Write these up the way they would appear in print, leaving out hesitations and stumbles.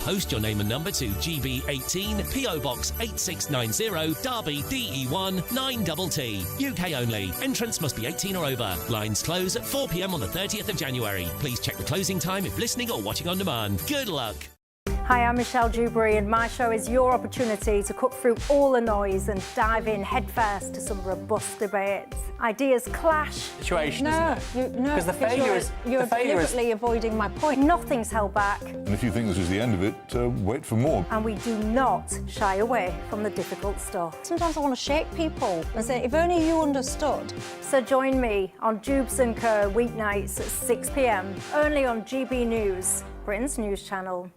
Post your name and number to GB18 PO Box 8690 Derby DE1 9TT. UK only. Entrance must be 18 or over. Lines close at 4 p.m. on the 30th of January. Please check the closing time if listening or watching on demand. Good luck. Hi, I'm Michelle Dewberry, and my show is your opportunity to cut through all the noise and dive in headfirst to some robust debates. Ideas clash. Situation, isn't it? Because the failure is... You're deliberately avoiding my point. Nothing's held back. And if you think this is the end of it, wait for more. And we do not shy away from the difficult stuff. Sometimes I want to shake people and say, if only you understood. So join me on Jubes & Co. weeknights at 6 p.m, only on GB News, Britain's news channel.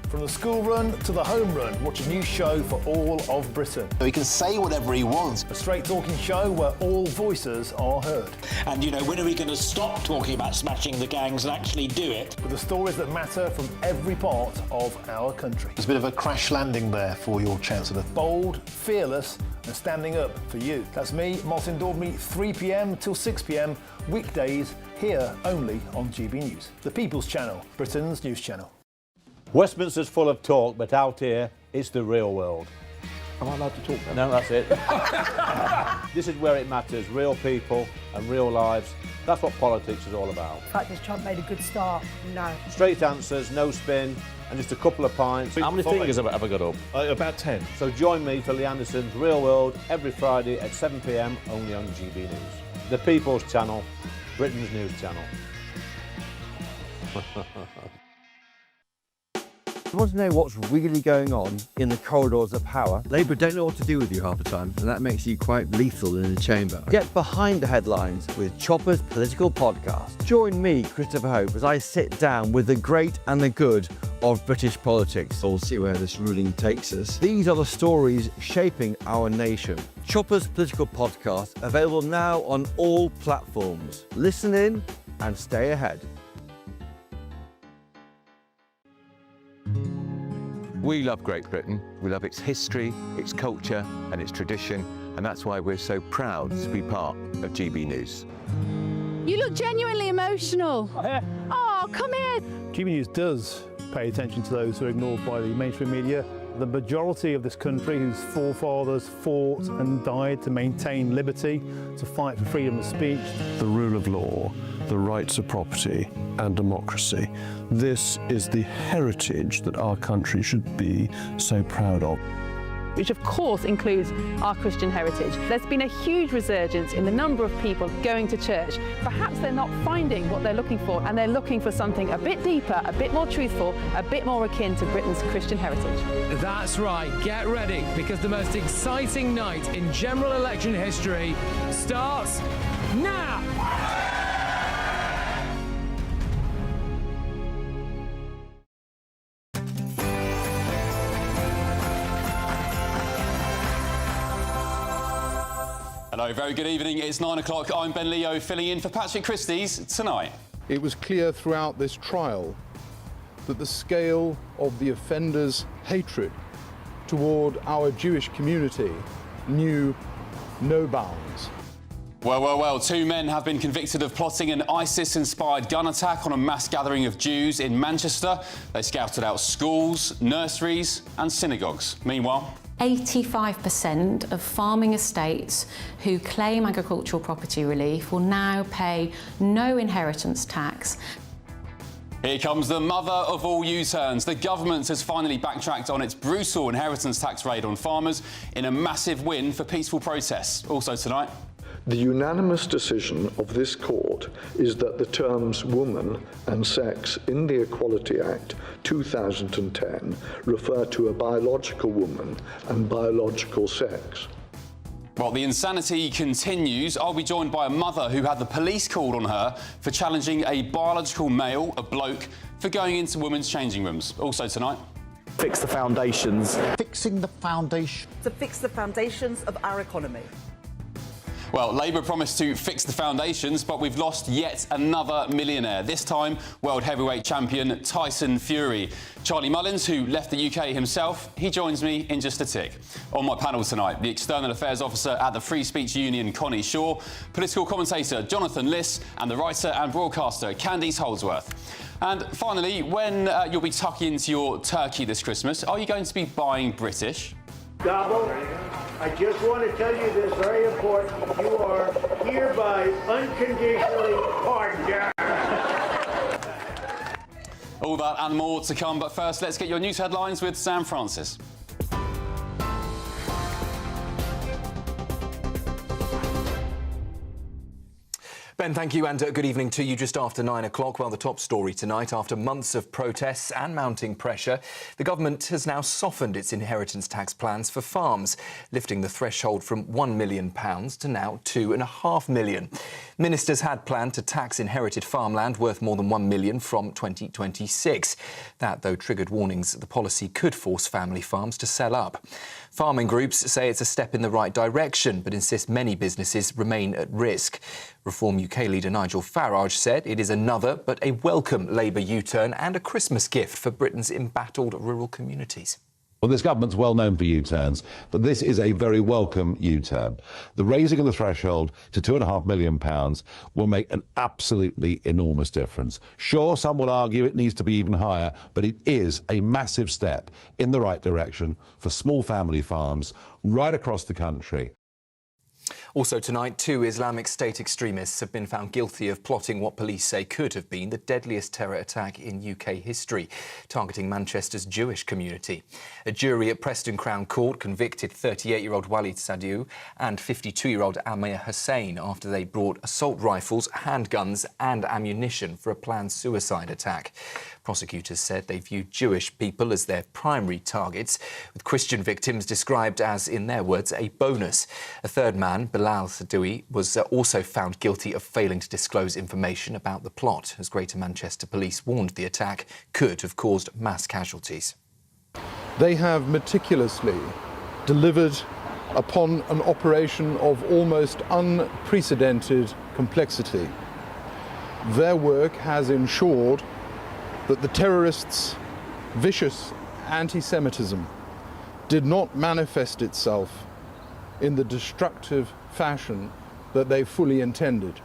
From the school run to the home run, watch a new show for all of Britain. He can say whatever he wants. A straight-talking show where all voices are heard. And, you know, when are we going to stop talking about smashing the gangs and actually do it? With the stories that matter from every part of our country. There's a bit of a crash landing there for your Chancellor. Bold, fearless and standing up for you. That's me, Martin Daubney, 3 p.m. till 6 p.m, weekdays, here only on GB News. The People's Channel, Britain's news channel. Westminster's full of talk, but out here, it's the real world. Am I allowed to talk then? No, that's it. This is where it matters, real people and real lives. That's what politics is all about. In fact, has Trump made a good start? No. Straight answers, no spin, and just a couple of pints. How many fingers have I got up? About 10. So join me for Lee Anderson's Real World every Friday at 7 p.m, only on GB News. The People's Channel, Britain's news channel. You want to know what's really going on in the corridors of power? Labour don't know what to do with you half the time, and that makes you quite lethal in the chamber. Get behind the headlines with Chopper's Political Podcast. Join me, Christopher Hope, as I sit down with the great and the good of British politics. We'll see where this ruling takes us. These are the stories shaping our nation. Chopper's Political Podcast, available now on all platforms. Listen in and stay ahead. We love Great Britain. We love its history, its culture and its tradition, and that's why we're so proud to be part of GB News. You look genuinely emotional. Oh, come here. GB News does pay attention to those who are ignored by the mainstream media. The majority of this country whose forefathers fought and died to maintain liberty, to fight for freedom of speech. The rule of law, the rights of property and democracy. This is the heritage that our country should be so proud of. Which of course includes our Christian heritage. There's been a huge resurgence in the number of people going to church. Perhaps they're not finding what they're looking for, and they're looking for something a bit deeper, a bit more truthful, a bit more akin to Britain's Christian heritage. That's right, get ready, because the most exciting night in general election history starts now! Hello, very good evening. It's 9 o'clock. I'm Ben Leo, filling in for Patrick Christys tonight. It was clear throughout this trial that the scale of the offender's hatred toward our Jewish community knew no bounds. Well, two men have been convicted of plotting an ISIS-inspired gun attack on a mass gathering of Jews in Manchester. They scouted out schools, nurseries and synagogues. Meanwhile, 85% of farming estates who claim agricultural property relief will now pay no inheritance tax. here comes the mother of all U-turns. The government has finally backtracked on its brutal inheritance tax raid on farmers in a massive win for peaceful protests. Also tonight, the unanimous decision of this court is that the terms woman and sex in the Equality Act 2010 refer to a biological woman and biological sex. Well, the insanity continues. I'll be joined by a mother who had the police called on her for challenging a biological male, a bloke, for going into women's changing rooms. Also tonight, fix the foundations. Fixing the foundation. To fix the foundations of our economy. Well, Labour promised to fix the foundations, but we've lost yet another millionaire. This time, world heavyweight champion Tyson Fury. Charlie Mullins, who left the UK himself, he joins me in just a tick. On my panel tonight, the External Affairs Officer at the Free Speech Union, Connie Shaw, political commentator Jonathan Liss, and the writer and broadcaster Candice Holdsworth. And finally, when you'll be tucking into your turkey this Christmas, are you going to be buying British? Gobble, I just want to tell you this, very important. You are hereby unconditionally pardoned. All that and more to come, but first let's get your news headlines with Sam Francis. Ben, thank you, and good evening to you. Just after 9 o'clock, well, the top story tonight, after months of protests and mounting pressure, the government has now softened its inheritance tax plans for farms, lifting the threshold from £1 million to now £2.5 million. Ministers had planned to tax inherited farmland worth more than £1 million from 2026. That, though, triggered warnings that the policy could force family farms to sell up. Farming groups say it's a step in the right direction, but insist many businesses remain at risk. Reform UK leader Nigel Farage said it is another but a welcome Labour U-turn and a Christmas gift for Britain's embattled rural communities. Well, this government's well known for U-turns, but this is a very welcome U-turn. The raising of the threshold to £2.5 million will make an absolutely enormous difference. Sure, some will argue it needs to be even higher, but it is a massive step in the right direction for small family farms right across the country. Also tonight, 2 Islamic State extremists have been found guilty of plotting what police say could have been the deadliest terror attack in UK history, targeting Manchester's Jewish community. A jury at Preston Crown Court convicted 38-year-old Walid Sadiou and 52-year-old Amir Hussain after they brought assault rifles, handguns and ammunition for a planned suicide attack. Prosecutors said they viewed Jewish people as their primary targets, with Christian victims described as, in their words, a bonus. A third man, Bilal Sadoui, was also found guilty of failing to disclose information about the plot, as Greater Manchester Police warned the attack could have caused mass casualties. They have meticulously delivered upon an operation of almost unprecedented complexity. Their work has ensured that the terrorists' vicious anti-Semitism did not manifest itself in the destructive fashion that they fully intended.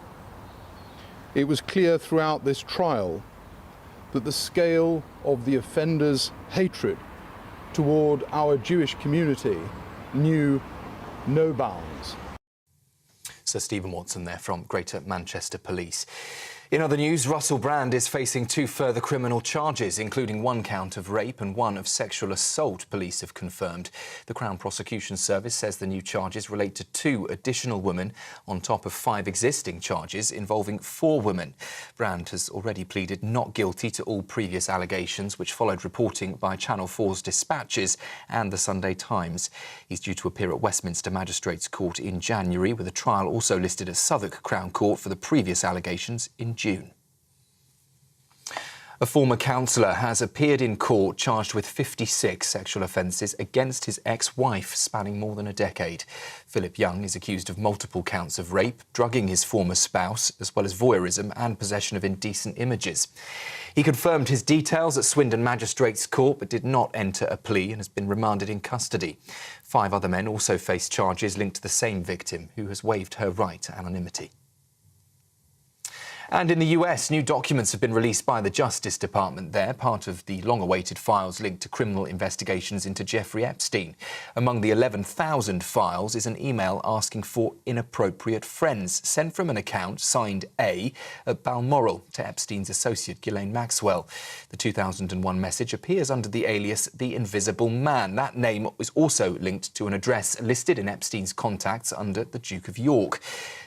It was clear throughout this trial that the scale of the offenders' hatred toward our Jewish community knew no bounds. Sir Stephen Watson there from Greater Manchester Police. In other news, Russell Brand is facing 2 further criminal charges, including 1 count of rape and 1 of sexual assault, police have confirmed. The Crown Prosecution Service says the new charges relate to 2 additional women, on top of 5 existing charges involving 4 women. Brand has already pleaded not guilty to all previous allegations, which followed reporting by Channel 4's Dispatches and the Sunday Times. He's due to appear at Westminster Magistrates Court in January, with a trial also listed at Southwark Crown Court for the previous allegations in June. A former councillor has appeared in court charged with 56 sexual offences against his ex-wife, spanning more than a decade. Philip Young is accused of multiple counts of rape, drugging his former spouse, as well as voyeurism and possession of indecent images. He confirmed his details at Swindon Magistrates Court but did not enter a plea and has been remanded in custody. 5 other men also face charges linked to the same victim, who has waived her right to anonymity. And in the US, new documents have been released by the Justice Department there, part of the long-awaited files linked to criminal investigations into Jeffrey Epstein. Among the 11,000 files is an email asking for inappropriate friends, sent from an account signed A at Balmoral to Epstein's associate Ghislaine Maxwell. The 2001 message appears under the alias The Invisible Man. That name was also linked to an address listed in Epstein's contacts under the Duke of York.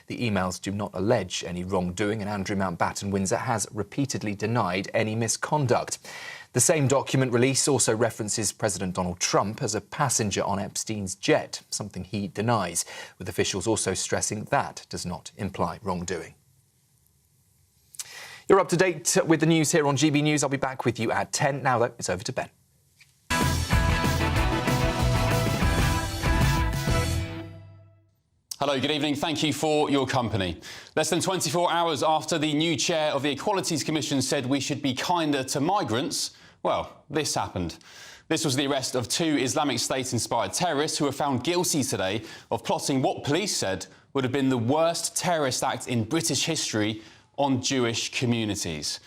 The emails do not allege any wrongdoing, and Andrew Mountbatten Windsor has repeatedly denied any misconduct. The same document release also references President Donald Trump as a passenger on Epstein's jet, something he denies, with officials also stressing that does not imply wrongdoing. You're up to date with the news here on GB News. I'll be back with you at 10. Now, though, it's over to Ben. Hello, good evening. Thank you for your company. Less than 24 hours after the new chair of the Equalities Commission said we should be kinder to migrants, well, this happened. This was the arrest of 2 Islamic State-inspired terrorists who were found guilty today of plotting what police said would have been the worst terrorist act in British history on Jewish communities.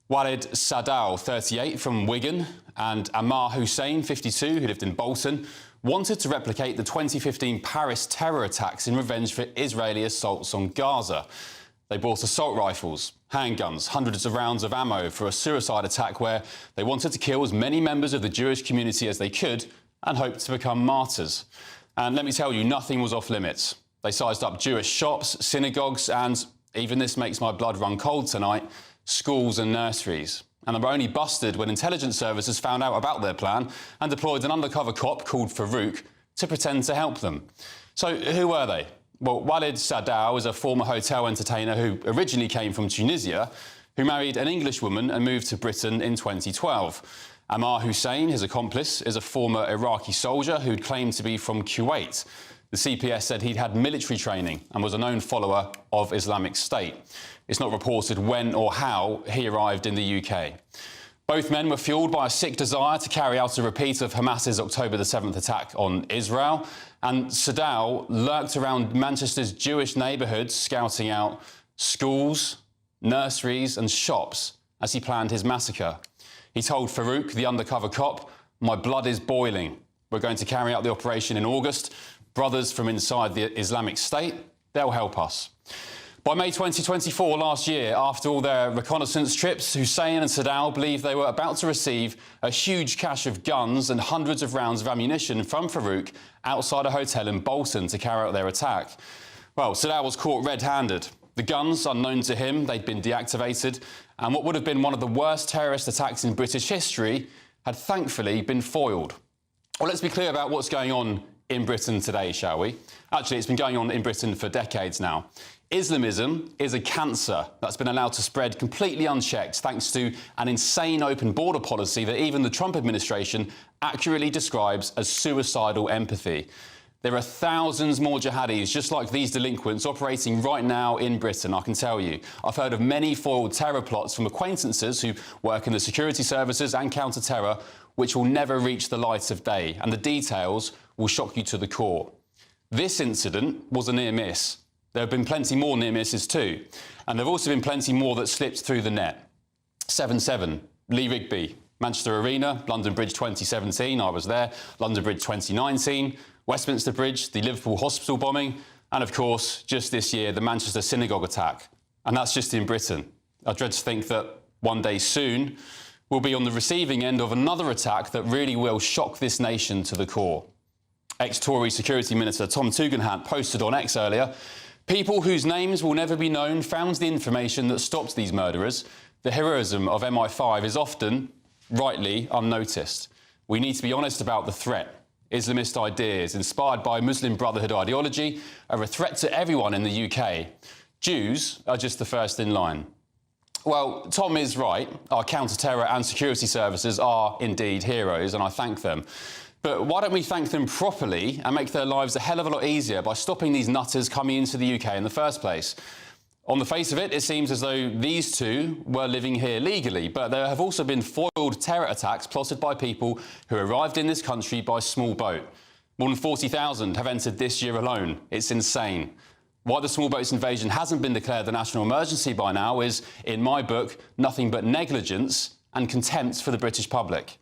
Walid Sadal, 38, from Wigan, and Ammar Hussein, 52, who lived in Bolton, wanted to replicate the 2015 Paris terror attacks in revenge for Israeli assaults on Gaza. They bought assault rifles, handguns, hundreds of rounds of ammo for a suicide attack where they wanted to kill as many members of the Jewish community as they could and hoped to become martyrs. And let me tell you, nothing was off limits. They sized up Jewish shops, synagogues and, even this makes my blood run cold tonight, schools and nurseries. And they were only busted when intelligence services found out about their plan and deployed an undercover cop called Farouk to pretend to help them. So who were they? Well, Walid Sadal is a former hotel entertainer who originally came from Tunisia, who married an English woman and moved to Britain in 2012. Ammar Hussein, his accomplice, is a former Iraqi soldier who'd claimed to be from Kuwait. The CPS said he'd had military training and was a known follower of Islamic State. It's not reported when or how he arrived in the UK. Both men were fuelled by a sick desire to carry out a repeat of Hamas's October the 7th attack on Israel, and Sadal lurked around Manchester's Jewish neighbourhoods, scouting out schools, nurseries and shops as he planned his massacre. He told Farouk, the undercover cop, "My blood is boiling. We're going to carry out the operation in August. Brothers from inside the Islamic State, they'll help us." By May 2024, last year, after all their reconnaissance trips, Hussein and Sadal believed they were about to receive a huge cache of guns and hundreds of rounds of ammunition from Farouk outside a hotel in Bolton to carry out their attack. Well, Sadal was caught red-handed. The guns, unknown to him, they'd been deactivated, and what would have been one of the worst terrorist attacks in British history had thankfully been foiled. Well, let's be clear about what's going on in Britain today, shall we? Actually, it's been going on in Britain for decades now. Islamism is a cancer that's been allowed to spread completely unchecked thanks to an insane open border policy that even the Trump administration accurately describes as suicidal empathy. There are thousands more jihadis just like these delinquents operating right now in Britain, I can tell you. I've heard of many foiled terror plots from acquaintances who work in the security services and counter-terror, which will never reach the light of day, and the details will shock you to the core. This incident was a near miss. There have been plenty more near misses too, and there have also been plenty more that slipped through the net. 7/7, Lee Rigby, Manchester Arena, London Bridge 2017, I was there, London Bridge 2019, Westminster Bridge, the Liverpool hospital bombing, and of course, just this year, the Manchester synagogue attack. And that's just in Britain. I dread to think that one day soon, we'll be on the receiving end of another attack that really will shock this nation to the core. Ex-Tory Security Minister Tom Tugendhat posted on X earlier, "People whose names will never be known found the information that stopped these murderers. The heroism of MI5 is often, rightly, unnoticed. We need to be honest about the threat. Islamist ideas, inspired by Muslim Brotherhood ideology, are a threat to everyone in the UK. Jews are just the first in line." Well, Tom is right. Our counter-terror and security services are indeed heroes, and I thank them. But why don't we thank them properly and make their lives a hell of a lot easier by stopping these nutters coming into the UK in the first place? On the face of it, it seems as though these two were living here legally, but there have also been foiled terror attacks plotted by people who arrived in this country by small boat. More than 40,000 have entered this year alone. It's insane. Why the small boats invasion hasn't been declared a national emergency by now is, in my book, nothing but negligence and contempt for the British public.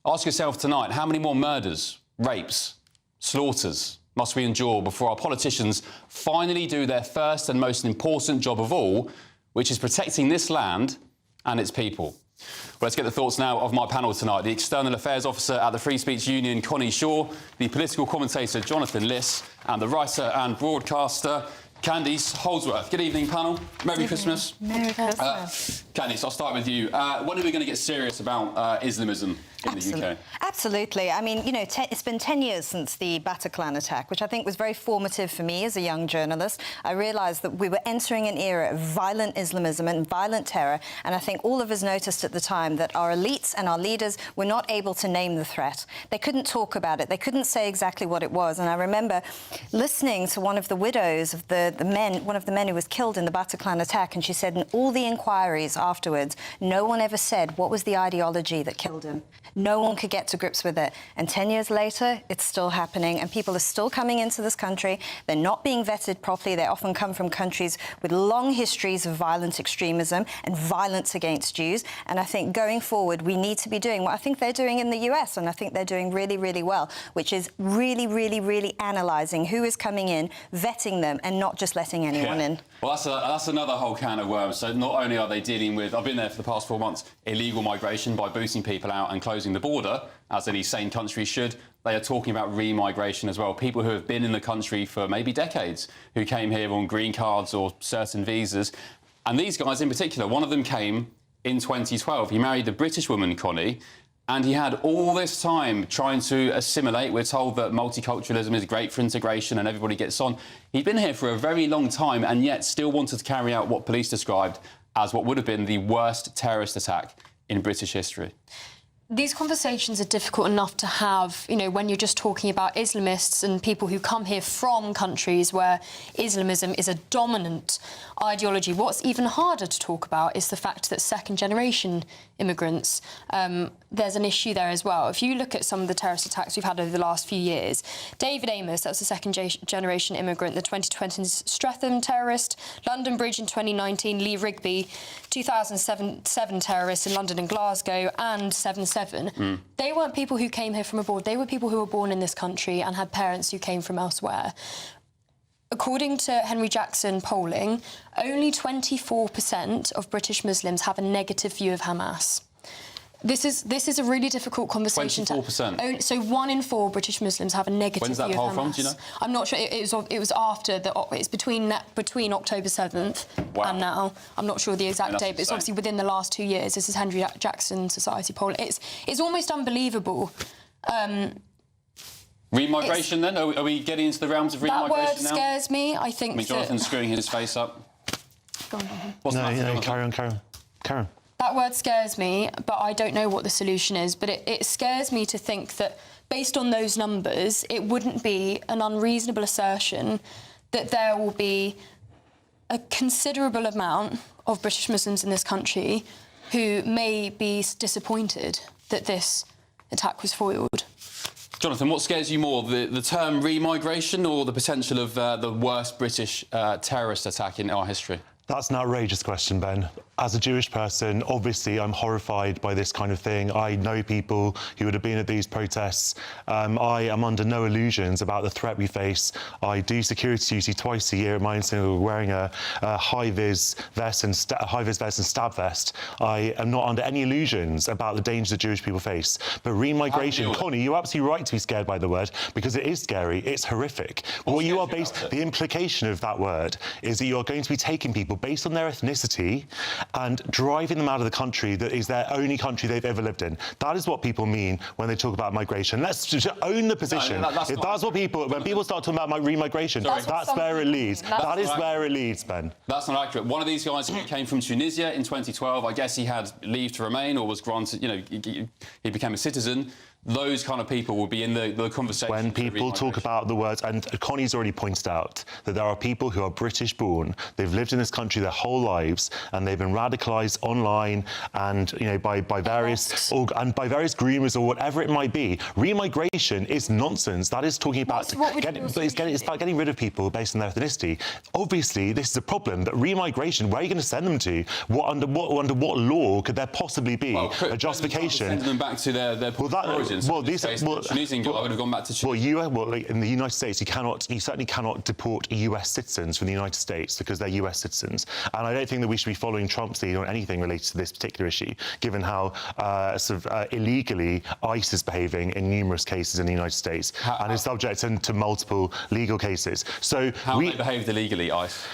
Ask yourself tonight, how many more murders, rapes, slaughters must we endure before our politicians finally do their first and most important job of all, which is protecting this land and its people? Well, let's get the thoughts now of my panel tonight. The External Affairs Officer at the Free Speech Union, Connie Shaw, the political commentator, Jonathan Liss, and the writer and broadcaster, Candice Holdsworth. Good evening, panel. Merry Christmas. Merry Christmas. Candice, I'll start with you. When are we going to get serious about Islamism in the UK? Absolutely. I mean, you know, it's been 10 years since the Bataclan attack, which I think was very formative for me as a young journalist. I realised that we were entering an era of violent Islamism and violent terror, and I think all of us noticed at the time that our elites and our leaders were not able to name the threat. They couldn't talk about it. They couldn't say exactly what it was. And I remember listening to one of the widows of the one of the men who was killed in the Bataclan attack, and she said in all the inquiries afterwards, no one ever said what was the ideology that killed him. No one could get to grips with it. And 10 years later, it's still happening, and people are still coming into this country. They're not being vetted properly. They often come from countries with long histories of violent extremism and violence against Jews. And I think going forward, we need to be doing what I think they're doing in the US, and I think they're doing really, really well, which is really, really, really analysing who is coming in, vetting them, and not just letting anyone in. Well, that's another whole can of worms. So not only are they dealing with, I've been there for the past 4 months, illegal migration by booting people out and closing the border, as any sane country should, they are talking about re-migration as well. People who have been in the country for maybe decades, who came here on green cards or certain visas. And these guys in particular, one of them came in 2012. He married a British woman, Connie, and he had all this time trying to assimilate. We're told that multiculturalism is great for integration and everybody gets on. He'd been here for a very long time and yet still wanted to carry out what police described as what would have been the worst terrorist attack in British history. These conversations are difficult enough to have, you know, when you're just talking about Islamists and people who come here from countries where Islamism is a dominant ideology. What's even harder to talk about is the fact that second-generation immigrants, there's an issue there as well. If you look at some of the terrorist attacks we've had over the last few years, David Amos, that was a second-generation immigrant, the 2020 Streatham terrorist, London Bridge in 2019, Lee Rigby, 2007 terrorists in London and Glasgow, and 7/7. They weren't people who came here from abroad. They were people who were born in this country and had parents who came from elsewhere. According to Henry Jackson polling, only 24% of British Muslims have a negative view of Hamas. This is a really difficult conversation. 24%? So 1 in 4 British Muslims have a negative When's that view poll of Hamas. from, do you know? I'm not sure. It was after it's between October 7th and now. I'm not sure the exact date, but it's obviously within the last 2 years. This is Henry Jackson Society poll. It's almost unbelievable. Re-migration then? Are we getting into the realms of re-migration now? That word scares me. I think Jonathan's screwing his face up. Go on, Jonathan. What's that? Carry on. That word scares me, but I don't know what the solution is. But it scares me to think that, based on those numbers, it wouldn't be an unreasonable assertion that there will be a considerable amount of British Muslims in this country who may be disappointed that this attack was foiled. Jonathan, what scares you more, the term re-migration or the potential of the worst British terrorist attack in our history? That's an outrageous question, Ben. As a Jewish person, obviously, I'm horrified by this kind of thing. I know people who would have been at these protests. I am under no illusions about the threat we face. I do security duty twice a year at my institute, wearing a high-vis vest and stab vest. I am not under any illusions about the dangers that Jewish people face. But re-migration, Connie, you're absolutely right to be scared by the word, because it is scary, it's horrific. The implication of that word is that you're going to be taking people based on their ethnicity and driving them out of the country that is their only country they've ever lived in. That is what people mean when they talk about migration. Let's just own the position. If that's what when people start talking about re-migration, that's where it leads. That is where it leads, Ben. That's not accurate. One of these guys came from Tunisia in 2012. I guess he had leave to remain or was granted, you know, he became a citizen. Those kind of people will be in the conversation. When people talk about the words, and Connie's already pointed out that there are people who are British-born, they've lived in this country their whole lives, and they've been radicalised online and, you know, by various groomers or whatever it might be. Re-migration is nonsense. That is talking about it's about getting rid of people based on their ethnicity. Obviously, this is a problem. But re-migration, where are you going to send them to? Under what law could there possibly be a justification? Send them back to their origins. Tunisian guy would have gone back to Tunisia. In the United States, you certainly cannot deport US citizens from the United States because they're US citizens. And I don't think that we should be following Trump's lead on anything related to this particular issue, given how illegally ICE is behaving in numerous cases in the United States and is subject to multiple legal cases. So how they behaved illegally, ICE?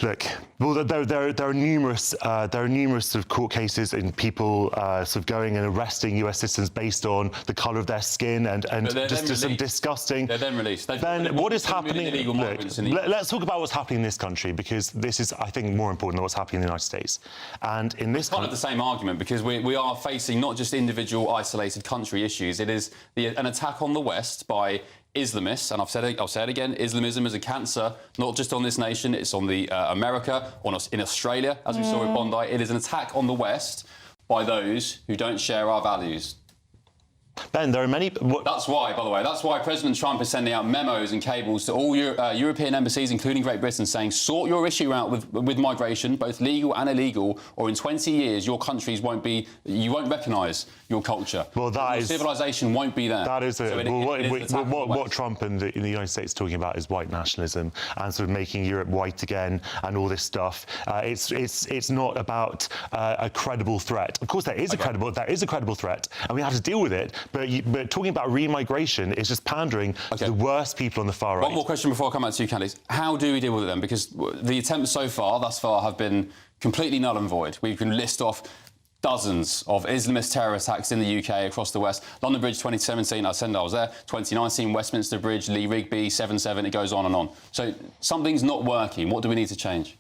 Look, well, there are numerous sort of court cases in people sort of going and arresting US citizens based on the colour of their skin and just some disgusting. They're then released. Ben, what is happening? Look, let's talk about what's happening in this country, because this is, I think, more important than what's happening in the United States. And in this kind of the same argument, because we are facing not just individual isolated country issues. It is an attack on the West by Islamists, and I'll say it again, Islamism is a cancer, not just on this nation, it's on the America, in Australia, as we saw in Bondi. It is an attack on the West by those who don't share our values. Ben, there are many... That's why, by the way, that's why President Trump is sending out memos and cables to all European embassies, including Great Britain, saying, sort your issue out with migration, both legal and illegal, or in 20 years your countries won't be... You won't recognise your culture. Well, your civilization won't be there. That is... So what Trump and the United States are talking about is white nationalism and sort of making Europe white again and all this stuff. It's not about a credible threat. Of course, there is a credible threat, and we have to deal with it. But talking about re-migration is just pandering to the worst people on the far right. One more question before I come back to you, Candice. How do we deal with it then? Because the attempts thus far, have been completely null and void. We can list off dozens of Islamist terror attacks in the UK across the West. London Bridge 2017, I was there. 2019, Westminster Bridge, Lee Rigby, 7/7, it goes on and on. So something's not working. What do we need to change?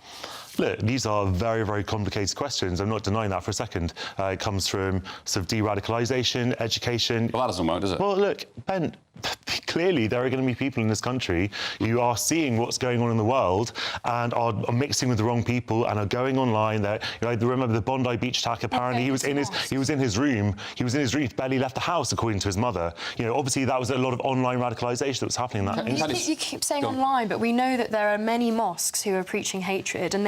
Look, these are very, very complicated questions. I'm not denying that for a second. It comes from sort of de-radicalisation, education... Well, that doesn't work, does it? Well, look, Ben, clearly there are going to be people in this country who are seeing what's going on in the world and are mixing with the wrong people and are going online. Remember the Bondi Beach attack? Apparently he was in his room. He barely left the house, according to his mother. Obviously that was a lot of online radicalisation that was happening. You keep saying online, but we know that there are many mosques who are preaching hatred, and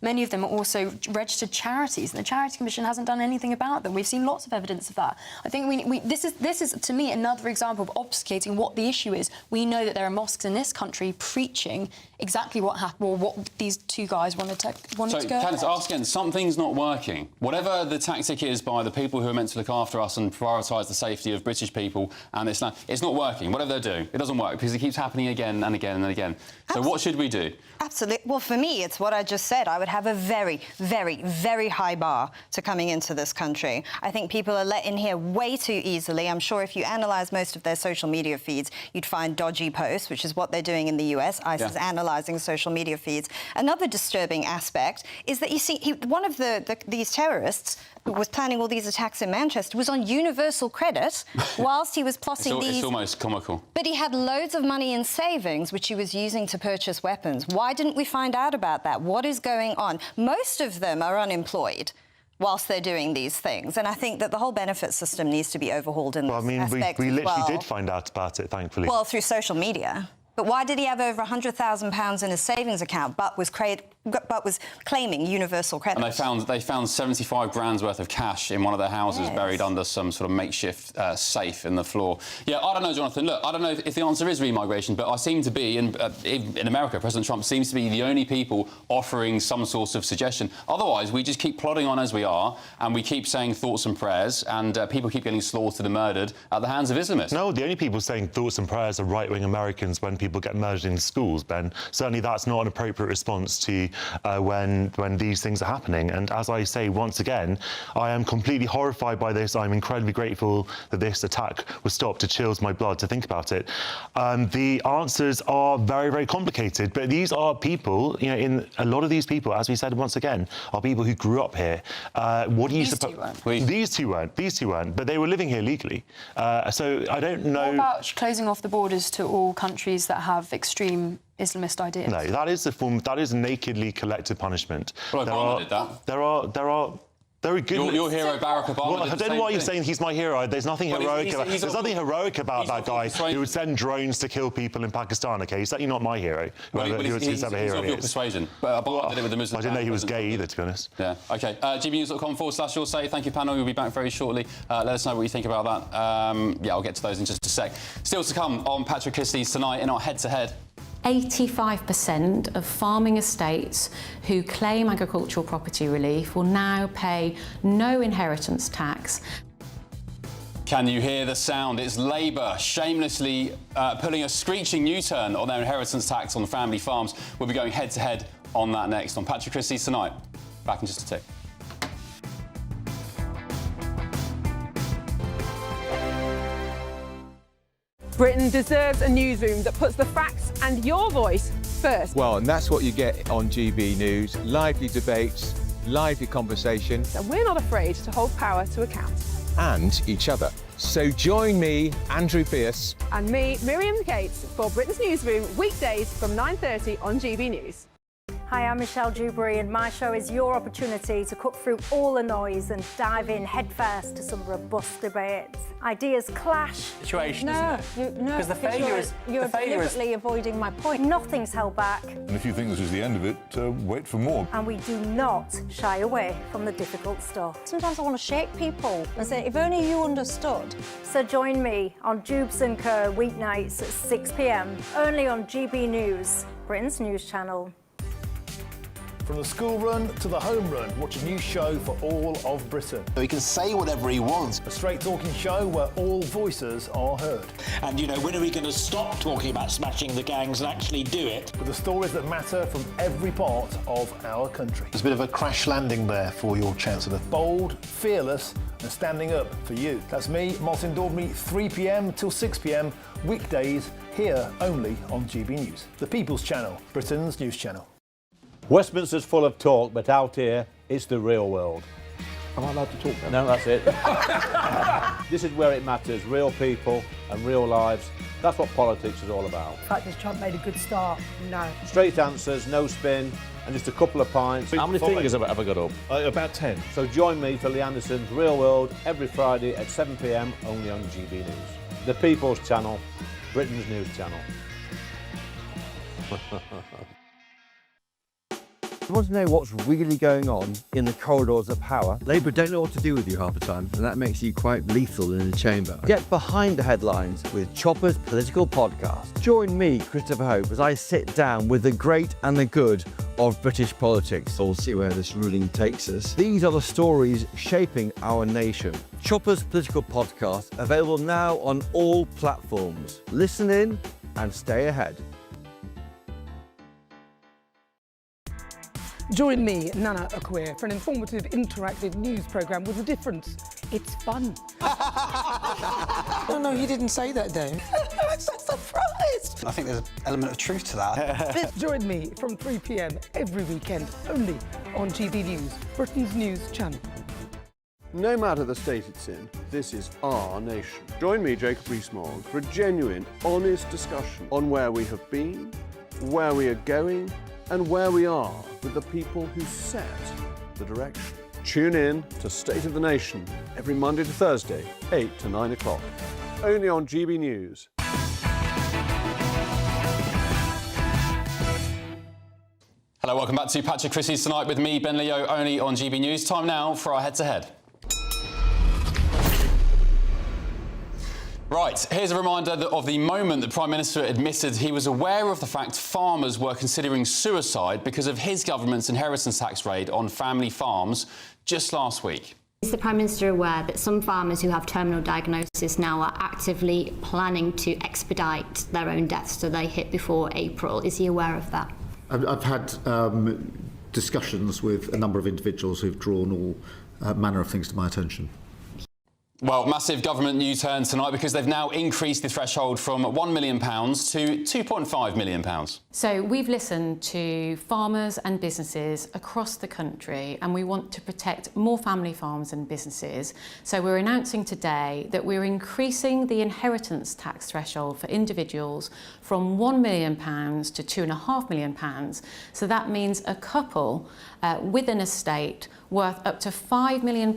many of them are also registered charities, and the Charity Commission hasn't done anything about them. We've seen lots of evidence of that. I think this is to me another example of obfuscating what the issue is. We know that there are mosques in this country preaching exactly what happened, or what these two guys wanted to go. So, Candice, ask again, something's not working. Whatever the tactic is by the people who are meant to look after us and prioritise the safety of British people and Islam, it's not working. Whatever they're doing, it doesn't work because it keeps happening again and again and again. So what should we do? Absolutely. Well, for me, it's what I just said. I would have a very, very, very high bar to coming into this country. I think people are let in here way too easily. I'm sure if you analyse most of their social media feeds, you'd find dodgy posts, which is what they're doing in the US. ICE is analysing social media feeds. Another disturbing aspect is that, you see, one of these terrorists who was planning all these attacks in Manchester was on universal credit whilst he was plotting these... It's almost comical. But he had loads of money in savings, which he was using to purchase weapons. Why didn't we find out about that? What is going on? Most of them are unemployed whilst they're doing these things. And I think that the whole benefit system needs to be overhauled in this aspect we literally did find out about it, thankfully. Well, through social media. But why did he have over £100,000 in his savings account but was claiming universal credit? And they found 75 grand's worth of cash in one of their houses, buried under some sort of makeshift safe in the floor. Yeah, I don't know, Jonathan. Look, I don't know if the answer is re-migration, but I seem to be, in America, President Trump seems to be the only people offering some sort of suggestion. Otherwise, we just keep plodding on as we are, and we keep saying thoughts and prayers, and people keep getting slaughtered and murdered at the hands of Islamists. No, the only people saying thoughts and prayers are right-wing Americans when people get murdered in schools, Ben. Certainly that's not an appropriate response to when these things are happening. And as I say, once again, I am completely horrified by this. I'm incredibly grateful that this attack was stopped. It chills my blood to think about it. The answers are very, very complicated, but these are people, in a lot of these people, as we said once again, are people who grew up here. What do you suppose? These two weren't, but they were living here legally. So I don't know... What about closing off the borders to all countries that have extreme Islamist ideas? No, that is nakedly collective punishment. Well, Obama did that. There are very good... Your hero, Barack Obama, Well, I don't know why you're saying he's my hero. There's nothing heroic about that guy who would send drones to kill people in Pakistan, OK? He's certainly not my hero. He's of your persuasion. But Obama did it with the Muslim... I didn't know he was gay either, to be honest. Yeah, OK. GBNews.com/You'll Say. Thank you, panel. You'll be back very shortly. Let us know what you think about that. Yeah, I'll get to those in just a sec. Still to come on Patrick Christys tonight in our head-to-head. 85% of farming estates who claim agricultural property relief will now pay no inheritance tax. Can you hear the sound? It's Labour shamelessly pulling a screeching U-turn on their inheritance tax on family farms. We'll be going head-to-head on that next on Patrick Christys tonight. Back in just a tick. Britain deserves a newsroom that puts the facts and your voice first. Well, and that's what you get on GB News. Lively debates, lively conversation. And we're not afraid to hold power to account. And each other. So join me, Andrew Pearce. And me, Miriam Cates, for Britain's Newsroom, weekdays from 9:30 on GB News. Hi, I'm Michelle Dewberry, and my show is your opportunity to cut through all the noise and dive in headfirst to some robust debates. Ideas clash. Situation, No, Because the failure is... You're deliberately avoiding my point. Nothing's held back, And if you think this is the end of it, wait for more. and we do not shy away from the difficult stuff. Sometimes I want to shake people and say, if only you understood. So join me on Jubes & Co. weeknights at 6 p.m, only on GB News, Britain's news channel. From the school run to the home run, watch a new show for all of Britain. He can say whatever he wants. A straight-talking show where all voices are heard. And, you know, when are we going to stop talking about smashing the gangs and actually do it? With the stories that matter from every part of our country. There's a bit of a crash landing there for your Chancellor. Bold, fearless and standing up for you. That's me, Martin Dordme, 3 p.m. till 6 p.m, weekdays, here only on GB News. The People's Channel, Britain's news channel. Westminster's full of talk, but out here, it's the real world. Am I allowed to talk now? No, that's it. This is where it matters, real people and real lives. That's what politics is all about. In fact, has Trump made a good start? No. Straight answers, no spin, and just a couple of pints. How many fingers have I got up? About 10. So join me for Lee Anderson's Real World every Friday at 7 p.m, only on GB News. The People's Channel, Britain's news channel. You want to know what's really going on in the corridors of power? Labour don't know what to do with you half the time, and that makes you quite lethal in the chamber. Get behind the headlines with Chopper's political podcast. Join me, Christopher Hope, as I sit down with the great and the good of British politics. We'll see where this ruling takes us. These are the stories shaping our nation. Chopper's political podcast, available now on all platforms. Listen in and stay ahead. Join me, Nana Akwe, for an informative, interactive news programme with a difference. It's fun. No, you didn't say that, Dave. I'm so surprised. I think there's an element of truth to that. Join me from 3 p.m. every weekend, only on GB News, Britain's news channel. No matter the state it's in, this is our nation. Join me, Jacob Rees-Mogg, for a genuine, honest discussion on where we have been, where we are going, and where we are with the people who set the direction. Tune in to State of the Nation every Monday to Thursday, 8 to 9 o'clock, only on GB News. Hello, welcome back to Patrick Christys tonight with me, Ben Leo, only on GB News. Time now for our head-to-head. Right, here's a reminder of the moment the Prime Minister admitted he was aware of the fact farmers were considering suicide because of his government's inheritance tax raid on family farms just last week. Is the Prime Minister aware that some farmers who have terminal diagnosis now are actively planning to expedite their own deaths so they hit before April? Is he aware of that? I've had discussions with a number of individuals who've drawn all manner of things to my attention. Well, massive government U-turn tonight because they've now increased the threshold from £1 million to £2.5 million. So we've listened to farmers and businesses across the country, and we want to protect more family farms and businesses. So we're announcing today that we're increasing the inheritance tax threshold for individuals from £1 million to £2.5 million. So that means a couple with an estate worth up to £5 million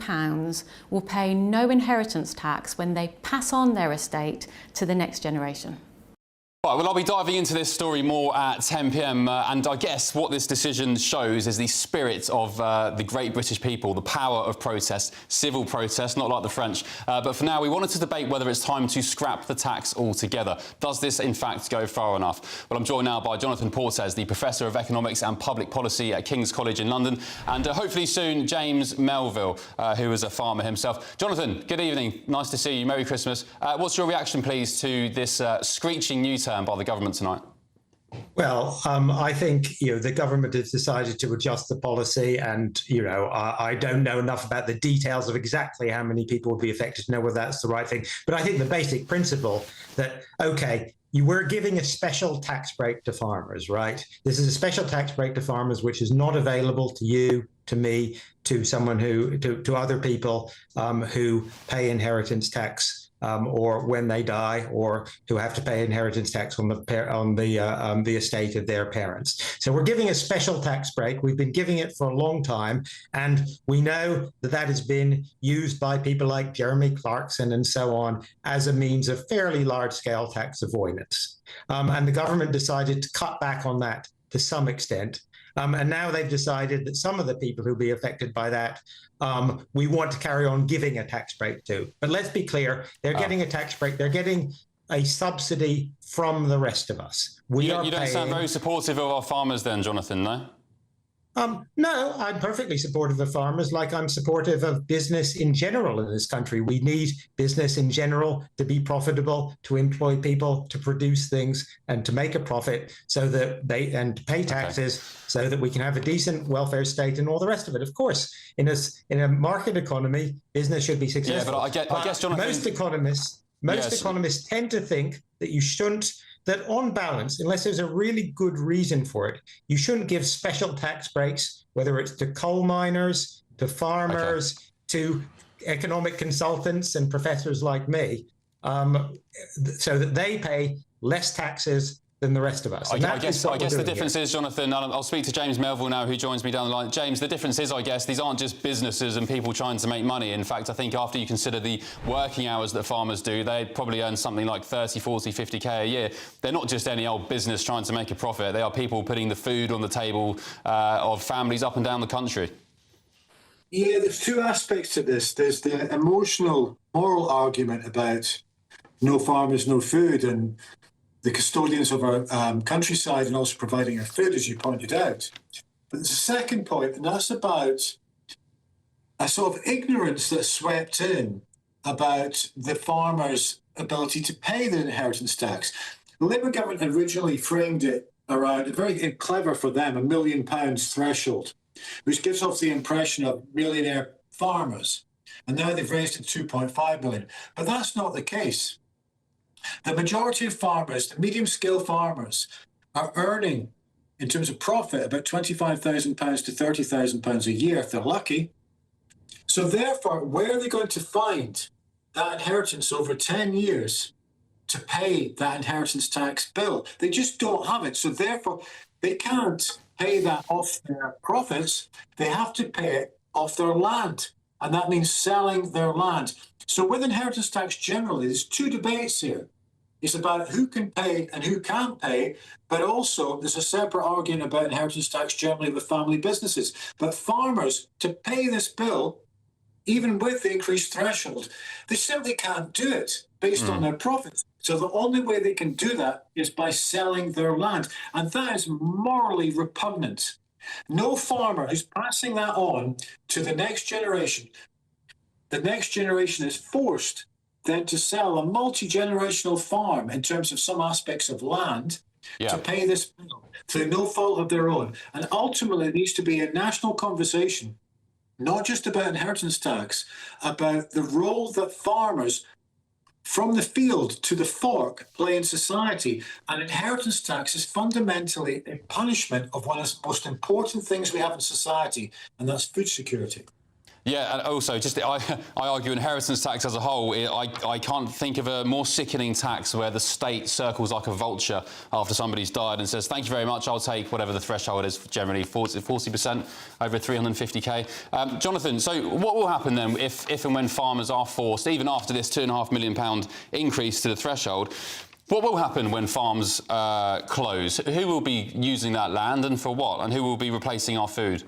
will pay no inheritance tax when they pass on their estate to the next generation. Right, well, I'll be diving into this story more at 10 p.m. And I guess what this decision shows is the spirit of the great British people, the power of protest, civil protest, not like the French. But for now, we wanted to debate whether it's time to scrap the tax altogether. Does this, in fact, go far enough? Well, I'm joined now by Jonathan Portes, the Professor of Economics and Public Policy at King's College in London, and hopefully soon James Melville, who is a farmer himself. Jonathan, good evening. Nice to see you. Merry Christmas. What's your reaction, please, to this screeching U-turn by the government tonight? Well, I think, the government has decided to adjust the policy and, I don't know enough about the details of exactly how many people will be affected to know whether that's the right thing. But I think the basic principle that, OK, you were giving a special tax break to farmers, right? This is a special tax break to farmers, which is not available to you, to me, to someone to other people who pay inheritance tax or when they die, or who have to pay inheritance tax on the estate of their parents. So we're giving a special tax break. We've been giving it for a long time, and we know that that has been used by people like Jeremy Clarkson and so on as a means of fairly large-scale tax avoidance. And the government decided to cut back on that to some extent. And now they've decided that some of the people who'll be affected by that, we want to carry on giving a tax break to. But let's be clear, they're getting a tax break. They're getting a subsidy from the rest of us. You don't sound very supportive of our farmers then, Jonathan, no? No, I'm perfectly supportive of farmers, like I'm supportive of business in general in this country. We need business in general to be profitable, to employ people, to produce things, and to make a profit, so that and to pay taxes, so that we can have a decent welfare state and all the rest of it. Of course, in a market economy, business should be successful. Yeah, but I guess, Jonathan, most economists tend to think that you shouldn't. That on balance, unless there's a really good reason for it, you shouldn't give special tax breaks, whether it's to coal miners, to farmers, to economic consultants and professors like me, so that they pay less taxes than the rest of us. I guess the difference is, Jonathan, I'll speak to James Melville now, who joins me down the line. James, the difference is, I guess, these aren't just businesses and people trying to make money. In fact, I think after you consider the working hours that farmers do, they probably earn something like 30, 40, 50k a year. They're not just any old business trying to make a profit. They are people putting the food on the table of families up and down the country. Yeah, there's two aspects to this. There's the emotional, moral argument about no farmers, no food, and the custodians of our countryside, and also providing our food, as you pointed out. But there's a second point, and that's about a sort of ignorance that swept in about the farmers' ability to pay the inheritance tax. The Labour government originally framed it around, very clever for them, £1 million threshold, which gives off the impression of millionaire farmers. And now they've raised it to 2.5 million. But that's not the case. The majority of farmers, the medium-scale farmers, are earning, in terms of profit, about £25,000 to £30,000 a year if they're lucky. So therefore, where are they going to find that inheritance over 10 years to pay that inheritance tax bill? They just don't have it. So therefore, they can't pay that off their profits. They have to pay it off their land. And that means selling their land. So with inheritance tax generally, there's two debates here. It's about who can pay and who can't pay, but also there's a separate argument about inheritance tax generally with family businesses. But farmers, to pay this bill, even with the increased threshold, they simply can't do it based on their profits. So the only way they can do that is by selling their land. And that is morally repugnant. No farmer who's passing that on to the next generation is forced then to sell a multi-generational farm in terms of some aspects of land to pay this bill through no fault of their own. And ultimately, it needs to be a national conversation, not just about inheritance tax, about the role that farmers from the field to the fork play in society. And inheritance tax is fundamentally a punishment of one of the most important things we have in society, and that's food security. Yeah, and also, I argue inheritance tax as a whole, I can't think of a more sickening tax where the state circles like a vulture after somebody's died and says, thank you very much, I'll take whatever the threshold is, generally 40% over 350k. Jonathan, so what will happen then if and when farmers are forced, even after this £2.5 million increase to the threshold, what will happen when farms close? Who will be using that land and for what? And who will be replacing our food?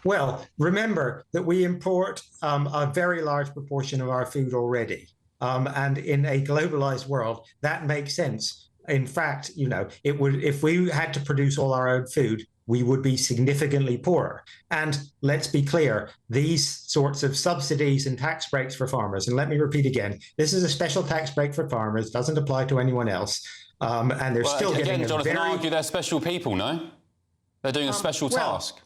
Well, remember that we import a very large proportion of our food already. And in a globalized world, that makes sense. In fact, it would, if we had to produce all our own food, we would be significantly poorer. And let's be clear, these sorts of subsidies and tax breaks for farmers, and let me repeat again, this is a special tax break for farmers, doesn't apply to anyone else. And they're still getting a Jonathan, argue they're special people, no? They're doing a special task.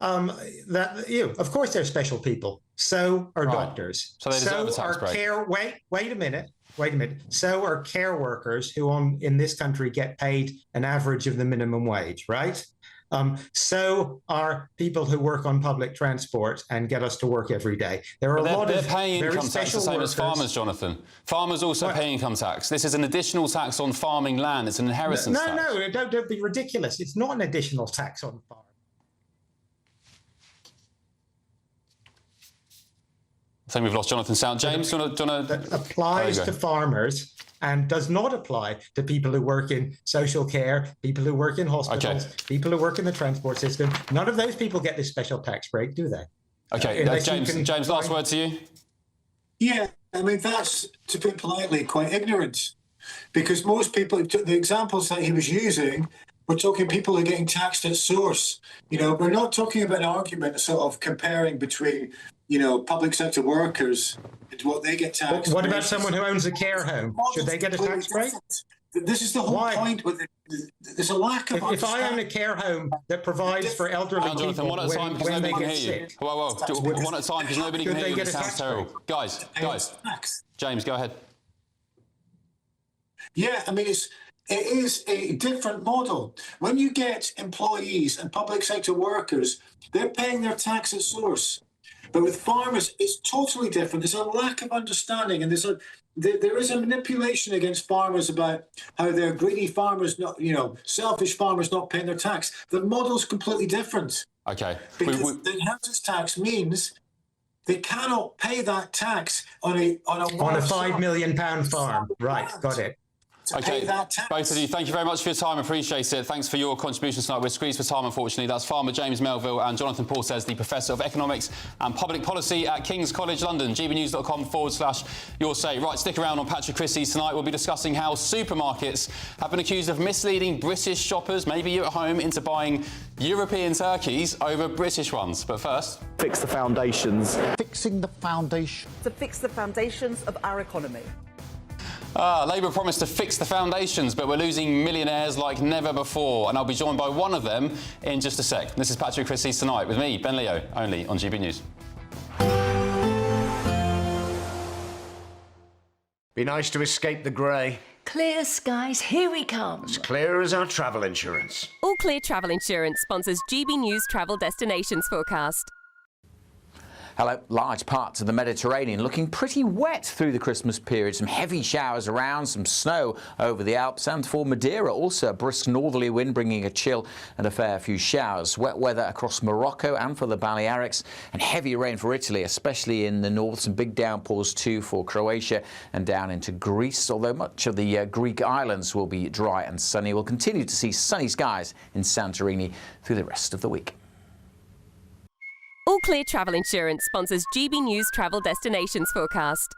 Of course they're special people. So are doctors. So they deserve a tax break. Wait a minute. So are care workers who in this country get paid an average of the minimum wage, right? So are people who work on public transport and get us to work every day. There are a lot they're of paying very income tax the special same workers. as farmers, Jonathan. Farmers also pay income tax. This is an additional tax on farming land. It's an inheritance tax. No, don't be ridiculous. It's not an additional tax on farm. I think we've lost Jonathan sound. James, do you want to... That applies to farmers and does not apply to people who work in social care, people who work in hospitals, people who work in the transport system. None of those people get this special tax break, do they? Okay, James, last word to you. Yeah, I mean, that's, to put it politely, quite ignorant. Because most people, the examples that he was using, we're talking people who are getting taxed at source. You know, we're not talking about an argument sort of comparing between, you know, public sector workers and what they get taxed. What about someone who owns a care home? Should they get a tax break? This is the whole point. With there's a lack of. If I own a care home that provides for elderly people Jonathan, one at a time because when nobody they can get hear you. sick, Whoa, one at a time because nobody can hear you. It sounds terrible. Guys. James, go ahead. Yeah, I mean, it is a different model. When you get employees and public sector workers, they're paying their tax at source. But with farmers, it's totally different. There's a lack of understanding, and there is a manipulation against farmers about how they're greedy farmers, not, you know, selfish farmers not paying their tax. The model's completely different. Okay. Because the inheritance tax means they cannot pay that tax on a £5 million farm. Right, got it. Okay, both of you, thank you very much for your time. Appreciate it. Thanks for your contributions tonight. We're squeezed for time, unfortunately. That's Farmer James Melville and Jonathan Portes, the Professor of Economics and Public Policy at King's College London. gbnews.com/your say. Right, stick around on Patrick Christys tonight. We'll be discussing how supermarkets have been accused of misleading British shoppers, maybe you at home, into buying European turkeys over British ones. But first, fix the foundations. Fixing the foundation. To fix the foundations of our economy. Labour promised to fix the foundations, but we're losing millionaires like never before. And I'll be joined by one of them in just a sec. This is Patrick Christys tonight with me, Ben Leo, only on GB News. Be nice to escape the grey. Clear skies, here we come. As clear as our travel insurance. All Clear Travel Insurance sponsors GB News Travel Destinations Forecast. Hello. Large parts of the Mediterranean looking pretty wet through the Christmas period. Some heavy showers around, some snow over the Alps, and for Madeira also a brisk northerly wind bringing a chill and a fair few showers. Wet weather across Morocco and for the Balearics, and heavy rain for Italy, especially in the north. Some big downpours too for Croatia and down into Greece, although much of the Greek islands will be dry and sunny. We'll continue to see sunny skies in Santorini through the rest of the week. All Clear Travel Insurance sponsors GB News Travel Destinations Forecast.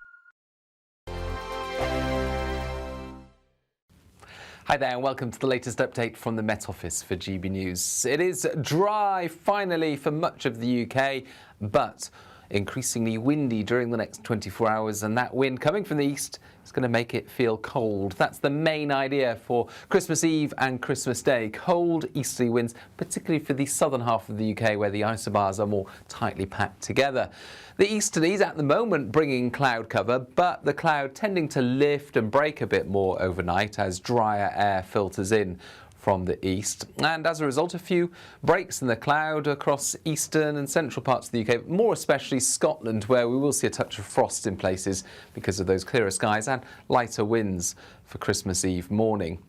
Hi there and welcome to the latest update from the Met Office for GB News. It is dry finally for much of the UK, but increasingly windy during the next 24 hours, and that wind coming from the east is going to make it feel cold. That's the main idea for Christmas Eve and Christmas Day. Cold easterly winds, particularly for the southern half of the UK where the isobars are more tightly packed together. The easterlies at the moment bringing cloud cover, but the cloud tending to lift and break a bit more overnight as drier air filters in from the east, and as a result a few breaks in the cloud across eastern and central parts of the UK, more especially Scotland, where we will see a touch of frost in places because of those clearer skies and lighter winds for Christmas Eve morning.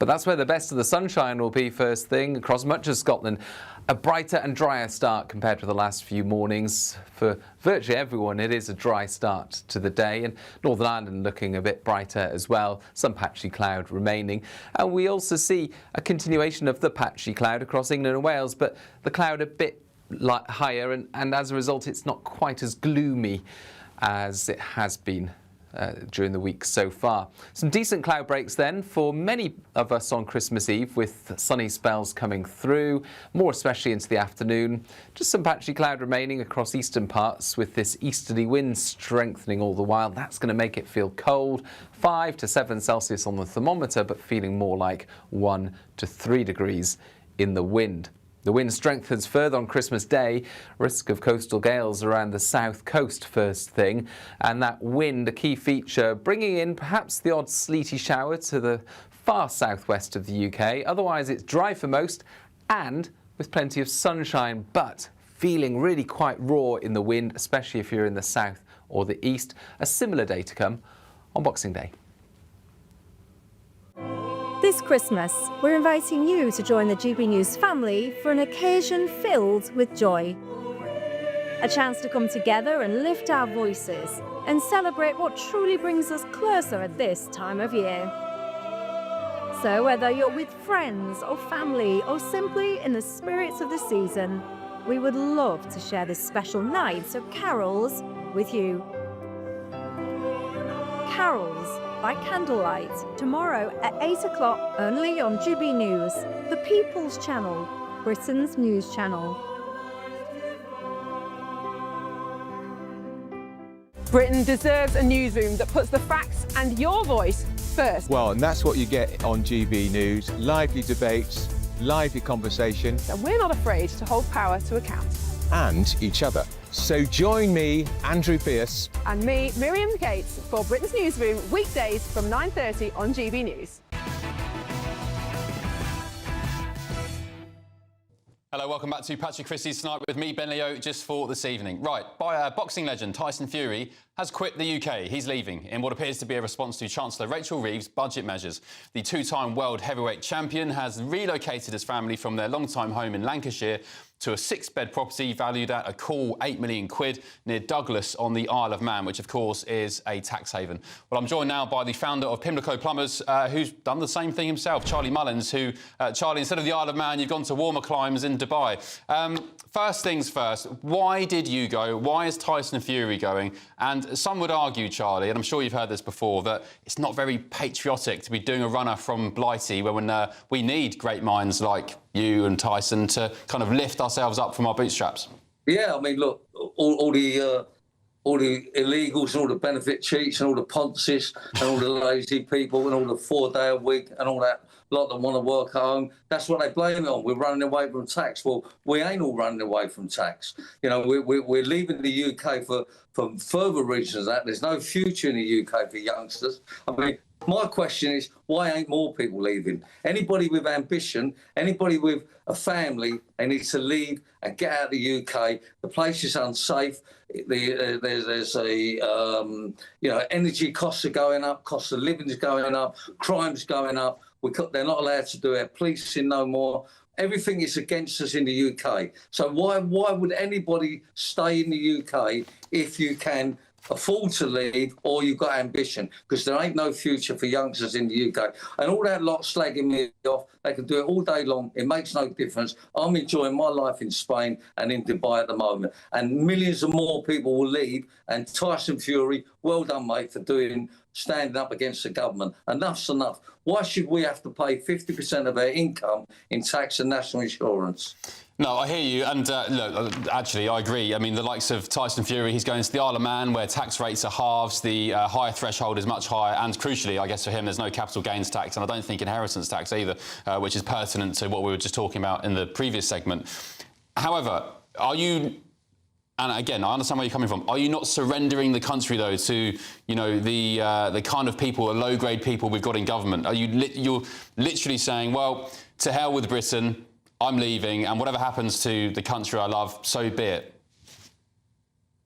But that's where the best of the sunshine will be first thing across much of Scotland. A brighter and drier start compared to the last few mornings. For virtually everyone, it is a dry start to the day, and Northern Ireland looking a bit brighter as well, some patchy cloud remaining. And we also see a continuation of the patchy cloud across England and Wales, but the cloud a bit higher, and as a result it's not quite as gloomy as it has been during the week so far. Some decent cloud breaks then for many of us on Christmas Eve, with sunny spells coming through, more especially into the afternoon. Just some patchy cloud remaining across eastern parts, with this easterly wind strengthening all the while. That's going to make it feel cold, 5 to 7 Celsius on the thermometer, but feeling more like 1 to 3 degrees in the wind. The wind strengthens further on Christmas Day, risk of coastal gales around the south coast first thing, and that wind a key feature, bringing in perhaps the odd sleety shower to the far southwest of the UK. Otherwise it's dry for most and with plenty of sunshine, but feeling really quite raw in the wind, especially if you're in the south or the east. A similar day to come on Boxing Day. This Christmas, we're inviting you to join the GB News family for an occasion filled with joy. A chance to come together and lift our voices and celebrate what truly brings us closer at this time of year. So whether you're with friends or family or simply in the spirits of the season, we would love to share this special night of carols with you. Carols by candlelight, tomorrow at 8 o'clock, only on GB News, the People's Channel, Britain's news channel. Britain deserves a newsroom that puts the facts and your voice first. Well, and that's what you get on GB News. Lively debates, lively conversation. And we're not afraid to hold power to account. And each other. So join me, Andrew Pierce. And me, Miriam Gates, for Britain's Newsroom, weekdays from 9:30 on GB News. Hello, welcome back to Patrick Christys tonight with me, Ben Leo, just for this evening. Right, boxing legend Tyson Fury has quit the UK. He's leaving in what appears to be a response to Chancellor Rachel Reeves' budget measures. The two-time world heavyweight champion has relocated his family from their long-time home in Lancashire to a 6-bed property valued at a cool £8 million near Douglas on the Isle of Man, which of course is a tax haven. Well, I'm joined now by the founder of Pimlico Plumbers, who's done the same thing himself, Charlie Mullins, who, Charlie, instead of the Isle of Man, you've gone to warmer climes in Dubai. First things first, why did you go? Why is Tyson Fury going? And some would argue, Charlie, and I'm sure you've heard this before, that it's not very patriotic to be doing a runner from Blighty when we need great minds like you and Tyson to kind of lift ourselves up from our bootstraps. Yeah, I mean, look, all the illegals and all the benefit cheats and all the Ponces and all the lazy people and all the 4-day-a-week and all that lot that want to work at home, that's what they blame it on. We're running away from tax. Well, we ain't all running away from tax. You know, we're leaving the UK for further reasons than that. There's no future in the UK for youngsters. I mean, my question is, why ain't more people leaving? Anybody with ambition, anybody with a family, they need to leave and get out of the UK. The place is unsafe. There's energy costs are going up, cost of living is going up, crime's going up. They're not allowed to do their policing no more. Everything is against us in the UK. So why would anybody stay in the UK if you can afford to leave or you've got ambition? Because there ain't no future for youngsters in the UK. And all that lot slagging me off, they can do it all day long. It makes no difference. I'm enjoying my life in Spain and in Dubai at the moment. And millions of more people will leave. And Tyson Fury, well done, mate, for standing up against the government. Enough's enough. Why should we have to pay 50% of our income in tax and national insurance? No, I hear you, and look, actually, I agree. I mean, the likes of Tyson Fury, he's going to the Isle of Man, where tax rates are halves, the higher threshold is much higher, and crucially, I guess for him, there's no capital gains tax, and I don't think inheritance tax either, which is pertinent to what we were just talking about in the previous segment. However, are you... And again, I understand where you're coming from. Are you not surrendering the country, though, to the kind of people, the low-grade people we've got in government? Are you're literally saying, well, to hell with Britain, I'm leaving, and whatever happens to the country I love, so be it?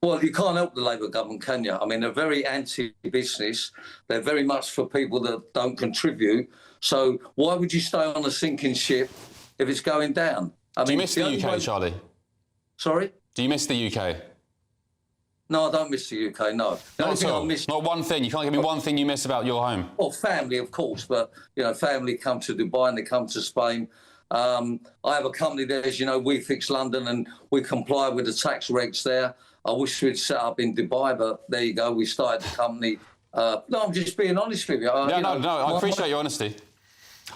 Well, you can't help the Labour government, can you? I mean, they're very anti-business. They're very much for people that don't contribute. So why would you stay on a sinking ship if it's going down? Do you miss the UK, Charlie? Sorry? Do you miss the UK? No, I don't miss the UK, no. Not at all. Not one thing. You can't give me one thing you miss about your home. Well, family, of course, but, family come to Dubai and they come to Spain. I have a company there, as you know, We Fix London, and we comply with the tax regs there. I wish we'd set up in Dubai, but there you go. We started the company. No, I'm just being honest with you. I appreciate your honesty.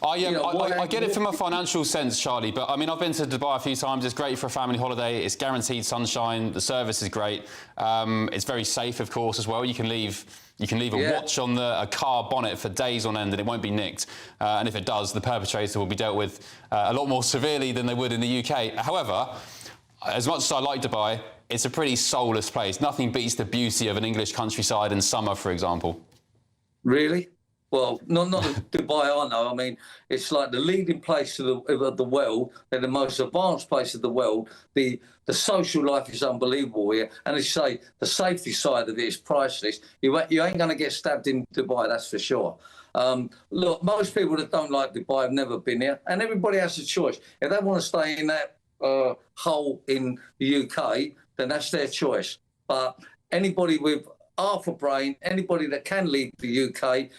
I get it from a financial sense, Charlie, but I mean, I've been to Dubai a few times. It's great for a family holiday. It's guaranteed sunshine. The service is great. It's very safe, of course, as well. You can leave a watch on a car bonnet for days on end and it won't be nicked. And if it does, the perpetrator will be dealt with a lot more severely than they would in the UK. However, as much as I like Dubai, it's a pretty soulless place. Nothing beats the beauty of an English countryside in summer, for example. Really? Well, not Dubai, I know. I mean, it's like the leading place of the world. They're the most advanced place of the world. The social life is unbelievable here. And as you say, the safety side of it is priceless. You ain't going to get stabbed in Dubai, that's for sure. Look, most people that don't like Dubai have never been here. And everybody has a choice. If they want to stay in that hole in the UK, then that's their choice. But anybody with half a brain, anybody that can leave the UK,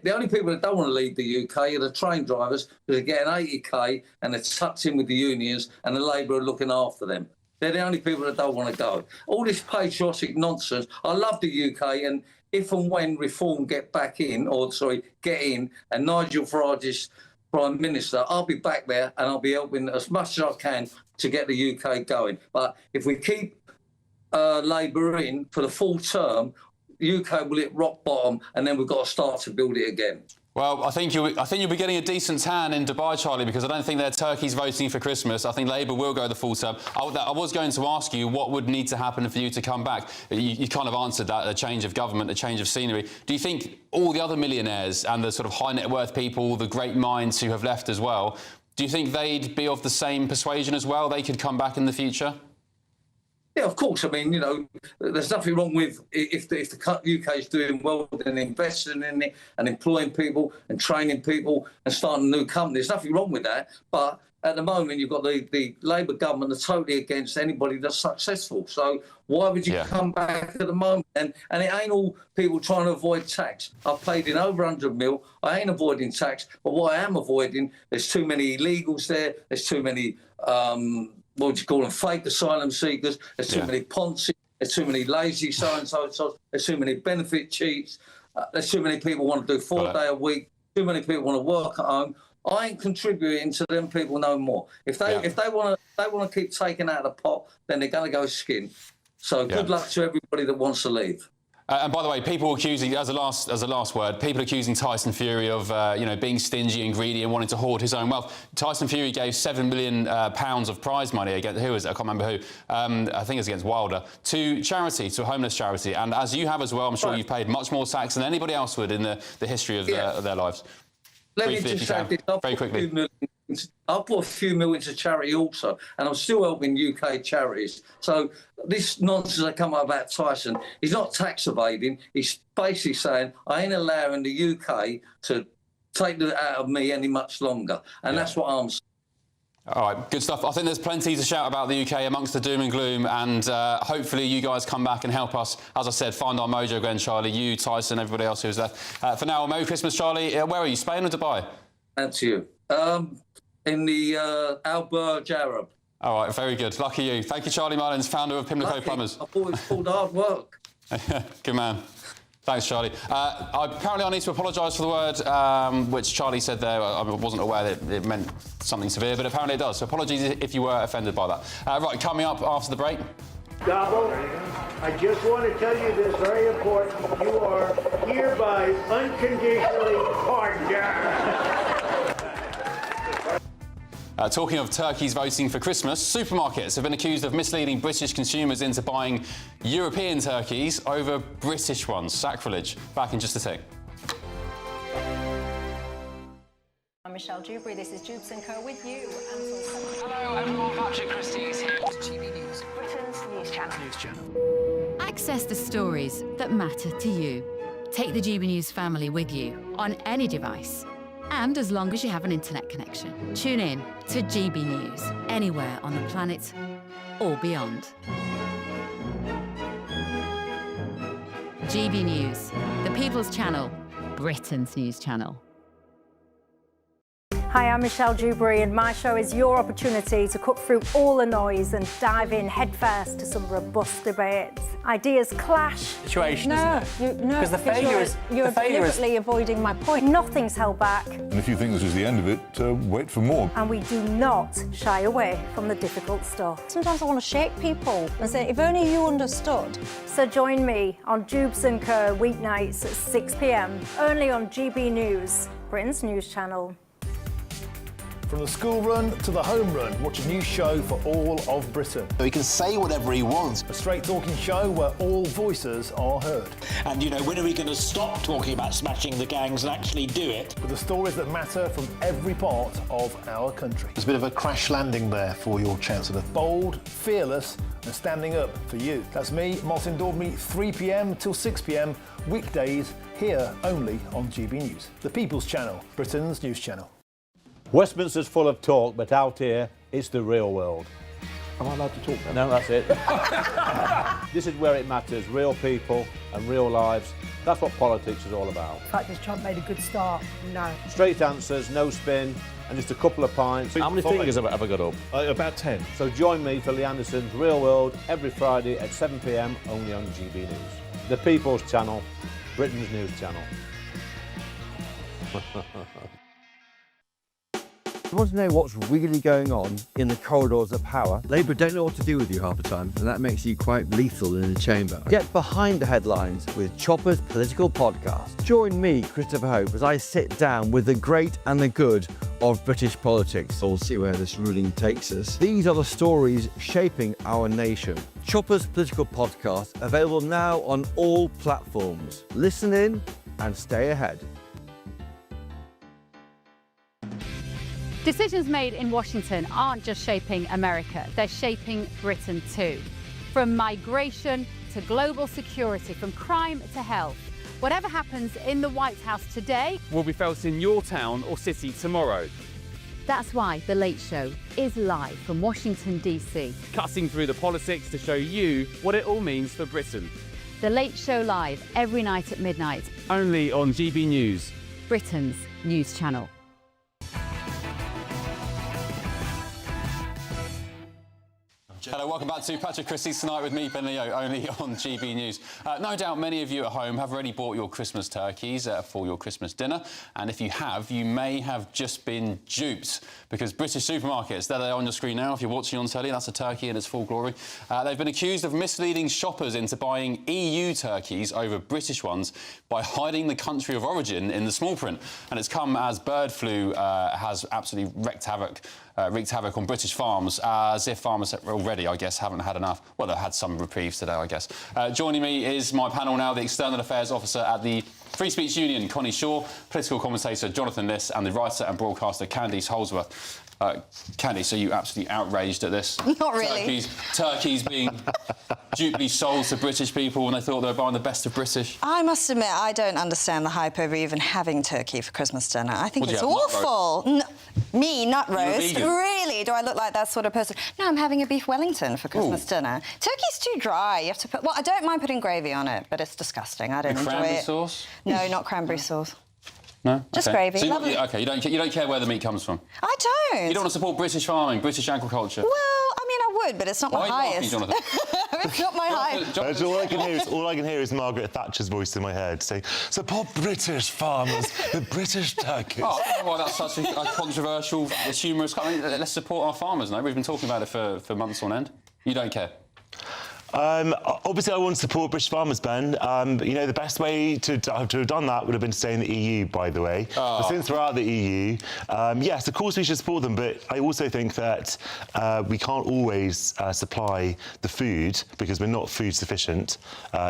the only people that don't want to leave the UK are the train drivers, because they're getting 80k and they're tucked in with the unions and the Labour are looking after them. They're the only people that don't want to go. All this patriotic nonsense. I love the UK, and if and when reform get in, and Nigel Farage is Prime Minister, I'll be back there and I'll be helping as much as I can to get the UK going. But if we keep Labour in for the full term, UK will hit rock bottom, and then we've got to start to build it again. Well, I think you'll be getting a decent tan in Dubai, Charlie, because I don't think they're turkeys voting for Christmas. I think Labour will go the full term. I was going to ask you what would need to happen for you to come back. You kind of answered that, a change of government, a change of scenery. Do you think all the other millionaires and the sort of high net worth people, the great minds who have left as well, do you think they'd be of the same persuasion as well? They could come back in the future? Yeah, of course. I mean, there's nothing wrong with if the UK is doing well, then investing in it and employing people and training people and starting a new company. There's nothing wrong with that. But at the moment, you've got the Labour government that's totally against anybody that's successful. So why would you come back at the moment? And it ain't all people trying to avoid tax. I've paid in over 100 mil. I ain't avoiding tax. But what I am avoiding, there's too many illegals there. There's too many... what do you call them, fake asylum seekers, there's too many Ponzi, there's too many lazy so-and-so, there's too many benefit cheats, there's too many people want to do 4 day a week, too many people want to work at home. I ain't contributing to them people no more. If they want to keep taking out of the pot, then they're going to go skin. So good luck to everybody that wants to leave. And by the way, people accusing, as a last word, people accusing Tyson Fury of being stingy and greedy and wanting to hoard his own wealth. Tyson Fury gave £7 million of prize money against who was it? I can't remember who. I think it was against Wilder, to charity, to a homeless charity. And as you have as well, I'm sure you've paid much more tax than anybody else would in the history of their lives. Let me just say this. Very quickly. I've put a few million into charity also, and I'm still helping UK charities. So this nonsense that come up about Tyson, he's not tax evading. He's basically saying, I ain't allowing the UK to take that out of me any much longer. And that's what I'm saying. All right, good stuff. I think there's plenty to shout about the UK amongst the doom and gloom, and hopefully you guys come back and help us, as I said, find our mojo again, Charlie, you, Tyson, everybody else who's left. For now, Merry Christmas, Charlie. Where are you, Spain or Dubai? That's you. In the Albert Jarab. All right, very good. Lucky you. Thank you, Charlie Mullins, founder of Pimlico Plumbers. I thought it was called hard work. Good man. Thanks, Charlie. Apparently I need to apologise for the word which Charlie said there. I wasn't aware that it meant something severe, but apparently it does. So apologies if you were offended by that. Right, coming up after the break. Gobble, I just want to tell you this, very important. You are hereby unconditionally pardoned. Talking of turkeys voting for Christmas, supermarkets have been accused of misleading British consumers into buying European turkeys over British ones. Sacrilege. Back in just a tick. I'm Michelle Dewberry. This is Jubes & Co with you. Hello everyone, Patrick Christys here with GBNews, Britain's news channel. Access the stories that matter to you. Take the GBNews family with you on any device. And as long as you have an internet connection, tune in to GB News, anywhere on the planet or beyond. GB News, the People's Channel, Britain's news channel. Hi, I'm Michelle Dewberry, and my show is your opportunity to cut through all the noise and dive in headfirst to some robust debates. Ideas clash. Situation, no, because the failure is you're deliberately avoiding my point. Nothing's held back. And if you think this is the end of it, wait for more. And we do not shy away from the difficult stuff. Sometimes I want to shake people and say, if only you understood. So join me on Jubes & Co weeknights at 6 p.m, only on GB News, Britain's news channel. From the school run to the home run, watch a new show for all of Britain. He can say whatever he wants. A straight-talking show where all voices are heard. And, you know, when are we going to stop talking about smashing the gangs and actually do it? With the stories that matter from every part of our country. There's a bit of a crash landing there for your Chancellor. Bold, fearless and standing up for you. That's me, Martin Daubney, 3 p.m. till 6 p.m, weekdays, here only on GB News. The People's Channel, Britain's news channel. Westminster's full of talk, but out here, it's the real world. Am I allowed to talk then? No, that's it. This is where it matters, real people and real lives. That's what politics is all about. In fact, has Trump made a good start? No. Straight answers, no spin, and just a couple of pints. How many fingers have I got up? About 10. So join me for Lee Anderson's Real World every Friday at 7 p.m, only on GB News. The People's Channel, Britain's news channel. You want to know what's really going on in the corridors of power? Labour don't know what to do with you half the time, and that makes you quite lethal in the chamber. Get behind the headlines with Chopper's Political Podcast. Join me, Christopher Hope, as I sit down with the great and the good of British politics. We'll see where this ruling takes us. These are the stories shaping our nation. Chopper's Political Podcast, available now on all platforms. Listen in and stay ahead. Decisions made in Washington aren't just shaping America, they're shaping Britain too. From migration to global security, from crime to health. Whatever happens in the White House today will be felt in your town or city tomorrow. That's why The Late Show is live from Washington, D.C. Cutting through the politics to show you what it all means for Britain. The Late Show live every night at midnight. Only on GB News, Britain's news channel. Hello, welcome back to Patrick Christys tonight with me, Ben Leo, only on GB News. No doubt many of you at home have already bought your Christmas turkeys for your Christmas dinner, and if you have, you may have just been duped, because British supermarkets, there they are on your screen now if you're watching on telly, that's a turkey in its full glory. They've been accused of misleading shoppers into buying EU turkeys over British ones by hiding the country of origin in the small print, and it's come as bird flu has absolutely wreaked havoc on British farms, as if farmers already, I guess, haven't had enough. Well, they've had some reprieves today, I guess. Joining me is my panel now, the External Affairs Officer at the Free Speech Union, Connie Shaw, political commentator Jonathan Liss, and the writer and broadcaster Candice Holdsworth. Candice, are you absolutely outraged at this? Not really. Turkeys being dupely sold to British people when they thought they were buying the best of British? I must admit, I don't understand the hype over even having turkey for Christmas dinner. I think it's awful. Me, nut roast? Really? Do I look like that sort of person? No, I'm having a beef Wellington for Christmas dinner. Turkey's too dry. You have to put... Well, I don't mind putting gravy on it, but it's disgusting. I don't enjoy it. Cranberry sauce? No, not cranberry sauce. No? Just gravy. So you don't care where the meat comes from? I don't. You don't want to support British farming, British agriculture? Well, I mean, I would, but it's not my highest. Jonathan? It's not my highest. All I can hear is Margaret Thatcher's voice in my head saying, support British farmers with British turkeys. Oh, well, that's such a controversial, humorous... I mean, let's support our farmers, no? We've been talking about it for months on end. You don't care? Obviously, I want to support British farmers, Ben. You know, the best way to have done that would have been to stay in the EU, by the way. But since we're out of the EU, yes, of course we should support them, but I also think that we can't always supply the food because we're not food sufficient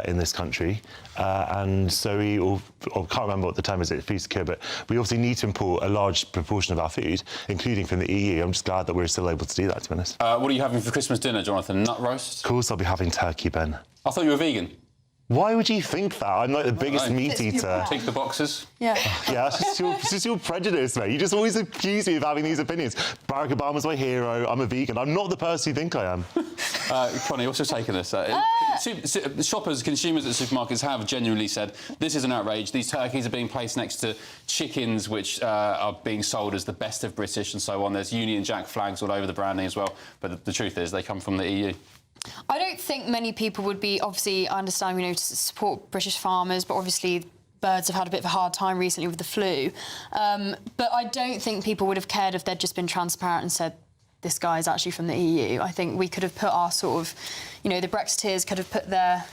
in this country. And so I can't remember what the term is, food secure, but we obviously need to import a large proportion of our food, including from the EU. I'm just glad that we're still able to do that, to be honest. What are you having for Christmas dinner, Jonathan? Nut roast? Of course I'll be having turkey, Ben. I thought you were vegan. Why would you think that? I'm like the biggest meat eater. Tick the boxes. Yeah. Yeah, it's just your prejudice, mate. You just always accuse me of having these opinions. Barack Obama's my hero. I'm a vegan. I'm not the person you think I am. Connie, what's your take on this? Shoppers, consumers at supermarkets have genuinely said this is an outrage. These turkeys are being placed next to chickens which are being sold as the best of British and so on. There's Union Jack flags all over the branding as well. But the truth is they come from the EU. I don't think many people would be, obviously, I understand, to support British farmers, but obviously birds have had a bit of a hard time recently with the flu. But I don't think people would have cared if they'd just been transparent and said, this guy is actually from the EU. I think we could have put our sort of, the Brexiteers could have put their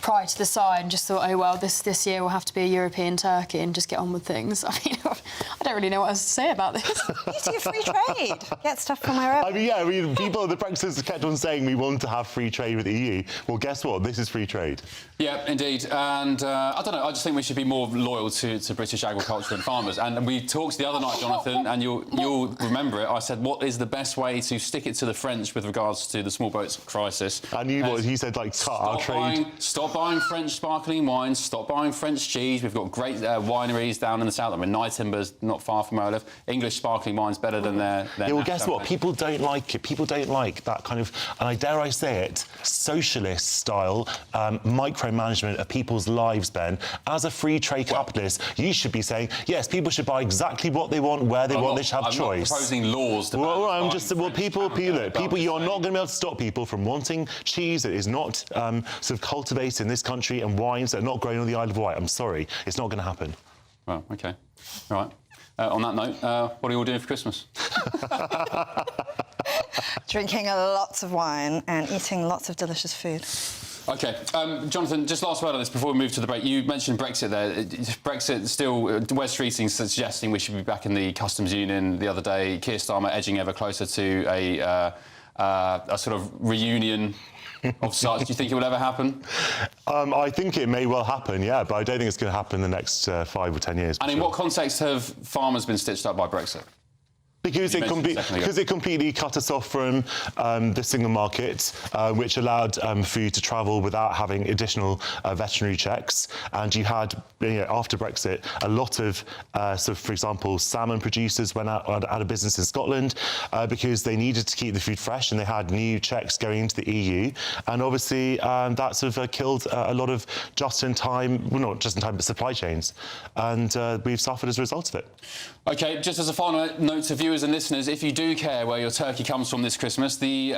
pride to the side and just thought, oh well, this year will have to be a European turkey and just get on with things. I mean, I don't really know what else to say about this. You do free trade. Get stuff from wherever. I mean, people, the Brexiters kept on saying we want to have free trade with the EU. Well, guess what? This is free trade. Yeah, indeed. And I don't know, I just think we should be more loyal to British agriculture and farmers. And we talked the other night, Jonathan, and you'll remember it. I said, what is the best way to stick it to the French with regards to the small boats crisis? And he said, like, cut our trade. Stop buying French sparkling wines, stop buying French cheese. We've got great wineries down in the south. I mean, Timber's not far from where I live. English sparkling wine's better than their yeah, well, guess what? People don't like it. People don't like that kind of, and I dare I say it, socialist-style micromanagement of people's lives, Ben. As a free trade capitalist, you should be saying, yes, people should buy exactly what they want, where they want, they should have choice. I'm not proposing laws to people, you are not going to be able to stop people from wanting cheese that is not sort of cultivated in this country and wines that are not grown on the Isle of Wight. I'm sorry, it's not going to happen. Well, OK. All right. On that note, what are you all doing for Christmas? Drinking lots of wine and eating lots of delicious food. OK. Jonathan, just last word on this before we move to the break. You mentioned Brexit there. Brexit still... Wes Streeting's suggesting we should be back in the customs union the other day. Keir Starmer edging ever closer to a sort of reunion of such. Do you think it will ever happen? I think it may well happen, yeah, but I don't think it's going to happen in the next 5 or 10 years. And in what context have farmers been stitched up by Brexit? Because it completely cut us off from the single market, which allowed food to travel without having additional veterinary checks. And you had, after Brexit, a lot of, for example, salmon producers went out of business in Scotland because they needed to keep the food fresh and they had new checks going into the EU. And obviously, that sort of killed a lot of just-in-time, well, not just-in-time, but supply chains. And we've suffered as a result of it. OK, just as a final note to viewers and listeners, if you do care where your turkey comes from this Christmas, the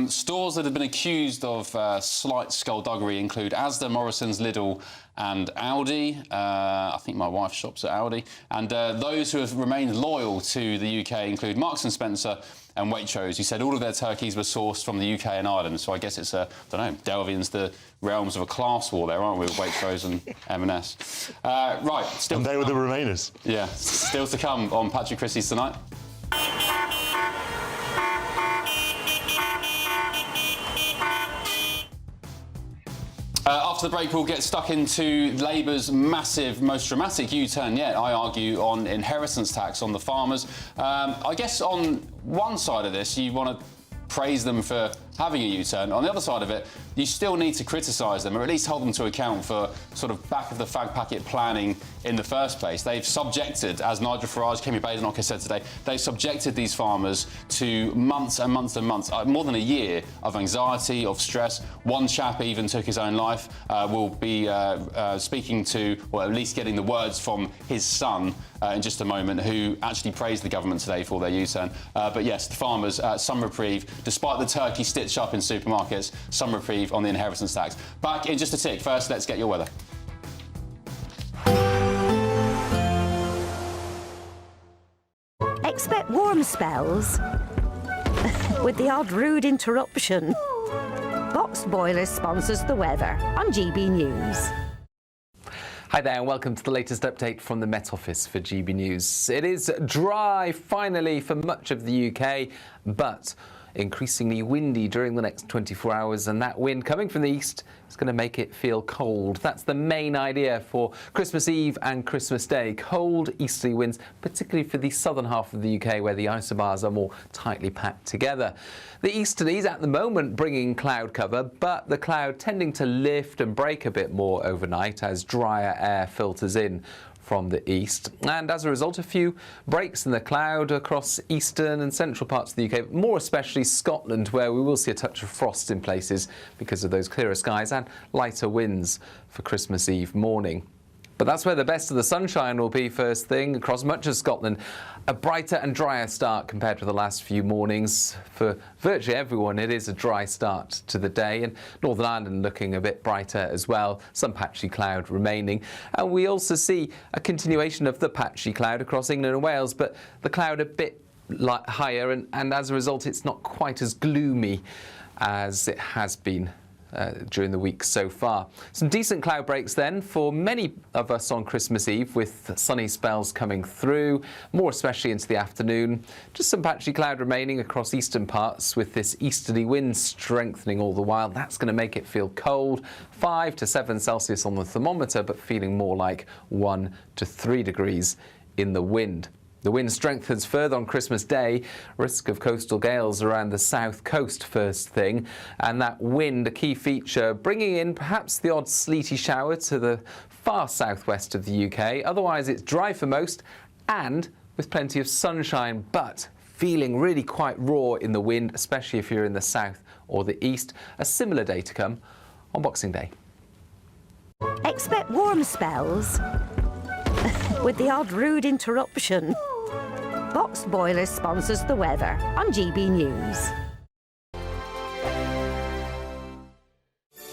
stores that have been accused of slight skullduggery include Asda, Morrison's, Lidl and Aldi. I think my wife shops at Aldi. And those who have remained loyal to the UK include Marks and Spencer and Waitrose. He said all of their turkeys were sourced from the UK and Ireland. So I guess it's, delving into the realms of a class war there, aren't we, with Waitrose and M&S. Right. Still and they were the Remainers. Yeah. Still to come on Patrick Christys tonight. After the break, we'll get stuck into Labour's massive, most dramatic U-turn yet, I argue, on inheritance tax on the farmers. I guess on one side of this, you want to praise them for having a U-turn. On the other side of it, you still need to criticise them, or at least hold them to account for sort of back-of-the-fag packet planning in the first place. They've subjected, as Nigel Farage, Kemi Badenoch has said today, they've subjected these farmers to months and months and months, more than a year, of anxiety, of stress. One chap even took his own life. We'll be speaking to, or at least getting the words from his son in just a moment, who actually praised the government today for their U-turn. But yes, the farmers, some reprieve, despite the turkey stitched up in supermarkets, some reprieve on the inheritance tax. Back in just a tick. First, let's get your weather. Expect warm spells with the odd rude interruption. Box Boiler sponsors the weather on GB News. Hi there and welcome to the latest update from the Met Office for GB News. It is dry finally for much of the UK, but increasingly windy during the next 24 hours, and that wind coming from the east is going to make it feel cold. That's the main idea for Christmas Eve and Christmas Day. Cold easterly winds, particularly for the southern half of the UK where the isobars are more tightly packed together. The easterlies at the moment bringing cloud cover, but the cloud tending to lift and break a bit more overnight as drier air filters in from the east, and as a result a few breaks in the cloud across eastern and central parts of the UK, more especially Scotland, where we will see a touch of frost in places because of those clearer skies and lighter winds for Christmas Eve morning. But that's where the best of the sunshine will be first thing across much of Scotland. A brighter and drier start compared to the last few mornings. For virtually everyone, it is a dry start to the day, and Northern Ireland looking a bit brighter as well, some patchy cloud remaining. And we also see a continuation of the patchy cloud across England and Wales, but the cloud a bit higher, and as a result it's not quite as gloomy as it has been during the week so far. Some decent cloud breaks then for many of us on Christmas Eve, with sunny spells coming through, more especially into the afternoon. Just some patchy cloud remaining across eastern parts, with this easterly wind strengthening all the while. That's going to make it feel cold, 5 to 7 Celsius on the thermometer, but feeling more like 1 to 3 degrees in the wind. The wind strengthens further on Christmas Day. Risk of coastal gales around the south coast first thing. And that wind, a key feature, bringing in perhaps the odd sleety shower to the far southwest of the UK. Otherwise, it's dry for most and with plenty of sunshine, but feeling really quite raw in the wind, especially if you're in the south or the east. A similar day to come on Boxing Day. Expect warm spells with the odd rude interruption. Box Boilers sponsors the weather on GB News.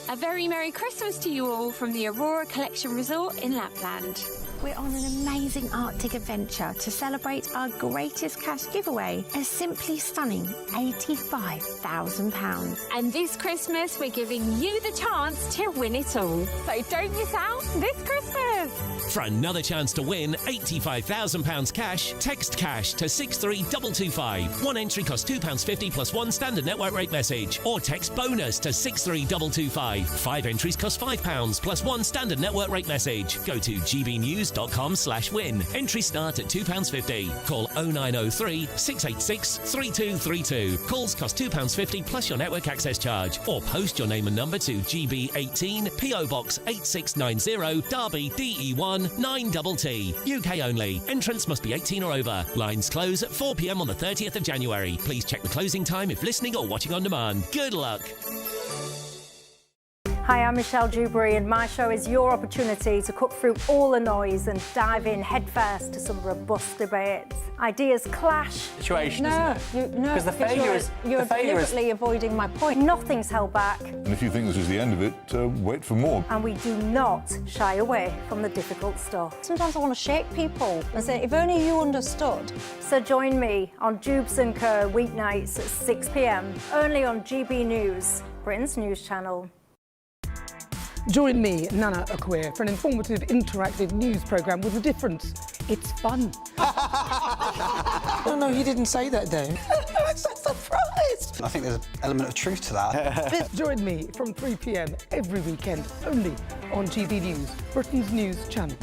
A very Merry Christmas to you all from the Aurora Collection Resort in Lapland. We're on an amazing Arctic adventure to celebrate our greatest cash giveaway, a simply stunning £85,000. And this Christmas, we're giving you the chance to win it all. So don't miss out this Christmas. For another chance to win £85,000 cash, text cash to 63225. One entry costs £2.50 plus one standard network rate message. Or text bonus to 63225. 5 entries cost £5 plus one standard network rate message. Go to gbnews.com/win. Entries start at £2.50. Call 0903 686 3232. Calls cost £2.50 plus your network access charge. Or post your name and number to GB18 PO Box 8690 Derby DE1 9TT. UK only. Entrance must be 18 or over. Lines close at 4 p.m. on the 30th of January. Please check the closing time if listening or watching on demand. Good luck. Hi, I'm Michelle Dewberry, and my show is your opportunity to cut through all the noise and dive in headfirst to some robust debates. Ideas clash. Situation, isn't it? Because the failure is... You're deliberately avoiding my point. Nothing's held back. And if you think this is the end of it, wait for more. And we do not shy away from the difficult stuff. Sometimes I want to shake people and say, if only you understood. So join me on Jubes and Kerr weeknights at 6 p.m, only on GB News, Britain's news channel. Join me, Nana Akwe, for an informative, interactive news programme with a difference. It's fun. No, he didn't say that, Dave. I'm so surprised. I think there's an element of truth to that. Join me from 3 p.m. every weekend, only on GB News, Britain's news channel.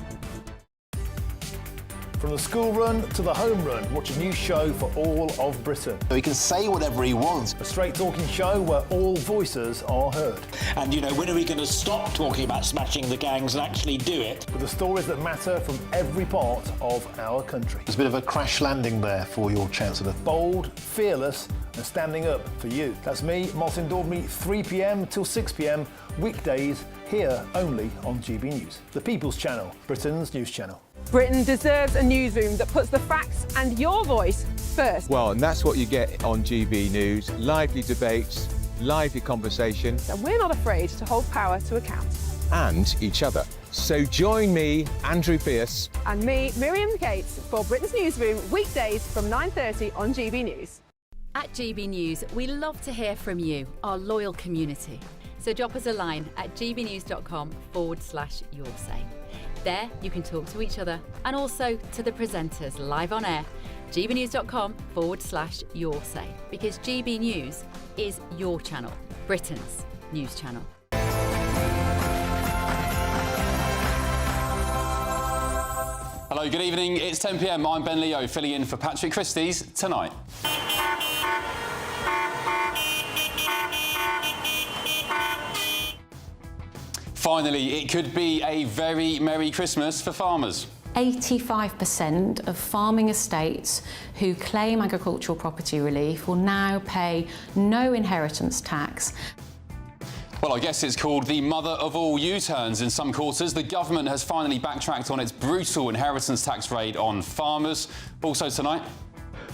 From the school run to the home run, watch a new show for all of Britain. He can say whatever he wants. A straight talking show where all voices are heard. And, when are we going to stop talking about smashing the gangs and actually do it? With the stories that matter from every part of our country. There's a bit of a crash landing there for your Chancellor. Bold, fearless and standing up for you. That's me, Martin Daubney, 3 p.m. till 6 p.m, weekdays, here only on GB News. The People's Channel, Britain's news channel. Britain deserves a newsroom that puts the facts and your voice first. Well, and that's what you get on GB News. Lively debates, lively conversation. And we're not afraid to hold power to account. And each other. So join me, Andrew Pierce. And me, Miriam Gates, for Britain's Newsroom, weekdays from 9:30 on GB News. At GB News, we love to hear from you, our loyal community. So drop us a line at gbnews.com/yoursay. There, you can talk to each other and also to the presenters live on air. gbnews.com/yoursay, because GB News is your channel, Britain's news channel. Hello, good evening. It's 10 p.m. I'm Ben Leo, filling in for Patrick Christys tonight. Finally, it could be a very Merry Christmas for farmers. 85% of farming estates who claim agricultural property relief will now pay no inheritance tax. Well, I guess it's called the mother of all U-turns in some quarters. The government has finally backtracked on its brutal inheritance tax raid on farmers. Also tonight,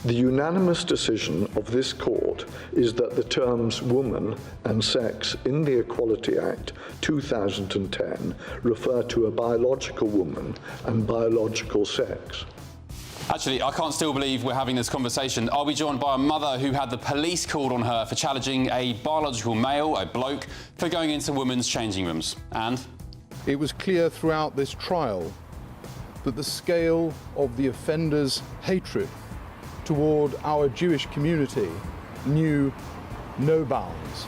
the unanimous decision of this court is that the terms woman and sex in the Equality Act 2010 refer to a biological woman and biological sex. Actually, I can't still believe we're having this conversation. I'll be joined by a mother who had the police called on her for challenging a biological male, a bloke, for going into women's changing rooms. And It was clear throughout this trial that the scale of the offender's hatred toward our Jewish community knew no bounds.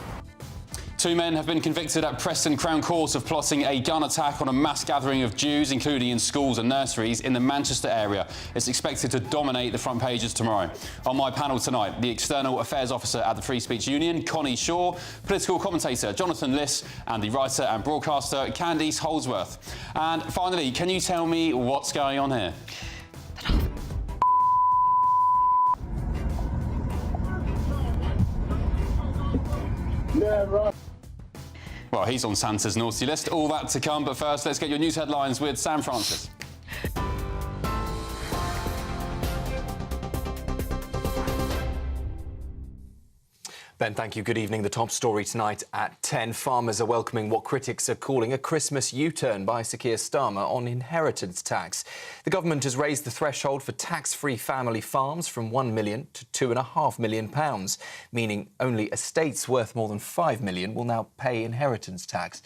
2 men have been convicted at Preston Crown Court of plotting a gun attack on a mass gathering of Jews, including in schools and nurseries in the Manchester area. It's expected to dominate the front pages tomorrow. On my panel tonight, the External Affairs Officer at the Free Speech Union, Connie Shaw, political commentator Jonathan Liss, and the writer and broadcaster Candice Holdsworth. And finally, can you tell me what's going on here? Yeah, right. Well, he's on Santa's naughty list. All that to come, but first, let's get your news headlines with Sam Francis. Ben, thank you. Good evening. The top story tonight at 10. Farmers are welcoming what critics are calling a Christmas U-turn by Sir Keir Starmer on inheritance tax. The government has raised the threshold for tax-free family farms from £1 million to £2.5 million, meaning only estates worth more than £5 million will now pay inheritance tax.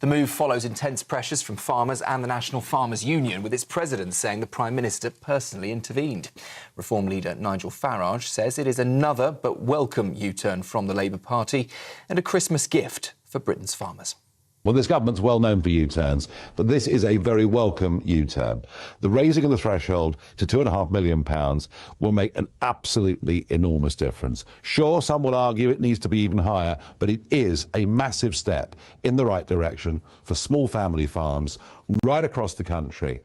The move follows intense pressures from farmers and the National Farmers Union, with its president saying the Prime Minister personally intervened. Reform leader Nigel Farage says it is another but welcome U-turn from the Labour Party and a Christmas gift for Britain's farmers. Well, this government's well known for U-turns, but this is a very welcome U-turn. The raising of the threshold to £2.5 million will make an absolutely enormous difference. Sure, some will argue it needs to be even higher, but it is a massive step in the right direction for small family farms right across the country.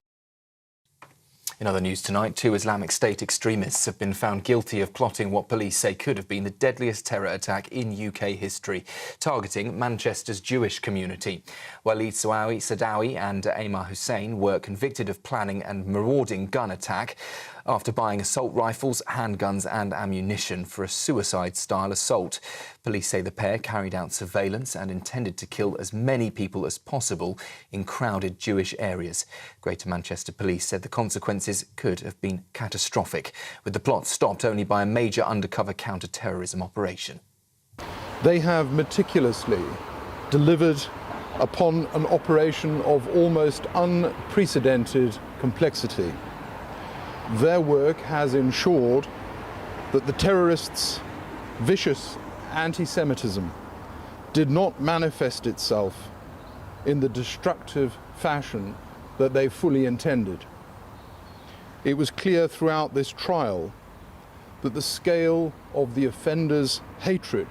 In other news tonight, 2 Islamic State extremists have been found guilty of plotting what police say could have been the deadliest terror attack in UK history, targeting Manchester's Jewish community. Walid Sadawi and Aymar Hussein were convicted of planning and marauding gun attack after buying assault rifles, handguns and ammunition for a suicide-style assault. Police say the pair carried out surveillance and intended to kill as many people as possible in crowded Jewish areas. Greater Manchester Police said the consequences could have been catastrophic, with the plot stopped only by a major undercover counter-terrorism operation. They have meticulously delivered upon an operation of almost unprecedented complexity. Their work has ensured that the terrorists' vicious anti-Semitism did not manifest itself in the destructive fashion that they fully intended. It was clear throughout this trial that the scale of the offender's hatred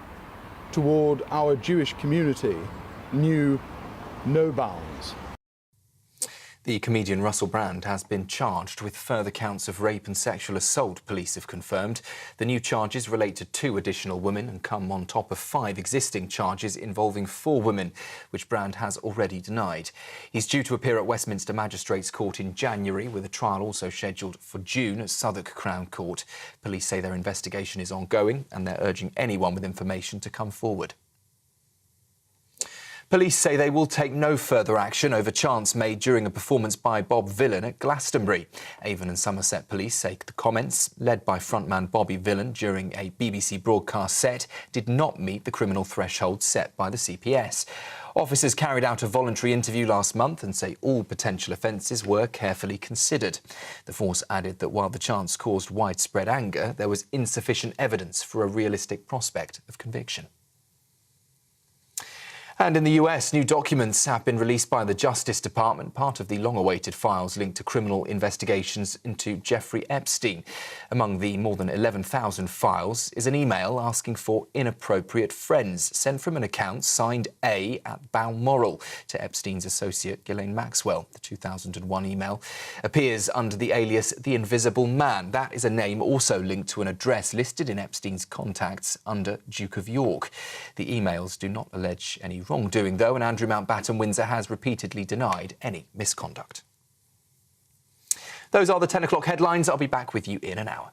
toward our Jewish community knew no bounds. The comedian Russell Brand has been charged with further counts of rape and sexual assault, police have confirmed. The new charges relate to 2 additional women and come on top of 5 existing charges involving 4 women, which Brand has already denied. He's due to appear at Westminster Magistrates Court in January, with a trial also scheduled for June at Southwark Crown Court. Police say their investigation is ongoing and they're urging anyone with information to come forward. Police say they will take no further action over chants made during a performance by Bob Vylan at Glastonbury. Avon and Somerset Police say the comments, led by frontman Bobby Vylan during a BBC broadcast set, did not meet the criminal threshold set by the CPS. Officers carried out a voluntary interview last month and say all potential offences were carefully considered. The force added that while the chants caused widespread anger, there was insufficient evidence for a realistic prospect of conviction. And in the US, new documents have been released by the Justice Department, part of the long-awaited files linked to criminal investigations into Jeffrey Epstein. Among the more than 11,000 files is an email asking for inappropriate friends sent from an account signed A at Balmoral to Epstein's associate Ghislaine Maxwell. The 2001 email appears under the alias The Invisible Man. That is a name also linked to an address listed in Epstein's contacts under Duke of York. The emails do not allege any wrongdoing, though, and Andrew Mountbatten Windsor has repeatedly denied any misconduct. Those are the 10 o'clock headlines. I'll be back with you in an hour.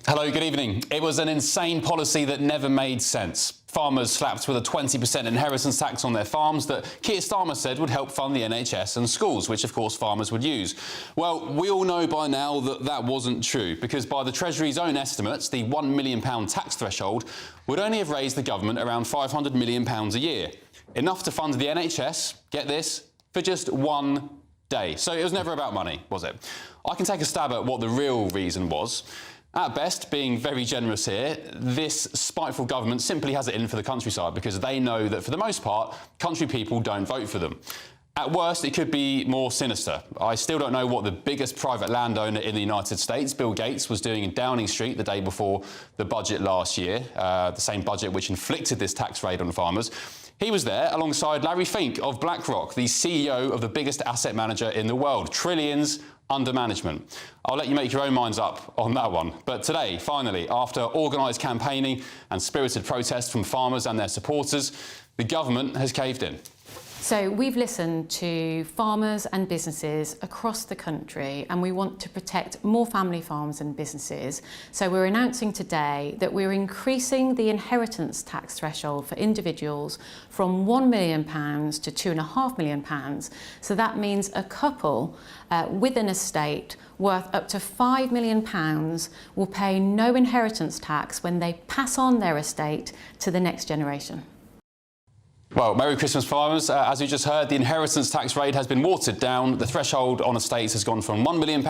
Hello, good evening. It was an insane policy that never made sense. Farmers slapped with a 20% inheritance tax on their farms that Keir Starmer said would help fund the NHS and schools, which of course farmers would use. Well, we all know by now that that wasn't true, because by the Treasury's own estimates, the £1 million tax threshold would only have raised the government around £500 million a year. Enough to fund the NHS, get this, for just one day. So it was never about money, was it? I can take a stab at what the real reason was. At best, being very generous here, this spiteful government simply has it in for the countryside because they know that for the most part, country people don't vote for them. At worst, it could be more sinister. I still don't know what the biggest private landowner in the United States, Bill Gates, was doing in Downing Street the day before the budget last year, the same budget which inflicted this tax raid on farmers. He was there alongside Larry Fink of BlackRock, the CEO of the biggest asset manager in the world. Trillions under management. I'll let you make your own minds up on that one. But today, finally, after organised campaigning and spirited protest from farmers and their supporters, the government has caved in. So we've listened to farmers and businesses across the country, and we want to protect more family farms and businesses. So we're announcing today that we're increasing the inheritance tax threshold for individuals from £1 million to £2.5 million. So that means a couple with an estate worth up to £5 million will pay no inheritance tax when they pass on their estate to the next generation. Well, Merry Christmas, farmers. As you just heard, the inheritance tax rate has been watered down. The threshold on estates has gone from £1 million to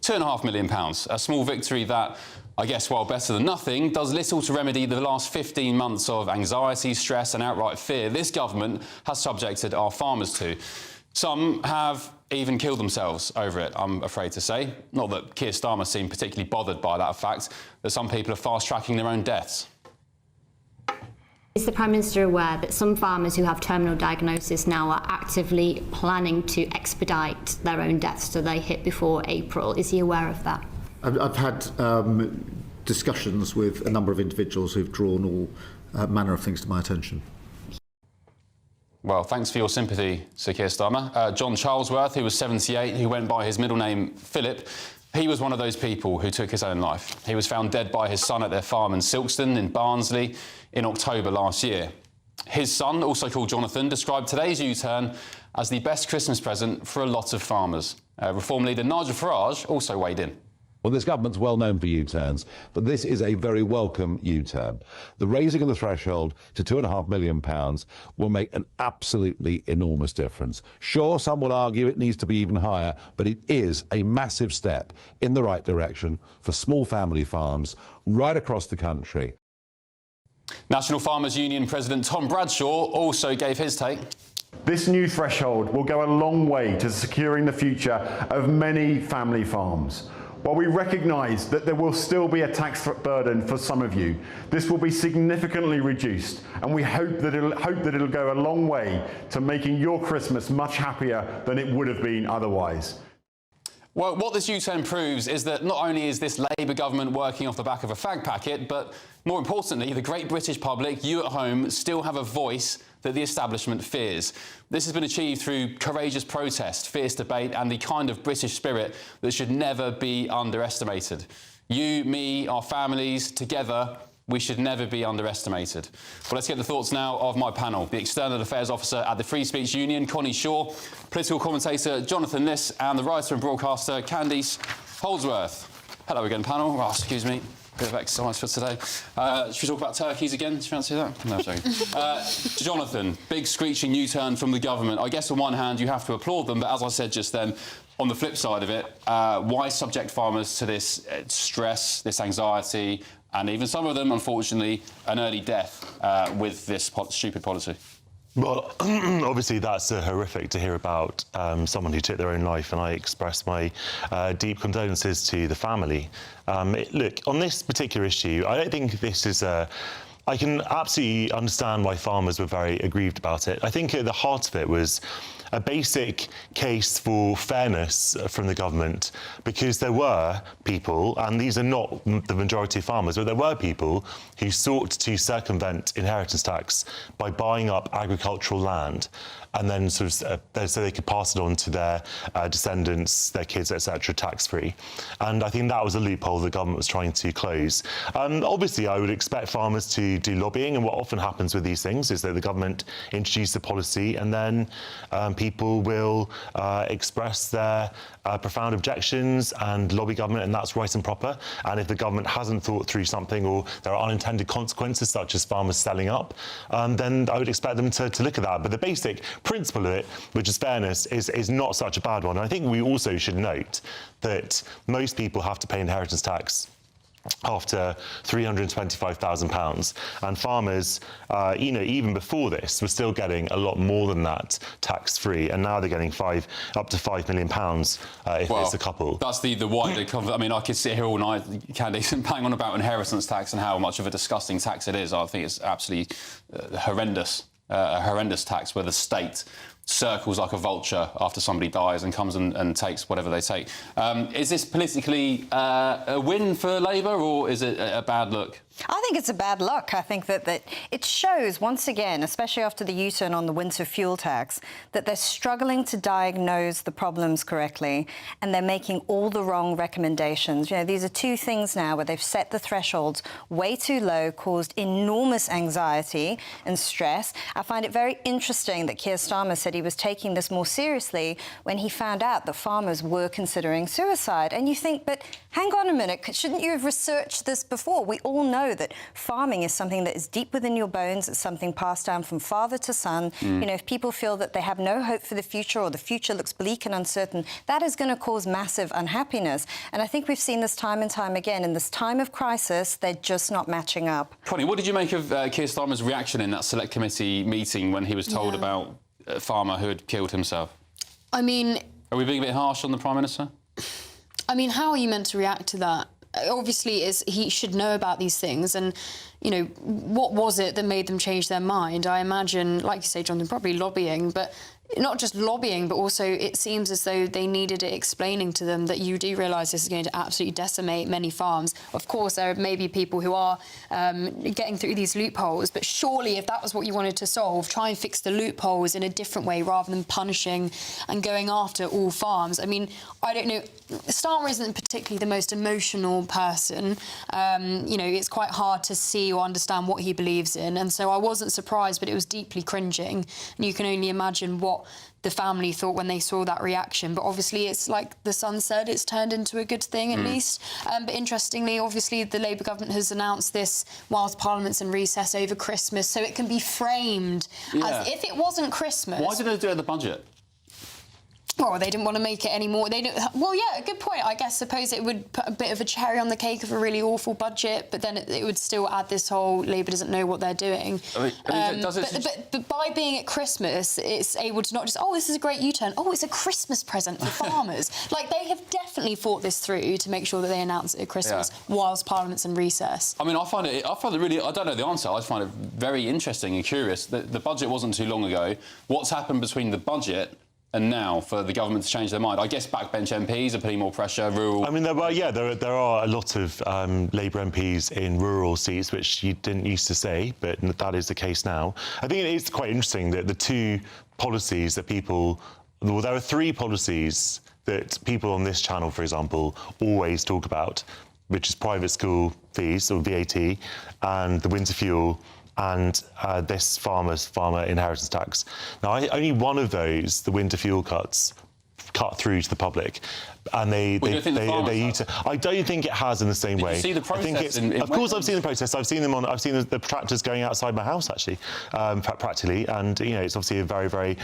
£2.5 million. A small victory that, I guess, while better than nothing, does little to remedy the last 15 months of anxiety, stress and outright fear this government has subjected our farmers to. Some have even killed themselves over it, I'm afraid to say. Not that Keir Starmer seemed particularly bothered by that fact, that some people are fast-tracking their own deaths. Is the Prime Minister aware that some farmers who have terminal diagnosis now are actively planning to expedite their own deaths so they hit before April? Is he aware of that? I've had discussions with a number of individuals who've drawn all manner of things to my attention. Well, thanks for your sympathy, Sir Keir Starmer. John Charlesworth, who was 78, who went by his middle name Philip, he was one of those people who took his own life. He was found dead by his son at their farm in Silkstone in Barnsley in October last year. His son, also called Jonathan, described today's U-turn as the best Christmas present for a lot of farmers. Reform leader Nigel Farage also weighed in. Well, this government's well known for U-turns, but this is a very welcome U-turn. The raising of the threshold to £2.5 million will make an absolutely enormous difference. Sure, some will argue it needs to be even higher, but it is a massive step in the right direction for small family farms right across the country. National Farmers Union President Tom Bradshaw also gave his take. This new threshold will go a long way to securing the future of many family farms. While we recognise that there will still be a tax burden for some of you, this will be significantly reduced, and we hope that it'll go a long way to making your Christmas much happier than it would have been otherwise. Well, what this U-turn proves is that not only is this Labour government working off the back of a fag packet, but more importantly, the great British public, you at home, still have a voice that the establishment fears. This has been achieved through courageous protest, fierce debate and the kind of British spirit that should never be underestimated. You, me, our families, together, we should never be underestimated. Well, let's get the thoughts now of my panel. The External Affairs Officer at the Free Speech Union, Connie Shaw, political commentator Jonathan Liss and the writer and broadcaster Candice Holdsworth. Hello again, panel. Oh, excuse me. Bit of exercise for today. Should we talk about turkeys again? Do you fancy that? No, I'm joking. Jonathan, big screeching U-turn from the government. I guess on one hand you have to applaud them, but as I said just then, on the flip side of it, why subject farmers to this stress, this anxiety, and even some of them, unfortunately, an early death with this stupid policy? Well, obviously that's horrific to hear about someone who took their own life, and I express my deep condolences to the family. Look, on this particular issue, I don't think this is I can absolutely understand why farmers were very aggrieved about it. I think at the heart of it was a basic case for fairness from the government, because there were people, and these are not the majority of farmers, but there were people who sought to circumvent inheritance tax by buying up agricultural land and then sort of so they could pass it on to their descendants, their kids, etc., tax-free. And I think that was a loophole the government was trying to close. Obviously, I would expect farmers to do lobbying, and what often happens with these things is that the government introduces a policy and then people will express their profound objections and lobby government, and that's right and proper. And if the government hasn't thought through something, or there are unintended consequences such as farmers selling up, then I would expect them to look at that. But the basic principle of it, which is fairness, is not such a bad one. And I think we also should note that most people have to pay inheritance tax after £325,000, and farmers, even before this, were still getting a lot more than that tax-free, and now they're getting up to £5 million if it's a couple. That's the wider. I mean, I could sit here all night, Candice, and bang on about inheritance tax and how much of a disgusting tax it is. I think it's absolutely horrendous. A horrendous tax where the state circles like a vulture after somebody dies and comes and takes whatever they take. Is this politically a win for Labour, or is it a bad look? I think it's a bad look. I think that it shows, once again, especially after the U-turn on the winter fuel tax, that they're struggling to diagnose the problems correctly, and they're making all the wrong recommendations. You know, these are two things now where they've set the thresholds way too low, caused enormous anxiety and stress. I find it very interesting that Keir Starmer said he was taking this more seriously when he found out that farmers were considering suicide. And you think, but hang on a minute, shouldn't you have researched this before? We all know that farming is something that is deep within your bones. It's something passed down from father to son. You know, if people feel that they have no hope for the future, or the future looks bleak and uncertain, that is going to cause massive unhappiness. And I think we've seen this time and time again. In this time of crisis, they're just not matching up. Connie, what did you make of Keir Starmer's reaction in that select committee meeting when he was told about a farmer who had killed himself? I mean... Are we being a bit harsh on the Prime Minister? I mean, how are you meant to react to that? Obviously, he should know about these things, and, you know, what was it that made them change their mind? I imagine, like you say, Jonathan, probably lobbying, but not just lobbying, but also it seems as though they needed it explaining to them that you do realise this is going to absolutely decimate many farms. Of course, there may be people who are getting through these loopholes, but surely if that was what you wanted to solve, try and fix the loopholes in a different way rather than punishing and going after all farms. I mean, I don't know. Starmer isn't particularly the most emotional person. You know, it's quite hard to see or understand what he believes in, and so I wasn't surprised, but it was deeply cringing. And you can only imagine what the family thought when they saw that reaction. But obviously, it's like the Sun said, it's turned into a good thing at least. But interestingly, obviously, the Labour government has announced this whilst Parliament's in recess over Christmas, so it can be framed as if it wasn't Christmas. Why did they do it in the budget? Well, they didn't want to make it any more. They don't. Well, yeah, good point. I guess suppose it would put a bit of a cherry on the cake of a really awful budget, but then it would still add this whole Labour doesn't know what they're doing. But by being at Christmas, it's able to not just, oh, this is a great U-turn. Oh, it's a Christmas present for farmers. Like, they have definitely thought this through to make sure that they announce it at Christmas whilst Parliament's in recess. I mean, I find it really. I don't know the answer. I just find it very interesting and curious. The budget wasn't too long ago. What's happened between the budget and now for the government to change their mind? I guess backbench MPs are putting more pressure, rural... I mean, there are a lot of Labour MPs in rural seats, which you didn't used to say, but that is the case now. I think it is quite interesting that the two policies that people... Well, there are three policies that people on this channel, for example, always talk about, which is private school fees, or VAT, and the winter fuel, and this farmer inheritance tax. Now, only one of those, the winter fuel cuts, cut through to the public, and I don't think it has in the same way. Did you see the protests? Of course, I've seen the protests. I've seen them I've seen the tractors going outside my house actually, practically, and you know it's obviously a very, very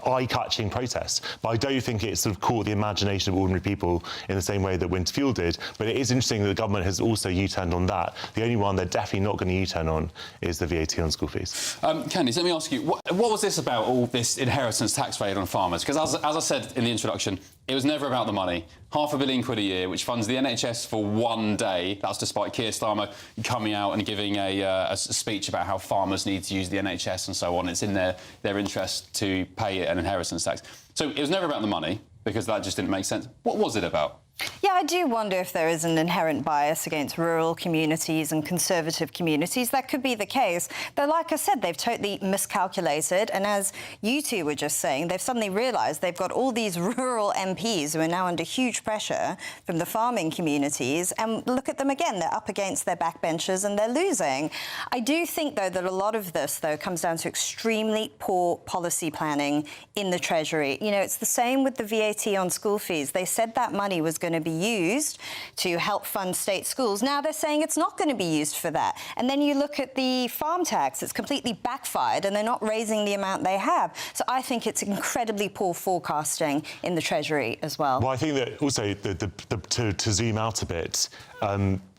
eye-catching protest. But I don't think it's sort of caught the imagination of ordinary people in the same way that winter fuel did. But it is interesting that the government has also U-turned on that. The only one they're definitely not going to U-turn on is the VAT on school fees. Candice, let me ask you, what was this about, all this inheritance tax raid on farmers? Because as I said in the introduction, it was never about the money. £500 million a year, which funds the NHS for one day. That's despite Keir Starmer coming out and giving a speech about how farmers need to use the NHS and so on. It's in their interest to pay an inheritance tax. So it was never about the money, because that just didn't make sense. What was it about? Yeah, I do wonder if there is an inherent bias against rural communities and conservative communities. That could be the case. But like I said, they've totally miscalculated. And as you two were just saying, they've suddenly realised they've got all these rural MPs who are now under huge pressure from the farming communities. And look at them again. They're up against their backbenchers and they're losing. I do think, though, that a lot of this, though, comes down to extremely poor policy planning in the Treasury. You know, it's the same with the VAT on school fees. They said that money was going to be used to help fund state schools. Now they're saying it's not going to be used for that. And then you look at the farm tax, it's completely backfired and they're not raising the amount they have. So I think it's incredibly poor forecasting in the Treasury as well. Well, I think that also to zoom out a bit,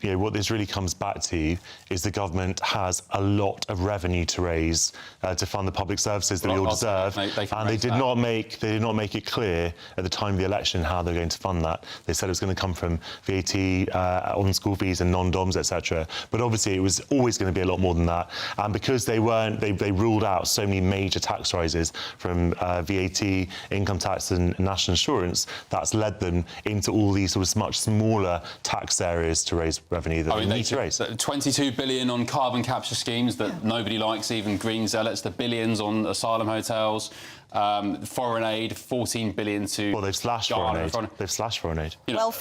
you know, what this really comes back to is the government has a lot of revenue to raise to fund the public services that we all deserve, and they did not make it clear at the time of the election how they're going to fund that. They said it was going to come from VAT on school fees and non-doms, etc. But obviously, it was always going to be a lot more than that. And because they ruled out so many major tax rises from VAT, income tax, and national insurance, that's led them into all these sort of much smaller tax areas to raise revenue that they need to raise. 22 billion on carbon capture schemes that nobody likes, even Green zealots. The billions on asylum hotels. Foreign aid, 14 billion to... Well, they've slashed foreign aid. They've slashed foreign aid. You know,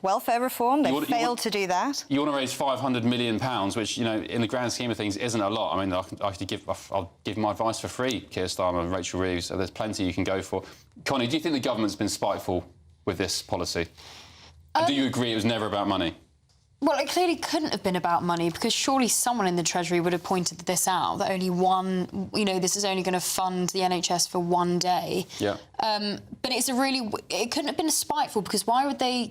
welfare reform, they failed to do that. You want to raise £500 million, which, you know, in the grand scheme of things, isn't a lot. I mean, I'll give my advice for free, Keir Starmer and Rachel Reeves. So there's plenty you can go for. Connie, do you think the government's been spiteful with this policy? And do you agree it was never about money? Well, it clearly couldn't have been about money, because surely someone in the Treasury would have pointed this out, that only one, you know, this is only going to fund the NHS for one day. Yeah. But it couldn't have been spiteful, because why would they're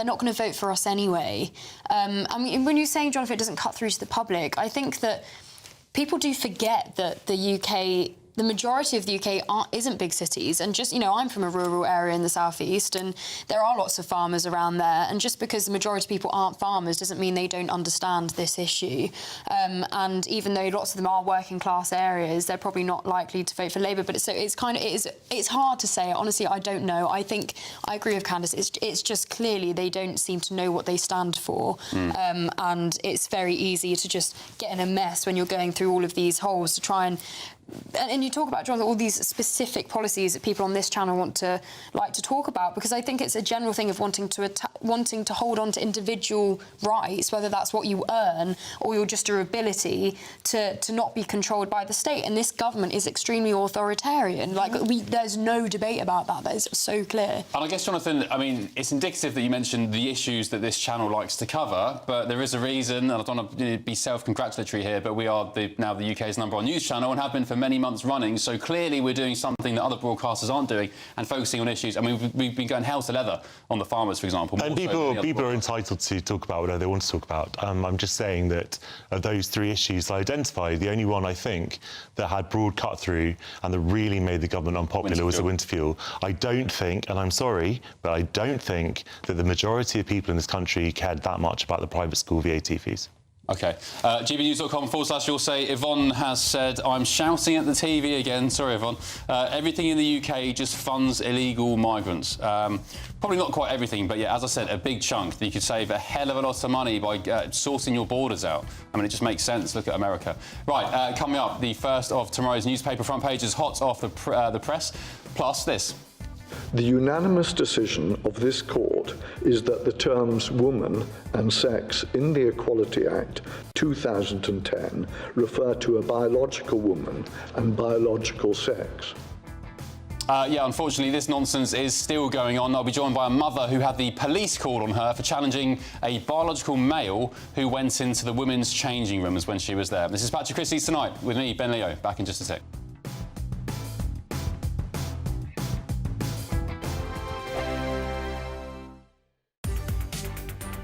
not going to vote for us anyway. I mean, when you're saying, Jonathan, it doesn't cut through to the public, I think that people do forget that the UK... The majority of the UK isn't big cities, and just, you know, I'm from a rural area in the southeast, and there are lots of farmers around there, and just because the majority of people aren't farmers doesn't mean they don't understand this issue. And even though lots of them are working class areas, they're probably not likely to vote for Labour. But it's hard to say. Honestly, I don't know. I think I agree with Candice. It's just clearly they don't seem to know what they stand for, and it's very easy to just get in a mess when you're going through all of these holes to try and you talk about, Jonathan, all these specific policies that people on this channel like to talk about, because I think it's a general thing of wanting to hold on to individual rights, whether that's what you earn or just your ability to not be controlled by the state. And this government is extremely authoritarian. Like, there's no debate about that. That is so clear. And I guess, Jonathan, I mean, it's indicative that you mentioned the issues that this channel likes to cover, but there is a reason, and I don't want to be self-congratulatory here, but we are now the UK's #1 news channel and have been for many months running, so clearly we're doing something that other broadcasters aren't doing and focusing on issues. I mean, we've been going hell to leather on the farmers, for example. And people are entitled to talk about whatever they want to talk about. I'm just saying that of those three issues I identified, the only one I think that had broad cut-through and that really made the government unpopular was the winter fuel. I don't think, and I'm sorry, but I don't think that the majority of people in this country cared that much about the private school VAT fees. OK. gbnews.com/you'll say, Yvonne has said, I'm shouting at the TV again. Sorry, Yvonne. Everything in the UK just funds illegal migrants. Probably not quite everything, but yeah, as I said, a big chunk. You could save a hell of a lot of money by sorting your borders out. I mean, it just makes sense. Look at America. Right, coming up, the first of tomorrow's newspaper front pages, hot off the press, plus this. The unanimous decision of this court is that the terms woman and sex in the Equality Act 2010 refer to a biological woman and biological sex. Yeah, unfortunately, this nonsense is still going on. I'll be joined by a mother who had the police call on her for challenging a biological male who went into the women's changing rooms when she was there. This is Patrick Christys tonight with me, Ben Leo. Back in just a sec.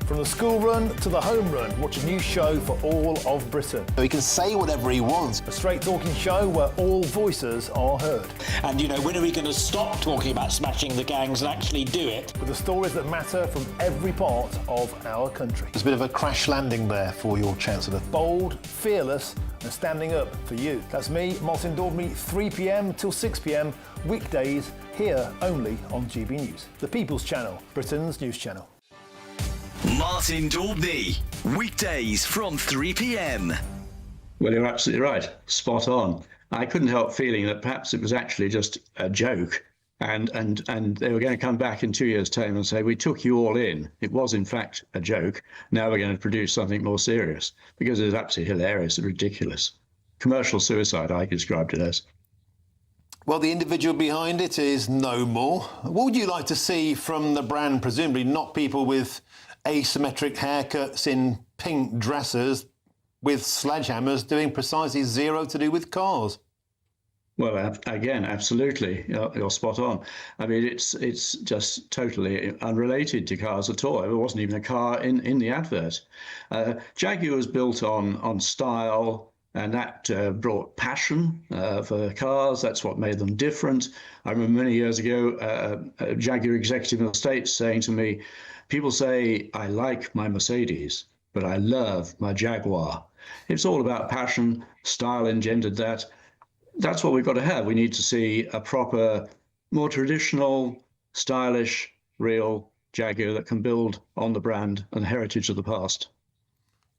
From the school run to the home run, watch a new show for all of Britain. He can say whatever he wants. A straight-talking show where all voices are heard. And, you know, when are we going to stop talking about smashing the gangs and actually do it? With the stories that matter from every part of our country. There's a bit of a crash landing there for your Chancellor. Bold, fearless and standing up for you. That's me, Martin Daubney, 3 p.m. till 6 p.m, weekdays, here only on GB News. The People's Channel, Britain's news channel. Martin Daubney, weekdays from 3 p.m. Well, you're absolutely right. Spot on. I couldn't help feeling that perhaps it was actually just a joke, and they were going to come back in 2 years' time and say, we took you all in. It was, in fact, a joke. Now we're going to produce something more serious, because it's absolutely hilarious and ridiculous. Commercial suicide, I described it as. Well, the individual behind it is no more. What would you like to see from the brand? Presumably not people with asymmetric haircuts in pink dresses with sledgehammers doing precisely zero to do with cars. Well, again, absolutely, you're spot on. I mean, it's just totally unrelated to cars at all. It wasn't even a car in the advert. Jaguar was built on style, and that brought passion for cars. That's what made them different. I remember many years ago, a Jaguar executive in the States saying to me, people say, I like my Mercedes, but I love my Jaguar. It's all about passion. Style engendered that. That's what we've got to have. We need to see a proper, more traditional, stylish, real Jaguar that can build on the brand and the heritage of the past.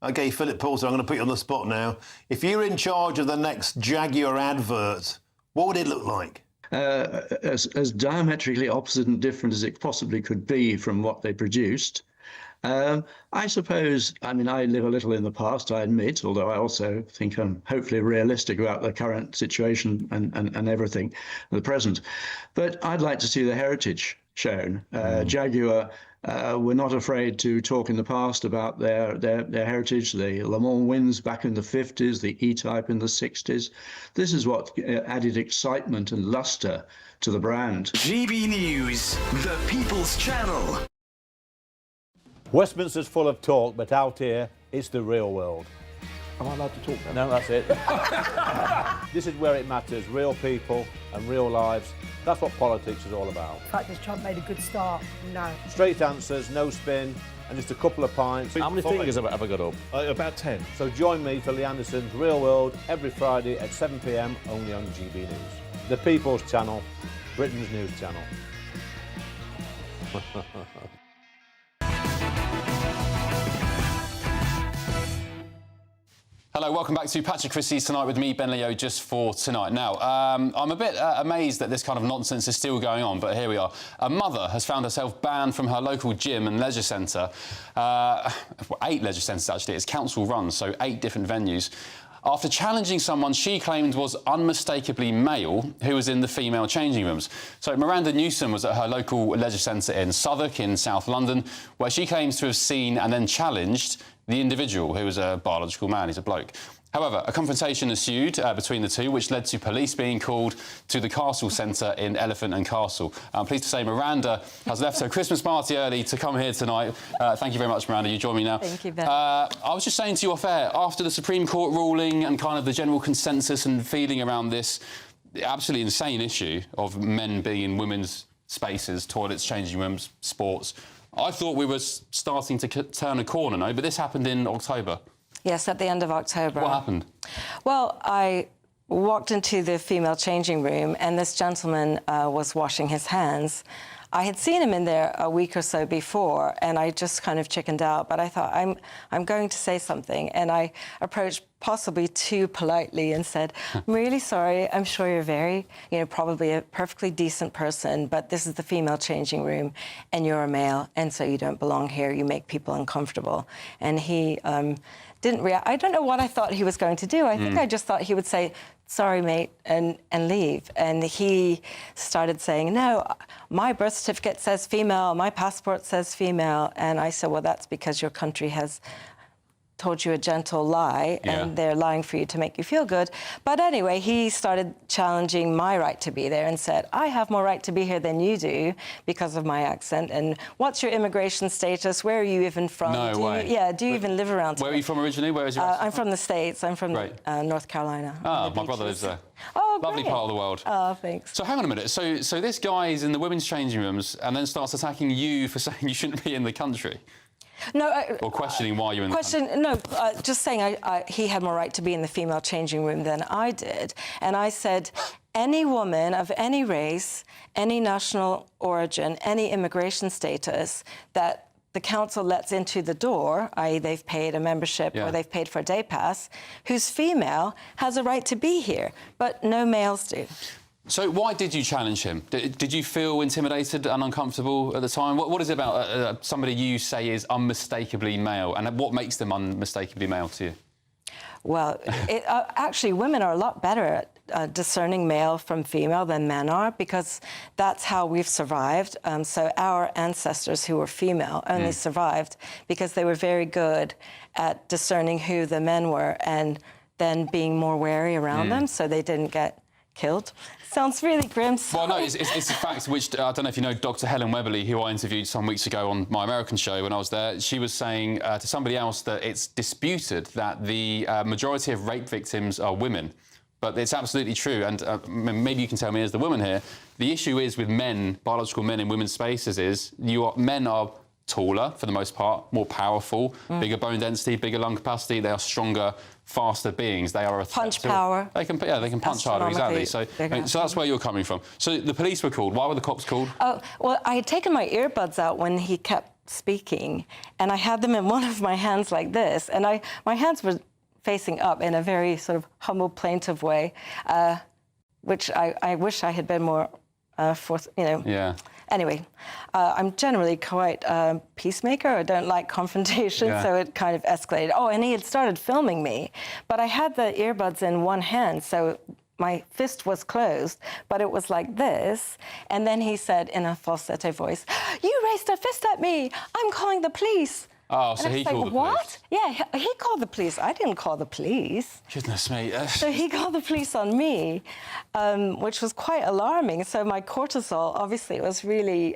OK, Philip Paulson, I'm going to put you on the spot now. If you're in charge of the next Jaguar advert, what would it look like? As diametrically opposite and different as it possibly could be from what they produced. I suppose, I mean, I live a little in the past, I admit, although I also think I'm hopefully realistic about the current situation and everything, the present. But I'd like to see the heritage shown. Jaguar were not afraid to talk in the past about their heritage, the Le Mans wins back in the 50s, the E-Type in the 60s. This is what added excitement and luster to the brand. GB News, the People's Channel. Westminster's full of talk, but out here, it's the real world. Am I allowed to talk now? No, that's it. This is where it matters, real people and real lives. That's what politics is all about. The fact is Trump made a good start, no. Straight answers, no spin, and just a couple of pints. How many fingers have I got up? About 10. So join me for Lee Anderson's Real World every Friday at 7 p.m, only on GB News. The People's Channel, Britain's news channel. Hello, welcome back to Patrick Christys tonight with me, Ben Leo, just for tonight. Now, I'm a bit amazed that this kind of nonsense is still going on, but here we are. A mother has found herself banned from her local gym and leisure centre. 8 leisure centres, actually. It's council-run, so 8 different venues. After challenging someone she claimed was unmistakably male who was in the female changing rooms. So Miranda Newsom was at her local leisure centre in Southwark in South London, where she claims to have seen and then challenged the individual, who was a biological man, he's a bloke. However, a confrontation ensued between the two, which led to police being called to the Castle Centre in Elephant and Castle. I'm pleased to say Miranda has left her Christmas party early to come here tonight. Thank you very much, Miranda. You join me now. Thank you, Ben. I was just saying to you off air, after the Supreme Court ruling and kind of the general consensus and feeling around this absolutely insane issue of men being in women's spaces, toilets, changing rooms, sports, I thought we were starting to turn a corner, no? But this happened in October. Yes, at the end of October. What happened? Well, I walked into the female changing room and this gentleman was washing his hands. I had seen him in there a week or so before and I just kind of chickened out, but I thought, I'm going to say something. And I approached possibly too politely and said, I'm really sorry, I'm sure you're very, probably a perfectly decent person, but this is the female changing room and you're a male and so you don't belong here, you make people uncomfortable. And he didn't react. I don't know what I thought he was going to do. I think I just thought he would say, sorry, mate, and leave. And he started saying, no, my birth certificate says female, my passport says female. And I said, well, that's because your country has told you a gentle lie, and they're lying for you to make you feel good. But anyway, he started challenging my right to be there and said, I have more right to be here than you do because of my accent. And what's your immigration status? Where are you even from? No way. Do you even live around Where are you from originally? Where is your accent? I'm from the States. I'm from North Carolina. Ah, my brother lives there. Oh, lovely great. part of the world. Oh, thanks. So hang on a minute. So this guy is in the women's changing rooms and then starts attacking you for saying you shouldn't be in the country. No, or questioning why you're in the country. No, just saying he had more right to be in the female changing room than I did. And I said, any woman of any race, any national origin, any immigration status that the council lets into the door, i.e. they've paid a membership or they've paid for a day pass, who's female, has a right to be here, but no males do. So why did you challenge him? Did you feel intimidated and uncomfortable at the time? What is it about somebody you say is unmistakably male, and what makes them unmistakably male to you? Well, actually, women are a lot better at discerning male from female than men are, because that's how we've survived. So our ancestors who were female only survived because they were very good at discerning who the men were and then being more wary around them so they didn't get killed. Sounds really grim. Well, no, it's a fact which, I don't know if you know Dr. Helen Weberly, who I interviewed some weeks ago on my American show when I was there. She was saying to somebody else that it's disputed that the majority of rape victims are women. But it's absolutely true, and maybe you can tell me as the woman here, the issue is with men, biological men in women's spaces, is men are taller, for the most part, more powerful, bigger bone density, bigger lung capacity, they are stronger, faster beings. They are a punch power. They can punch harder, exactly. So that's where you're coming from. So the police were called. Why were the cops called? Oh, well, I had taken my earbuds out when he kept speaking, and I had them in one of my hands like this, and my hands were facing up in a very sort of humble, plaintive way, which I wish I had been more Anyway, I'm generally quite a peacemaker. I don't like confrontation, so it kind of escalated. Oh, and he had started filming me, but I had the earbuds in one hand, so my fist was closed, but it was like this. And then he said in a falsetto voice, "You raised a fist at me. I'm calling the police." Oh, so he called the police. What? Yeah, he called the police. I didn't call the police. Goodness me. So he called the police on me, which was quite alarming. So my cortisol, obviously, was really,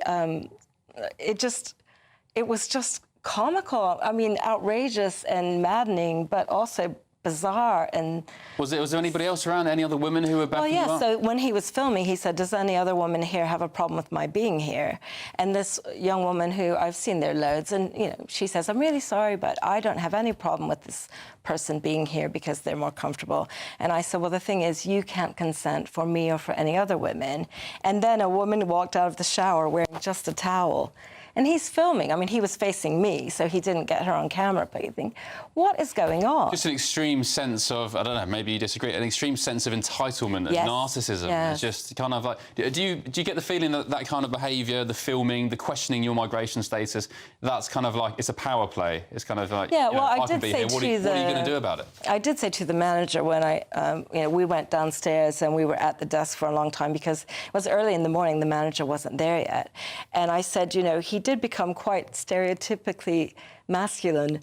it was just comical. I mean, outrageous and maddening, but also bizarre. And was there anybody else around? Any other women who were backing you up? So when he was filming, he said, "Does any other woman here have a problem with my being here?" And this young woman, who I've seen there loads, and she says, "I'm really sorry, but I don't have any problem with this person being here because they're more comfortable." And I said, "Well, the thing is, you can't consent for me or for any other women." And then a woman walked out of the shower wearing just a towel. And he's filming. I mean, he was facing me, so he didn't get her on camera, but you think, what is going on? Just an extreme sense of, I don't know, maybe you disagree, an extreme sense of entitlement and narcissism. Yes. It's just kind of like, do you get the feeling that that kind of behaviour, the filming, the questioning your migration status, that's kind of like, it's a power play. It's kind of like, I did say what are you going to do about it? I did say to the manager when we went downstairs and we were at the desk for a long time because it was early in the morning, the manager wasn't there yet. And I said, he did become quite stereotypically masculine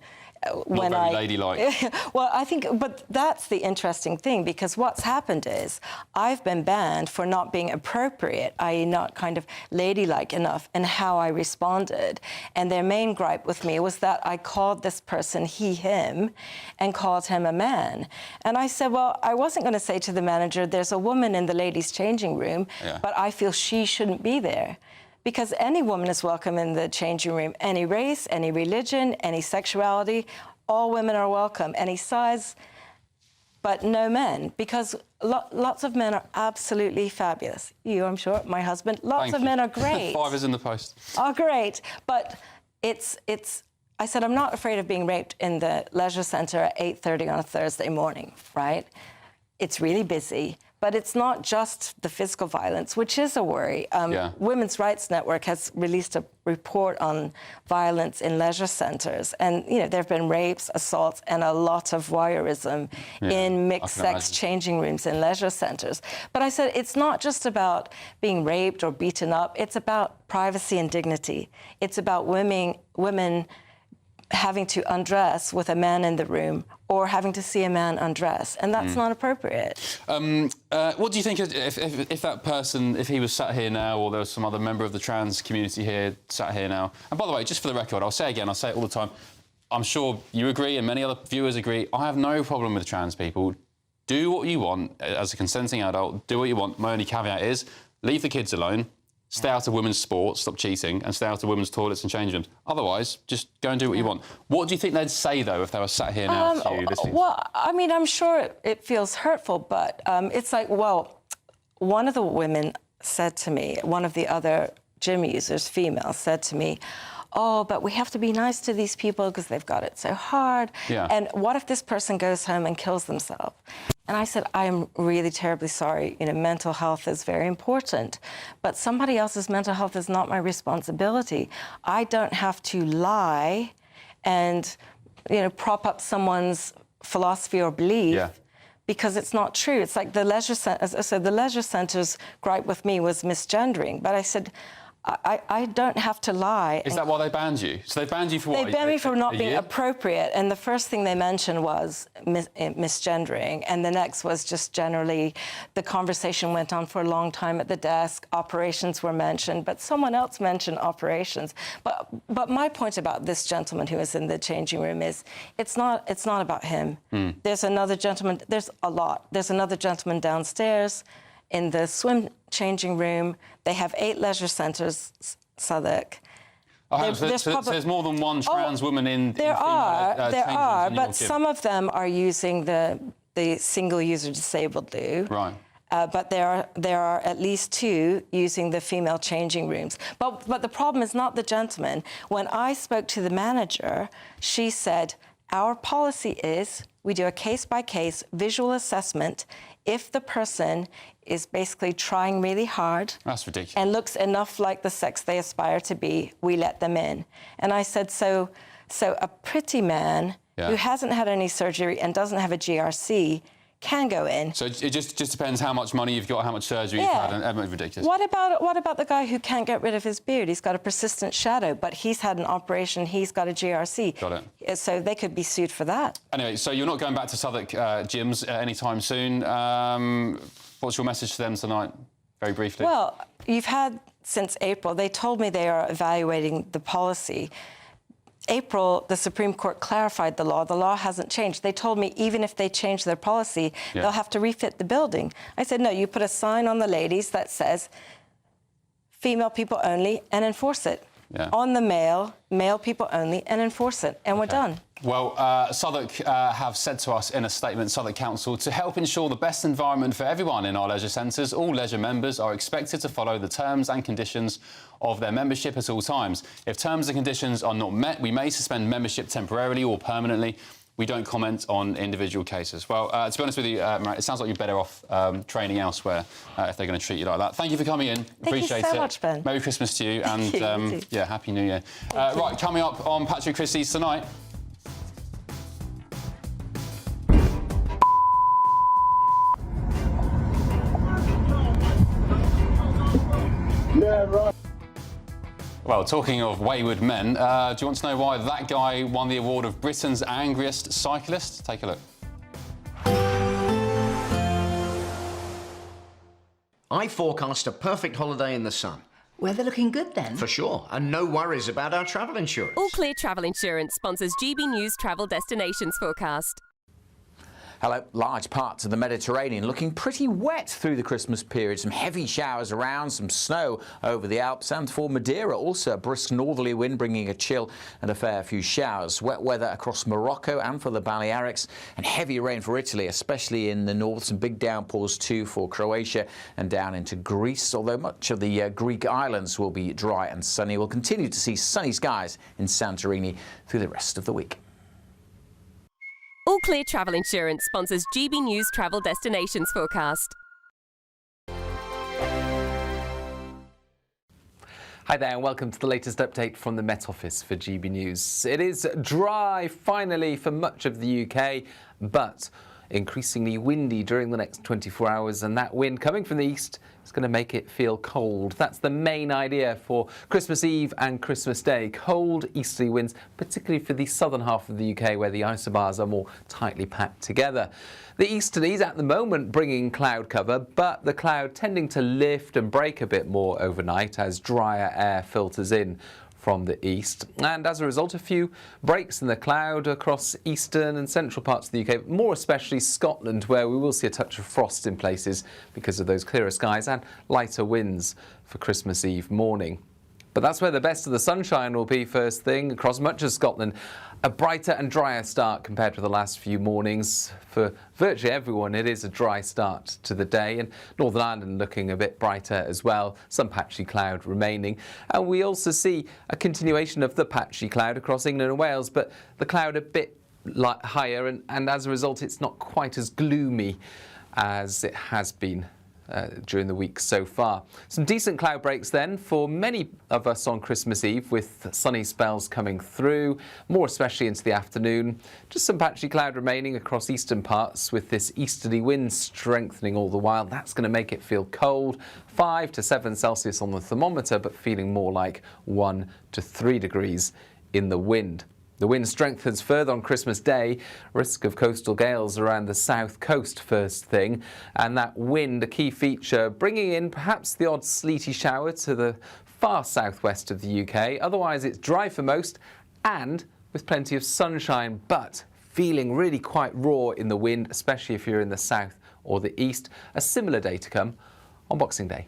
when Not very ladylike. Well, I think, but that's the interesting thing, because what's happened is I've been banned for not being appropriate, i.e. not kind of ladylike enough in how I responded. And their main gripe with me was that I called this person he, him, and called him a man. And I said, well, I wasn't going to say to the manager, there's a woman in the ladies' changing room, but I feel she shouldn't be there. Because any woman is welcome in the changing room, any race, any religion, any sexuality, all women are welcome, any size, but no men, because lots of men are absolutely fabulous. You, I'm sure, my husband, lots of men are great. 5 is in the post. Are great, but I said, I'm not afraid of being raped in the leisure centre at 8:30 on a Thursday morning, right? It's really busy. But it's not just the physical violence, which is a worry. Women's Rights Network has released a report on violence in leisure centres. And, there have been rapes, assaults, and a lot of voyeurism in mixed-sex changing rooms in leisure centres. But I said, it's not just about being raped or beaten up. It's about privacy and dignity. It's about women having to undress with a man in the room or having to see a man undress, and that's not appropriate. What do you think if that person, if he was sat here now, or there was some other member of the trans community here, sat here now? And by the way, just for the record, I'll say again, I'll say it all the time, I'm sure you agree and many other viewers agree, I have no problem with trans people. Do what you want as a consenting adult, do what you want. My only caveat is, leave the kids alone, stay out of women's sports, stop cheating, and stay out of women's toilets and change rooms. Otherwise, just go and do what you want. What do you think they'd say, though, if they were sat here now to you listening? Well, I mean, I'm sure it feels hurtful, but it's like, well, one of the women said to me, one of the other gym users, female, said to me, oh, but we have to be nice to these people because they've got it so hard. Yeah. And what if this person goes home and kills themselves? And I said, I'm really terribly sorry. You know, mental health is very important, but somebody else's mental health is not my responsibility. I don't have to lie and, you know, prop up someone's philosophy or belief because it's not true. It's like the leisure centers. So the leisure centers' gripe with me was misgendering, but I said, I don't have to lie. Is that why they banned you? So they banned you for what? They banned me for not being appropriate, and the first thing they mentioned was misgendering, and the next was just generally the conversation went on for a long time at the desk. Operations were mentioned, but someone else mentioned operations. But my point about this gentleman who was in the changing room is it's not about him. There's another gentleman. There's a lot. There's another gentleman downstairs in the swim changing room. They have 8 leisure centres, Southwark. There's more than one trans woman in There are, but gym. some of them are using the single-user disabled loo. Right. But there are at least 2 using the female changing rooms. But the problem is not the gentleman. When I spoke to the manager, she said, our policy is we do a case-by-case visual assessment. If the person is basically trying really hard That's ridiculous. and looks enough like the sex they aspire to be, we let them in. And I said, so a pretty man who hasn't had any surgery and doesn't have a GRC can go in. So it just depends how much money you've got, how much surgery you've had, and it's ridiculous. What about the guy who can't get rid of his beard? He's got a persistent shadow, but he's had an operation, he's got a GRC. Got it. So they could be sued for that. Anyway, so you're not going back to Southwark gyms anytime soon. What's your message to them tonight, very briefly? Well, you've had since April. They told me they are evaluating the policy. April, the Supreme Court clarified the law. The law hasn't changed. They told me even if they change their policy, they'll have to refit the building. I said, no, you put a sign on the ladies that says female people only and enforce it. On the male people only and enforce it. And we're done. Well, Southwark have said to us in a statement, Southwark Council, to help ensure the best environment for everyone in our leisure centres, all leisure members are expected to follow the terms and conditions of their membership at all times. If terms and conditions are not met, we may suspend membership temporarily or permanently. We don't comment on individual cases. Well, to be honest with you, Marat, it sounds like you're better off training elsewhere if they're going to treat you like that. Thank you for coming in. Appreciate it. Thank you so much, Ben. Merry Christmas to you, and yeah, Happy New Year. Right, coming up on Patrick Christys tonight. Yeah, right. Well, talking of wayward men, do you want to know why that guy won the award of Britain's angriest cyclist? Take a look. I forecast a perfect holiday in the sun. Weather looking good then? For sure, and no worries about our travel insurance. All Clear Travel Insurance sponsors GBNews Travel Destinations Forecast. Hello. Large parts of the Mediterranean looking pretty wet through the Christmas period. Some heavy showers around, some snow over the Alps, and for Madeira also a brisk northerly wind bringing a chill and a fair few showers. Wet weather across Morocco and for the Balearics, and heavy rain for Italy, especially in the north. Some big downpours too for Croatia and down into Greece, although much of the Greek islands will be dry and sunny. We'll continue to see sunny skies in Santorini through the rest of the week. All Clear Travel Insurance sponsors GBNews Travel Destinations Forecast. Hi there and welcome to the latest update from the Met Office for GB News. It is dry finally for much of the UK, but increasingly windy during the next 24 hours, and that wind coming from the east is going to make it feel cold. That's the main idea for Christmas Eve and Christmas Day. Cold easterly winds, particularly for the southern half of the UK where the isobars are more tightly packed together. The easterlies at the moment bringing cloud cover, but the cloud tending to lift and break a bit more overnight as drier air filters in from the east, and as a result a few breaks in the cloud across eastern and central parts of the UK, more especially Scotland, where we will see a touch of frost in places because of those clearer skies and lighter winds for Christmas Eve morning. But that's where the best of the sunshine will be first thing across much of Scotland. A brighter and drier start compared to the last few mornings. For virtually everyone, it is a dry start to the day, and Northern Ireland looking a bit brighter as well, some patchy cloud remaining. And we also see a continuation of the patchy cloud across England and Wales, but the cloud a bit higher, and as a result it's not quite as gloomy as it has been during the week so far. Some decent cloud breaks then for many of us on Christmas Eve, with sunny spells coming through, more especially into the afternoon. Just some patchy cloud remaining across eastern parts, with this easterly wind strengthening all the while. That's going to make it feel cold, 5 to 7 Celsius on the thermometer, but feeling more like 1 to 3 degrees in the wind. The wind strengthens further on Christmas Day, risk of coastal gales around the south coast first thing, and that wind a key feature, bringing in perhaps the odd sleety shower to the far southwest of the UK. Otherwise it's dry for most and with plenty of sunshine, but feeling really quite raw in the wind, especially if you're in the south or the east. A similar day to come on Boxing Day.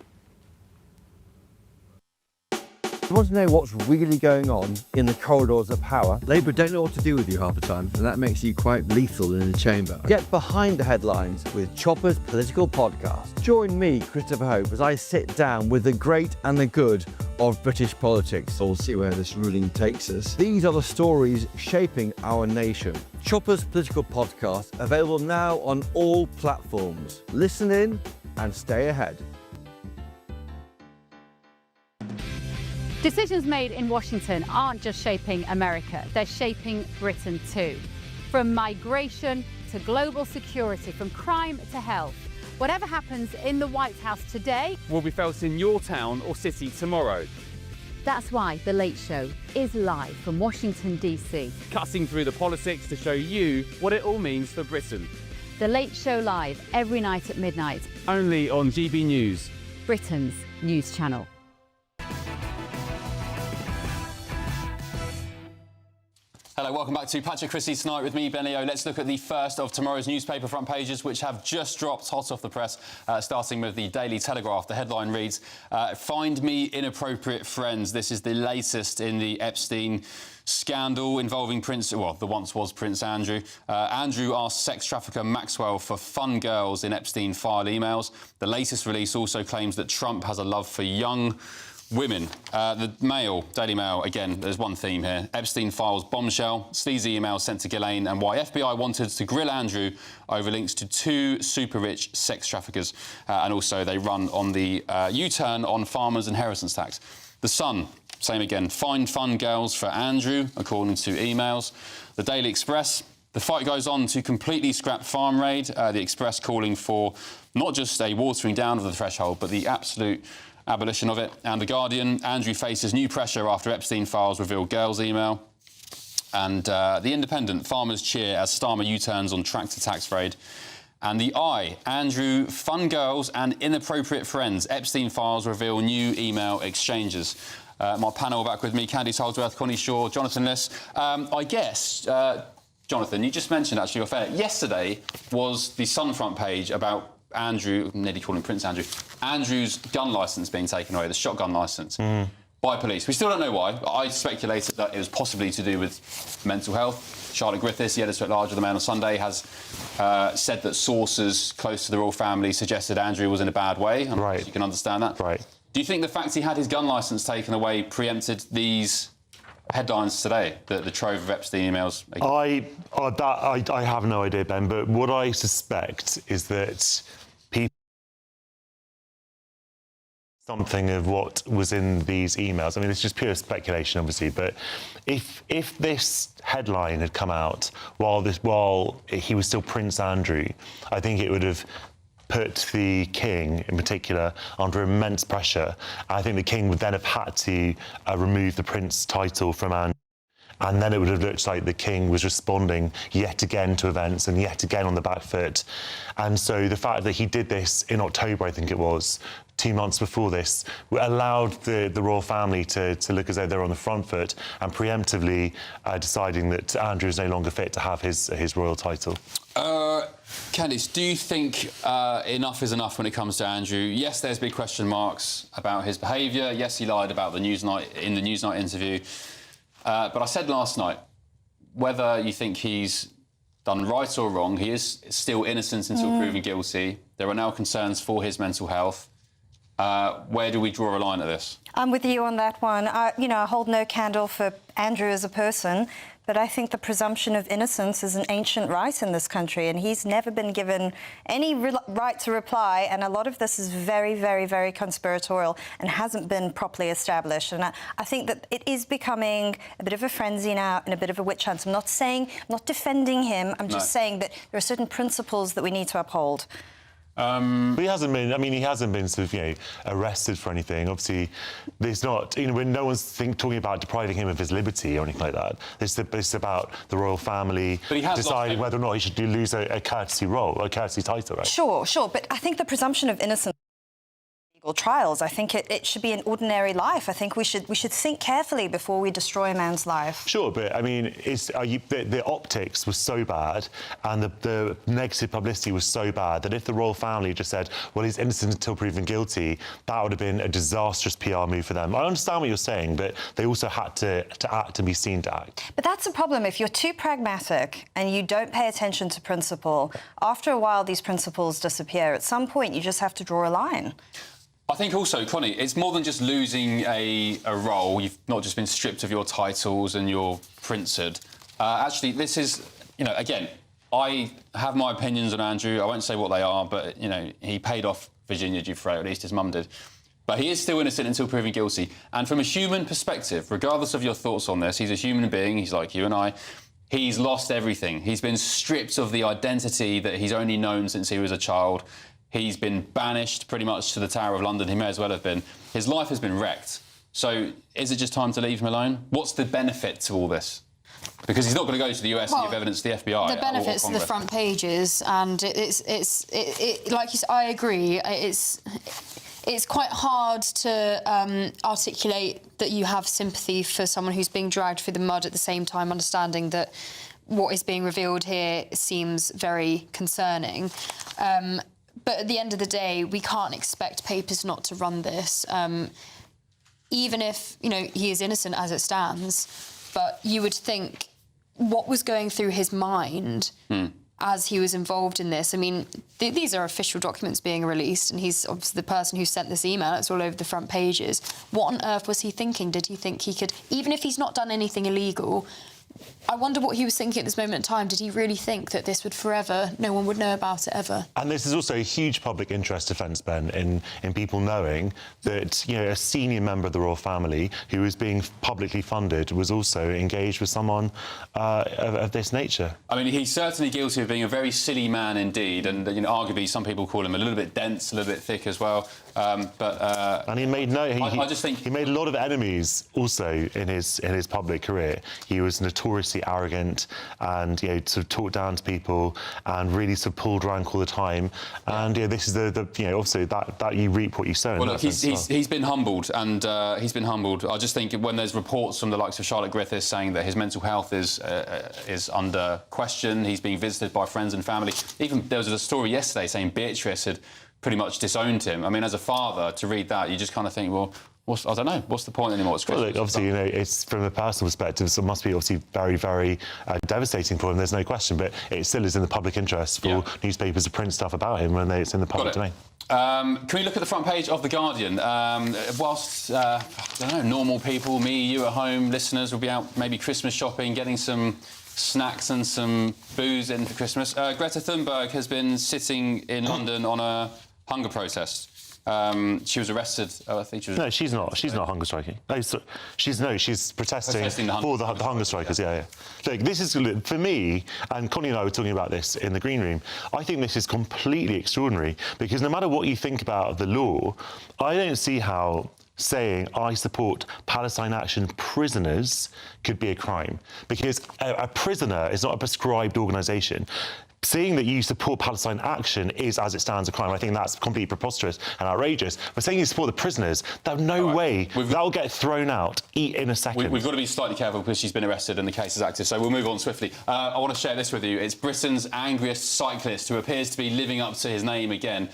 You want to know what's really going on in the corridors of power? Labour don't know what to do with you half the time, and that makes you quite lethal in the chamber. Get behind the headlines with Chopper's Political Podcast. Join me, Christopher Hope, as I sit down with the great and the good of British politics. We'll see where this ruling takes us. These are the stories shaping our nation. Chopper's Political Podcast, available now on all platforms. Listen in and stay ahead. Decisions made in Washington aren't just shaping America, they're shaping Britain too. From migration to global security, from crime to health. Whatever happens in the White House today will be felt in your town or city tomorrow. That's why The Late Show is live from Washington, D.C. Cutting through the politics to show you what it all means for Britain. The Late Show live every night at midnight. Only on GB News, Britain's news channel. Hello, welcome back to Patrick Christys tonight with me, Ben Leo. Let's look at the first of tomorrow's newspaper front pages, which have just dropped hot off the press, starting with the Daily Telegraph. The headline reads, "Find me inappropriate friends." This is the latest in the Epstein scandal involving the once was Prince Andrew. Andrew asked sex trafficker Maxwell for fun girls in Epstein file emails. The latest release also claims that Trump has a love for young women. The Mail, Daily Mail, again, there's one theme here. Epstein files bombshell, sleazy emails sent to Ghislaine, and why FBI wanted to grill Andrew over links to 2 super-rich sex traffickers. And also they run on the U-turn on farmers' inheritance tax. The Sun, same again. Find fun girls for Andrew, according to emails. The Daily Express, the fight goes on to completely scrap farm raid. The Express calling for not just a watering down of the threshold, but the absolute abolition of it. And The Guardian, Andrew faces new pressure after Epstein files reveal girls' email. And The Independent, farmers cheer as Starmer U-turns on tractor tax raid. And The Eye, Andrew, fun girls and inappropriate friends. Epstein files reveal new email exchanges. My panel back with me, Candice Holdsworth, Connie Shaw, Jonathan Liss. I guess, Jonathan, you just mentioned actually, yesterday was the Sun front page about Andrew, nearly call him Prince Andrew, Andrew's gun licence being taken away, the shotgun licence, by police. We still don't know why. I speculated that it was possibly to do with mental health. Charlotte Griffiths, the editor-at-large of the Mail on Sunday, has said that sources close to the royal family suggested Andrew was in a bad way. Right. You can understand that. Right. Do you think the fact he had his gun licence taken away preempted these headlines today, the trove of Epstein emails? I have no idea, Ben, but what I suspect is that people something of what was in these emails. I mean, it's just pure speculation, obviously, but if this headline had come out while he was still Prince Andrew, I think it would have put the king, in particular, under immense pressure. I think the king would then have had to remove the prince title from Andrew. And then it would have looked like the king was responding yet again to events and yet again on the back foot. And so the fact that he did this in October, I think it was, 2 months before this, allowed the royal family to look as though they're on the front foot and preemptively deciding that Andrew is no longer fit to have his royal title. Candice, do you think enough is enough when it comes to Andrew? Yes, there's big question marks about his behaviour. Yes, he lied about the Newsnight interview. But I said last night, whether you think he's done right or wrong, he is still innocent until proven guilty. There are now concerns for his mental health. Where do we draw a line at this? I'm with you on that one. I hold no candle for Andrew as a person, but I think the presumption of innocence is an ancient right in this country, and he's never been given any right to reply, and a lot of this is very, very, very conspiratorial and hasn't been properly established. And I think that it is becoming a bit of a frenzy now and a bit of a witch hunt. I'm not defending him, I'm just saying that there are certain principles that we need to uphold. But he hasn't been. I mean, he hasn't been sort of, arrested for anything. Obviously, there's not. When no one's talking about depriving him of his liberty or anything like that. It's about the royal family deciding whether or not he should lose a courtesy role, a courtesy title, right? Sure. But I think the presumption of innocence. Trials. I think it should be an ordinary life. I think we should think carefully before we destroy a man's life. Sure, but I mean, the optics was so bad and the negative publicity was so bad that if the royal family just said, well, he's innocent until proven guilty, that would have been a disastrous PR move for them. I understand what you're saying, but they also had to act and be seen to act. But that's the problem. If you're too pragmatic and you don't pay attention to principle, after a while these principles disappear. At some point, you just have to draw a line. I think also, Connie, it's more than just losing a role. You've not just been stripped of your titles and your princehood. Actually, this is, again, I have my opinions on Andrew. I won't say what they are, but, he paid off Virginia Giuffre, at least his mum did. But he is still innocent until proven guilty. And from a human perspective, regardless of your thoughts on this, he's a human being, he's like you and I. He's lost everything. He's been stripped of the identity that he's only known since he was a child. He's been banished pretty much to the Tower of London. He may as well have been. His life has been wrecked. So is it just time to leave him alone? What's the benefit to all this? Because he's not going to go to the US and give evidence to the FBI. The benefits of the front pages, and like you said, I agree. It's quite hard to articulate that you have sympathy for someone who's being dragged through the mud at the same time understanding that what is being revealed here seems very concerning. But at the end of the day, we can't expect papers not to run this, even if, he is innocent as it stands. But you would think what was going through his mind as he was involved in this. I mean, these are official documents being released, and he's obviously the person who sent this email. It's all over the front pages. What on earth was he thinking? Did he think he could, even if he's not done anything illegal, I wonder what he was thinking at this moment in time. Did he really think that this would forever, no one would know about it ever? And this is also a huge public interest defence, Ben, in people knowing that, a senior member of the royal family who was being publicly funded was also engaged with someone of this nature. I mean, he's certainly guilty of being a very silly man indeed, and, arguably some people call him a little bit dense, a little bit thick as well. And he made I just think he made a lot of enemies also in his public career. He was notoriously arrogant and sort of talked down to people and really sort of pulled rank all the time. And this is obviously that you reap what you sow. Well, look, he's been humbled, and he's been humbled. I just think when there's reports from the likes of Charlotte Griffiths saying that his mental health is under question, he's being visited by friends and family. Even there was a story yesterday saying Beatrice had pretty much disowned him. I mean, as a father, to read that, you just kind of think, well, I don't know, what's the point anymore? It's well, look, obviously, it's from a personal perspective, so it must be obviously very, very devastating for him, there's no question, but it still is in the public interest for newspapers to print stuff about him when it's in the public domain. Can we look at the front page of The Guardian? Whilst, I don't know, normal people, me, you at home, listeners, will be out maybe Christmas shopping, getting some snacks and some booze in for Christmas, Greta Thunberg has been sitting in London on a hunger protest. She was arrested. Oh, I think she was. No, she's not. She's not hunger striking. No, she's protesting for the hunger strikers. Yeah. Look, this is for me, and Connie and I were talking about this in the green room. I think this is completely extraordinary because no matter what you think about the law, I don't see how saying I support Palestine Action prisoners could be a crime, because a prisoner is not a prescribed organisation. Saying that you support Palestine Action is, as it stands, a crime. I think that's completely preposterous and outrageous. But saying you support the prisoners, no way. That'll get thrown out in a second. We've got to be slightly careful because she's been arrested and the case is active, so we'll move on swiftly. I want to share this with you. It's Britain's angriest cyclist who appears to be living up to his name again.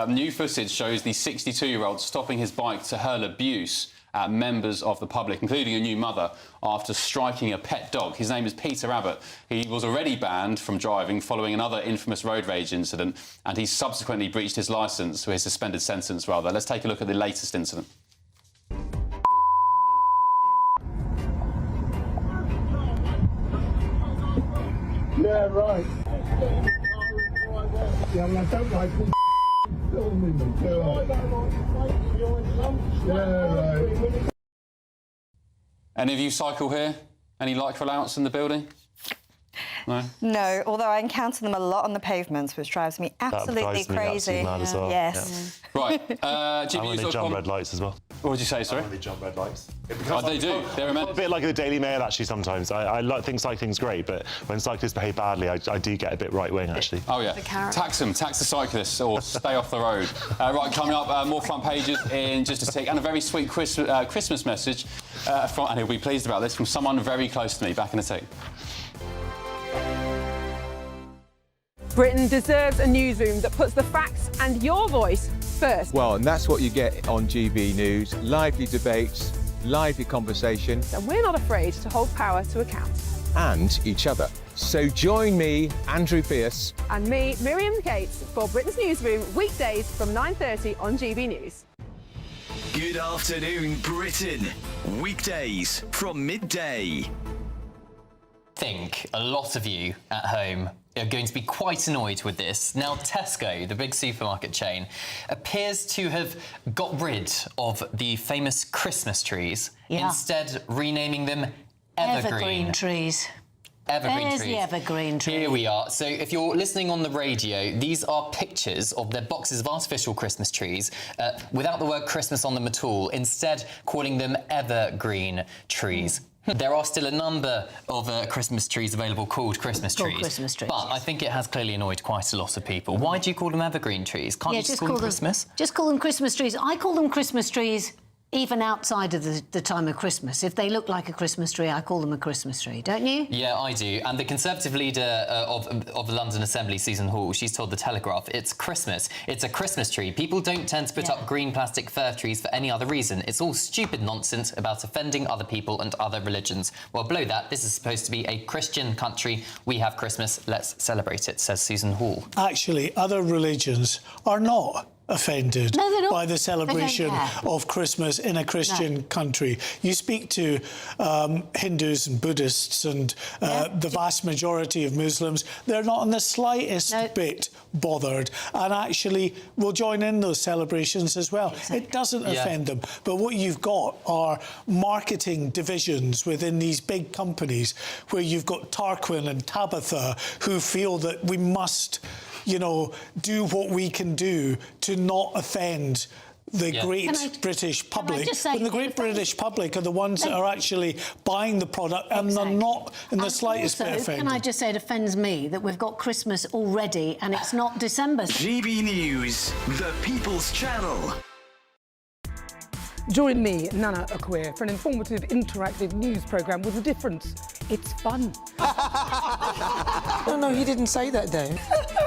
New footage shows the 62-year-old stopping his bike to hurl abuse at members of the public, including a new mother, after striking a pet dog. His name is Peter Abbott. He was already banned from driving following another infamous road rage incident, and he subsequently breached his licence, or his suspended sentence, rather. Let's take a look at the latest incident. Yeah, right. Yeah, I don't like filming me, do I? Yeah, right. Any of you cycle here? Any like for allowance in the building? No? No, although I encounter them a lot on the pavements, which drives me absolutely crazy. Mad as well. Yes. Yeah. Right. And when they jump red lights as well. What did you say, sorry? When they jump red lights. They do. They're a bit like the Daily Mail, actually, sometimes. I like things cycling's great, but when cyclists behave badly, I do get a bit right-wing, actually. Oh, yeah. Tax them. Tax the cyclists or stay off the road. Right, coming up, more front pages in just a tick, and a very sweet Christmas message, and he'll be pleased about this, from someone very close to me. Back in a tick. Britain deserves a newsroom that puts the facts and your voice first. Well, and that's what you get on GB News. Lively debates, lively conversation. And we're not afraid to hold power to account. And each other. So join me, Andrew Pearce. And me, Miriam Cates, for Britain's Newsroom, weekdays from 9:30 on GB News. Good afternoon, Britain. Weekdays from midday. I think a lot of you at home are going to be quite annoyed with this. Now, Tesco, the big supermarket chain, appears to have got rid of the famous Christmas trees, instead renaming them evergreen trees. Evergreen There's trees. the evergreen tree. Here we are. So if you're listening on the radio, these are pictures of their boxes of artificial Christmas trees without the word Christmas on them at all, instead calling them evergreen trees. There are still a number of Christmas trees available called Christmas trees. Christmas trees, but I think it has clearly annoyed quite a lot of people. Why do you call them evergreen trees? Can't you just call them Christmas? Just call them Christmas trees. I call them Christmas trees even outside of the time of Christmas. If they look like a Christmas tree, I call them a Christmas tree, don't you? Yeah, I do. And the Conservative leader of the London Assembly, Susan Hall, she's told The Telegraph, it's Christmas. It's a Christmas tree. People don't tend to put up green plastic fir trees for any other reason. It's all stupid nonsense about offending other people and other religions. Well, below that, this is supposed to be a Christian country. We have Christmas. Let's celebrate it, says Susan Hall. Actually, other religions are not offended by the celebration of Christmas in a Christian country. You speak to Hindus and Buddhists and the vast majority of Muslims, they're not in the slightest bit bothered and actually will join in those celebrations as well. It doesn't offend them. But what you've got are marketing divisions within these big companies where you've got Tarquin and Tabitha who feel that we must, you know, do what we can do to not offend the great British public. But the great British public are the ones that are actually buying the product and they're not in the slightest bit offended. Can I just say it offends me that we've got Christmas already and it's not December. GB News, the People's Channel. Join me, Nana Akweer, for an informative, interactive news programme with a difference. It's fun. No, he didn't say that, Dave.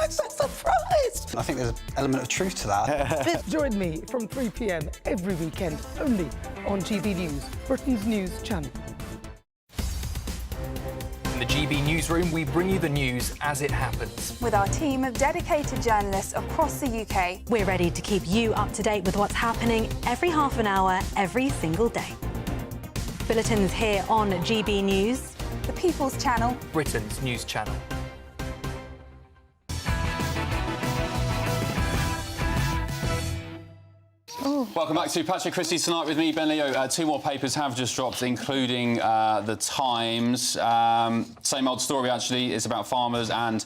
I'm so surprised. I think there's an element of truth to that. Join me from 3 p.m. every weekend, only on GB News, Britain's news channel. In the GB Newsroom, we bring you the news as it happens. With our team of dedicated journalists across the UK. We're ready to keep you up to date with what's happening every half an hour, every single day. Bulletins here on GB News. The People's Channel. Britain's news channel. Welcome back to Patrick Christys tonight with me, Ben Leo. 2 more papers have just dropped, including The Times. Same old story, actually. It's about farmers and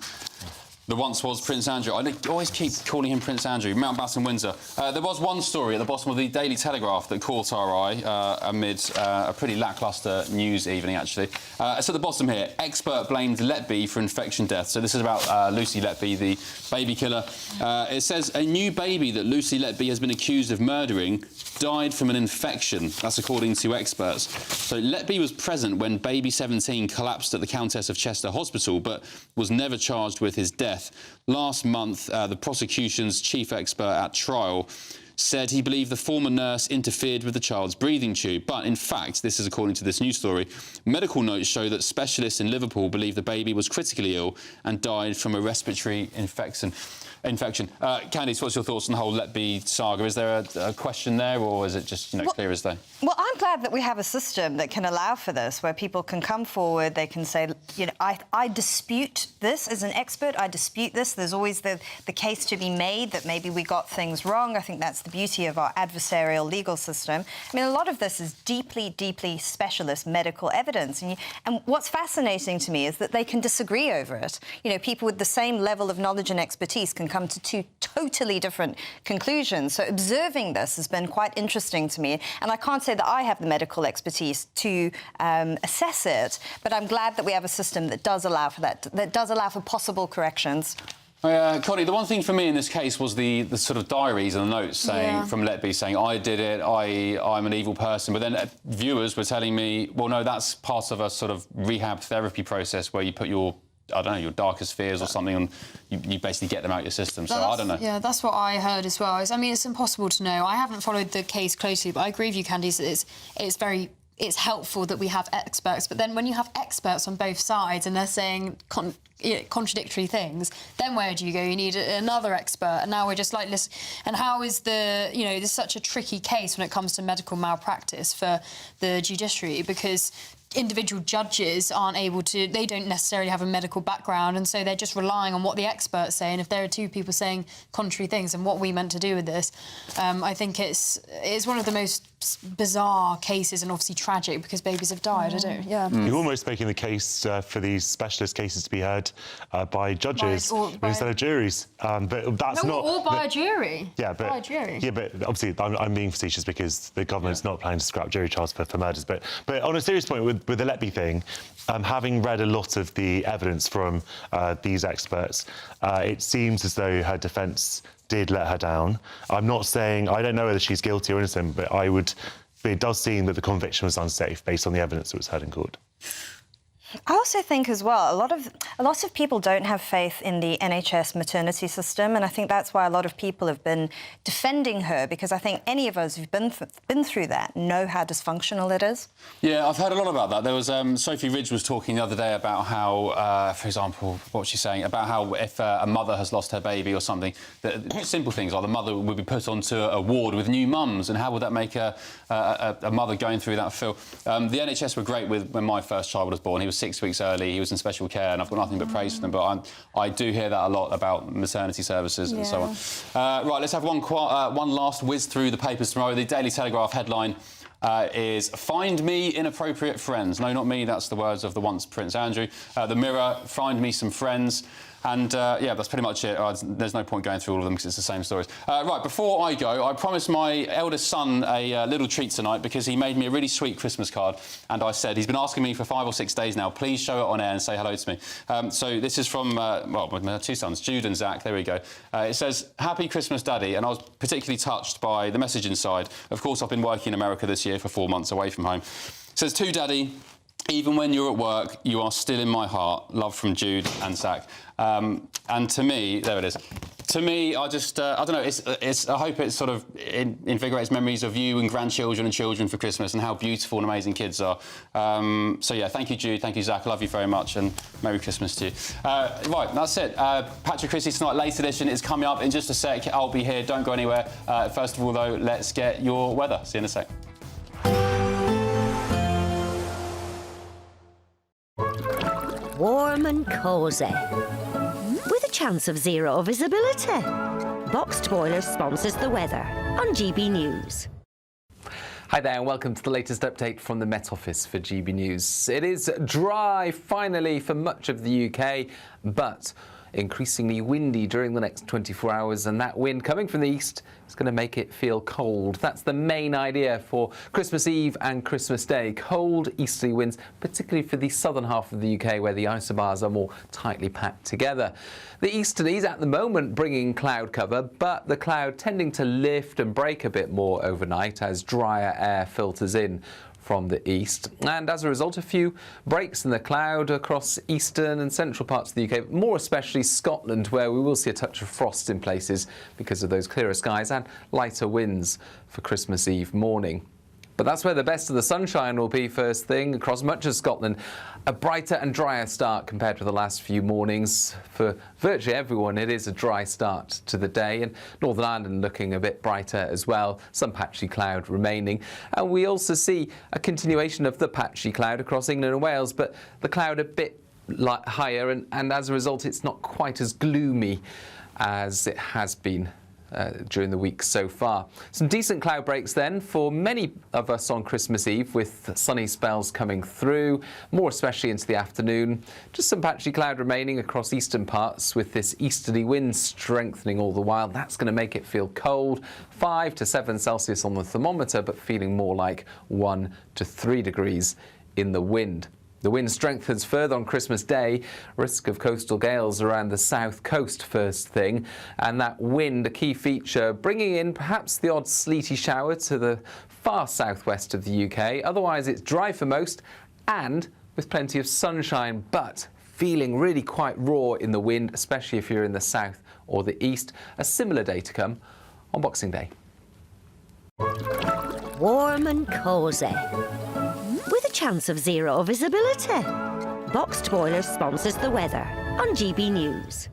the once was Prince Andrew. I always keep calling him Prince Andrew. Mountbatten, Windsor. There was one story at the bottom of the Daily Telegraph that caught our eye amid a pretty lacklustre news evening, actually. It's at the bottom here. Expert blamed Letby for infection death. So this is about Lucy Letby, the baby killer. It says a new baby that Lucy Letby has been accused of murdering died from an infection. That's according to experts. So Letby was present when baby 17 collapsed at the Countess of Chester Hospital, but was never charged with his death. Last month, the prosecution's chief expert at trial said he believed the former nurse interfered with the child's breathing tube. But in fact, this is according to this news story, medical notes show that specialists in Liverpool believe the baby was critically ill and died from a respiratory infection. Candice, what's your thoughts on the whole Letby saga? Is there a question there, or is it just clear as day? Well, I'm glad that we have a system that can allow for this, where people can come forward, they can say, I dispute this as an expert, I dispute this. There's always the case to be made that maybe we got things wrong. I think that's the beauty of our adversarial legal system. I mean, a lot of this is deeply, deeply specialist medical evidence. And what's fascinating to me is that they can disagree over it. People with the same level of knowledge and expertise can come to 2 totally different conclusions. So observing this has been quite interesting to me. And I can't say that I have the medical expertise to assess it, but I'm glad that we have a system that does allow for that does allow for possible corrections. Connie, the one thing for me in this case was the sort of diaries and the notes from Letby saying, I did it, I'm an evil person. But then viewers were telling me, well, no, that's part of a sort of rehab therapy process where you put your your darkest fears or something, and you basically get them out your system. So I don't know. Yeah, that's what I heard as well. I mean, it's impossible to know. I haven't followed the case closely, but I agree with you, Candice, that it's helpful that we have experts. But then when you have experts on both sides and they're saying contradictory things, then where do you go? You need another expert, and now we're just like this. And how is this is such a tricky case when it comes to medical malpractice for the judiciary, because individual judges aren't able to, they don't necessarily have a medical background, and so they're just relying on what the experts say. And if there are 2 people saying contrary things, and what we meant to do with this, I think it's one of the most bizarre cases, and obviously tragic because babies have died. You're almost making the case for these specialist cases to be heard by judges instead of juries, but that's not. Or by a jury. Yeah, but by a jury. Yeah, but obviously I'm being facetious because the government's not planning to scrap jury trials for murders. But on a serious point, with the Letby thing, having read a lot of the evidence from these experts, it seems as though her defence did let her down. I'm not saying, I don't know whether she's guilty or innocent, but it does seem that the conviction was unsafe based on the evidence that was heard in court. I also think as well, a lot of people don't have faith in the NHS maternity system, and I think that's why a lot of people have been defending her, because I think any of us who've been through that know how dysfunctional it is. Yeah, I've heard a lot about that. There was Sophie Ridge was talking the other day about how, for example, what was she saying? About how if a mother has lost her baby or something, simple things like the mother would be put onto a ward with new mums, and how would that make a mother going through that feel? The NHS were great when my first child was born. He was 6 weeks early, he was in special care, and I've got nothing but praise for them, but I do hear that a lot about maternity services and so on. Right, let's have one last whiz through the papers tomorrow. The Daily Telegraph headline is "Find me inappropriate friends." No, not me, that's the words of the once Prince Andrew. The Mirror, "Find me some friends." And, yeah, that's pretty much it. There's no point going through all of them because it's the same stories. Right, before I go, I promised my eldest son a little treat tonight because he made me a really sweet Christmas card. And I said, he's been asking me for 5 or 6 days now, please show it on air and say hello to me. So this is from, my 2 sons, Jude and Zach. There we go. It says, "Happy Christmas, Daddy." And I was particularly touched by the message inside. Of course, I've been working in America this year for 4 months away from home. It says, "To Daddy, even when you're at work, you are still in my heart. Love from Jude and Zach." And to me, there it is. To me, I just, I don't know, I hope it sort of invigorates memories of you and grandchildren and children for Christmas and how beautiful and amazing kids are. So, yeah, thank you, Jude. Thank you, Zach. I love you very much, and Merry Christmas to you. Right, that's it. Patrick Christys tonight, late edition, is coming up in just a sec. I'll be here. Don't go anywhere. First of all, though, let's get your weather. See you in a sec. Warm and cosy, with a chance of zero visibility. Boxed Boilers sponsors the weather. on GB News. Hi there and welcome to the latest update from the Met Office for GB News. It is dry finally for much of the UK, but increasingly windy during the next 24 hours, and that wind coming from the east is going to make it feel cold. That's the main idea for Christmas Eve and Christmas Day. Cold easterly winds, particularly for the southern half of the UK where the isobars are more tightly packed together. The easterlies at the moment bringing cloud cover, but the cloud tending to lift and break a bit more overnight as drier air filters in from the east, and as a result a few breaks in the cloud across eastern and central parts of the UK, more especially Scotland, where we will see a touch of frost in places because of those clearer skies and lighter winds for Christmas Eve morning. But that's where the best of the sunshine will be first thing across much of Scotland. A brighter and drier start compared to the last few mornings. For virtually everyone, it is a dry start to the day, and Northern Ireland looking a bit brighter as well. Some patchy cloud remaining. And we also see a continuation of the patchy cloud across England and Wales, but the cloud a bit higher, and as a result, it's not quite as gloomy as it has been during the week so far. Some decent cloud breaks then for many of us on Christmas Eve, with sunny spells coming through, more especially into the afternoon. Just some patchy cloud remaining across eastern parts, with this easterly wind strengthening all the while. That's going to make it feel cold, 5 to 7 Celsius on the thermometer, but feeling more like 1 to 3 degrees in the wind. The wind strengthens further on Christmas Day, risk of coastal gales around the south coast first thing, and that wind a key feature, bringing in perhaps the odd sleety shower to the far southwest of the UK. Otherwise it's dry for most and with plenty of sunshine, but feeling really quite raw in the wind, especially if you're in the south or the east. A similar day to come on Boxing Day. Warm and cosy, with a chance of zero visibility. Boxed Boilers sponsors the weather on GB News.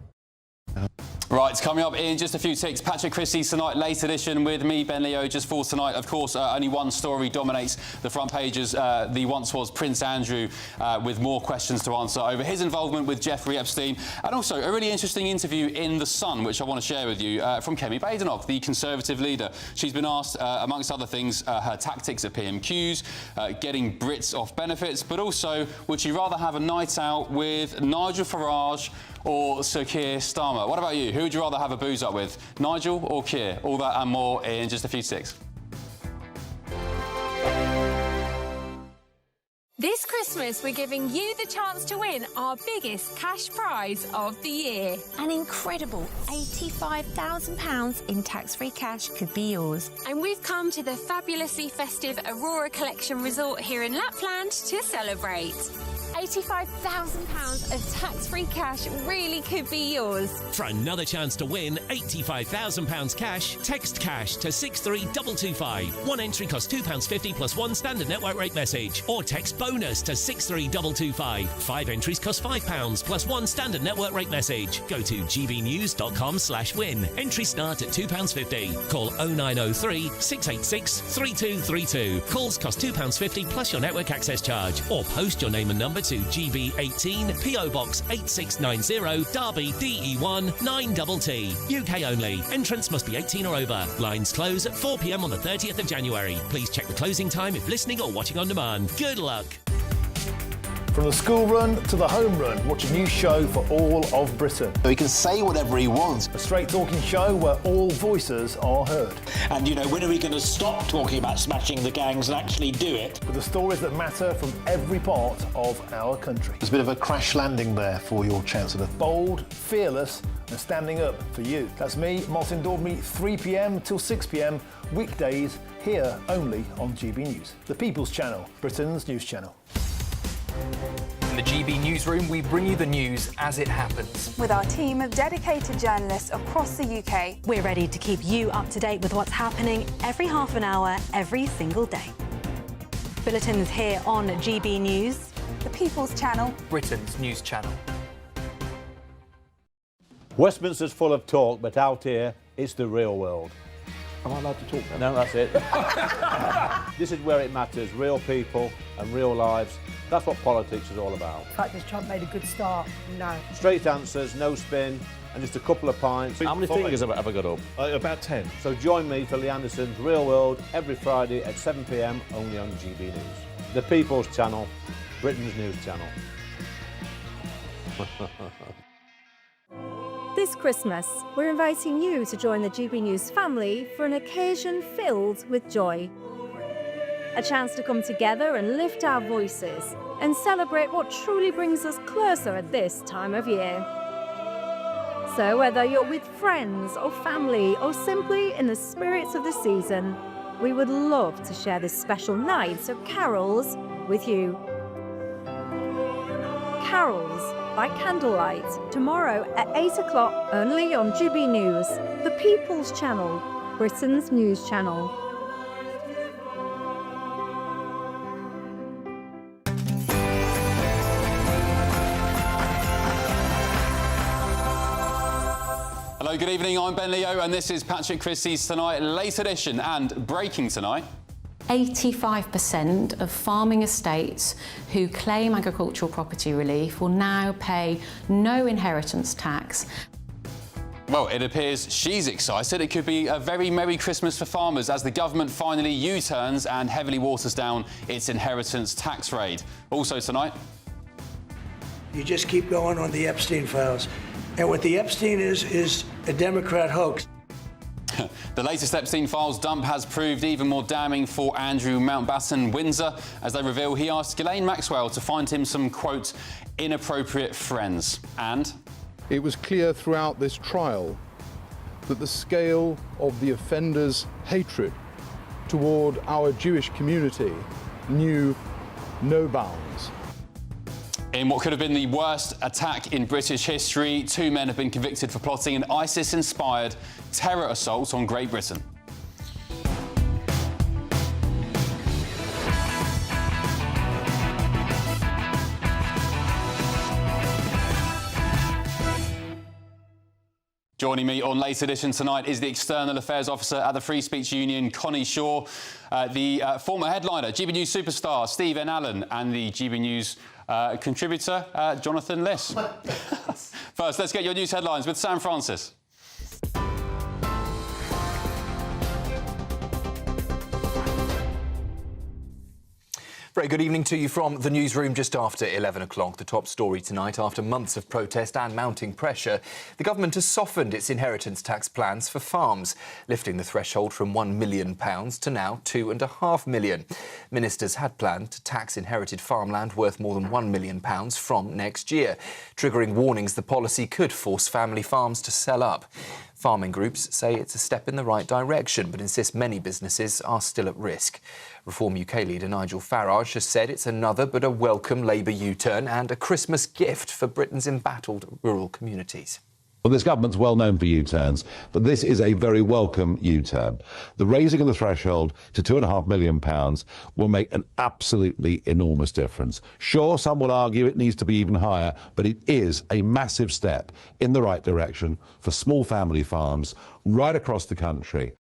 Right, coming up in just a few ticks, Patrick Christys tonight, late edition with me, Ben Leo, just for tonight. Of course, only one story dominates the front pages. The once was Prince Andrew, with more questions to answer over his involvement with Jeffrey Epstein. And also a really interesting interview in The Sun, which I want to share with you, from Kemi Badenoch, the Conservative leader. She's been asked, amongst other things, her tactics at PMQs, getting Brits off benefits, but also, would she rather have a night out with Nigel Farage or Sir Keir Starmer? What about you? Who would you rather have a booze up with, Nigel or Keir? All that and more in just a few ticks. This Christmas, we're giving you the chance to win our biggest cash prize of the year. An incredible £85,000 in tax-free cash could be yours. And we've come to the fabulously festive Aurora Collection Resort here in Lapland to celebrate. £85,000 of tax-free cash really could be yours. For another chance to win £85,000 cash, text cash to 63225. One entry costs £2.50 plus one standard network rate message. Or text bonus to 63225. 5 entries cost £5 plus one standard network rate message. Go to gbnews.com/win. Entries start at £2.50. Call 0903 686 3232. Calls cost £2.50 plus your network access charge. Or post your name and number to GB18 PO Box 8690 Derby DE1 9TT. UK only. Entrance must be 18 or over. Lines close at 4 p.m. on the 30th of January. Please check the closing time if listening or watching on demand. Good luck. From the school run to the home run, watch a new show for all of Britain. He can say whatever he wants. A straight talking show where all voices are heard. And, you know, when are we going to stop talking about smashing the gangs and actually do it? With the stories that matter from every part of our country. There's a bit of a crash landing there for your Chancellor. Bold, fearless and standing up for you. That's me, Martin Daubney, 3 p.m. till 6 p.m, weekdays, here only on GB News. The People's Channel, Britain's news channel. In the GB newsroom, we bring you the news as it happens. With our team of dedicated journalists across the UK. We're ready to keep you up to date with what's happening every half an hour, every single day. Bulletins here on GB News. The People's Channel. Britain's news channel. Westminster's full of talk, but out here, it's the real world. Am I allowed to talk now? No, that's it. This is where it matters, real people and real lives. That's what politics is all about. In fact, has Trump made a good start? No. Straight answers, no spin, and just a couple of pints. How many fingers have I got up? About 10. So join me for Lee Anderson's Real World every Friday at 7 p.m. only on GB News. The People's Channel, Britain's news channel. This Christmas, we're inviting you to join the GB News family for an occasion filled with joy. A chance to come together and lift our voices and celebrate what truly brings us closer at this time of year. So whether you're with friends or family or simply in the spirits of the season, we would love to share this special night of carols with you. Carols by candlelight tomorrow at 8 o'clock only on GB News, the People's Channel, Britain's news channel. Hello, good evening, I'm Ben Leo and this is Patrick Christys Tonight, late edition and breaking tonight. 85% of farming estates who claim agricultural property relief will now pay no inheritance tax. Well, it appears she's excited. It could be a very Merry Christmas for farmers as the government finally U-turns and heavily waters down its inheritance tax raid. Also tonight. You just keep going on the Epstein files. And what the Epstein is a Democrat hoax. The latest Epstein Files dump has proved even more damning for Andrew Mountbatten Windsor as they reveal he asked Ghislaine Maxwell to find him some, quote, inappropriate friends. And it was clear throughout this trial that the scale of the offender's hatred toward our Jewish community knew no bounds. In what could have been the worst attack in British history, 2 men have been convicted for plotting an ISIS-inspired terror assault on Great Britain. Joining me on Late Edition tonight is the External Affairs Officer at the Free Speech Union, Connie Shaw, the former headliner, GB News superstar Steve N. Allen, and the GB News contributor, Jonathan Liss. First, let's get your news headlines with Sam Francis. Very good evening to you from the newsroom just after 11 o'clock. The top story tonight, after months of protest and mounting pressure, the government has softened its inheritance tax plans for farms, lifting the threshold from £1 million to now £2.5 million. Ministers had planned to tax inherited farmland worth more than £1 million from next year, triggering warnings the policy could force family farms to sell up. Farming groups say it's a step in the right direction, but insist many businesses are still at risk. Reform UK leader Nigel Farage has said it's another but a welcome Labour U-turn and a Christmas gift for Britain's embattled rural communities. Well, this government's well known for U-turns, but this is a very welcome U-turn. The raising of the threshold to £2.5 million will make an absolutely enormous difference. Sure, some will argue it needs to be even higher, but it is a massive step in the right direction for small family farms right across the country.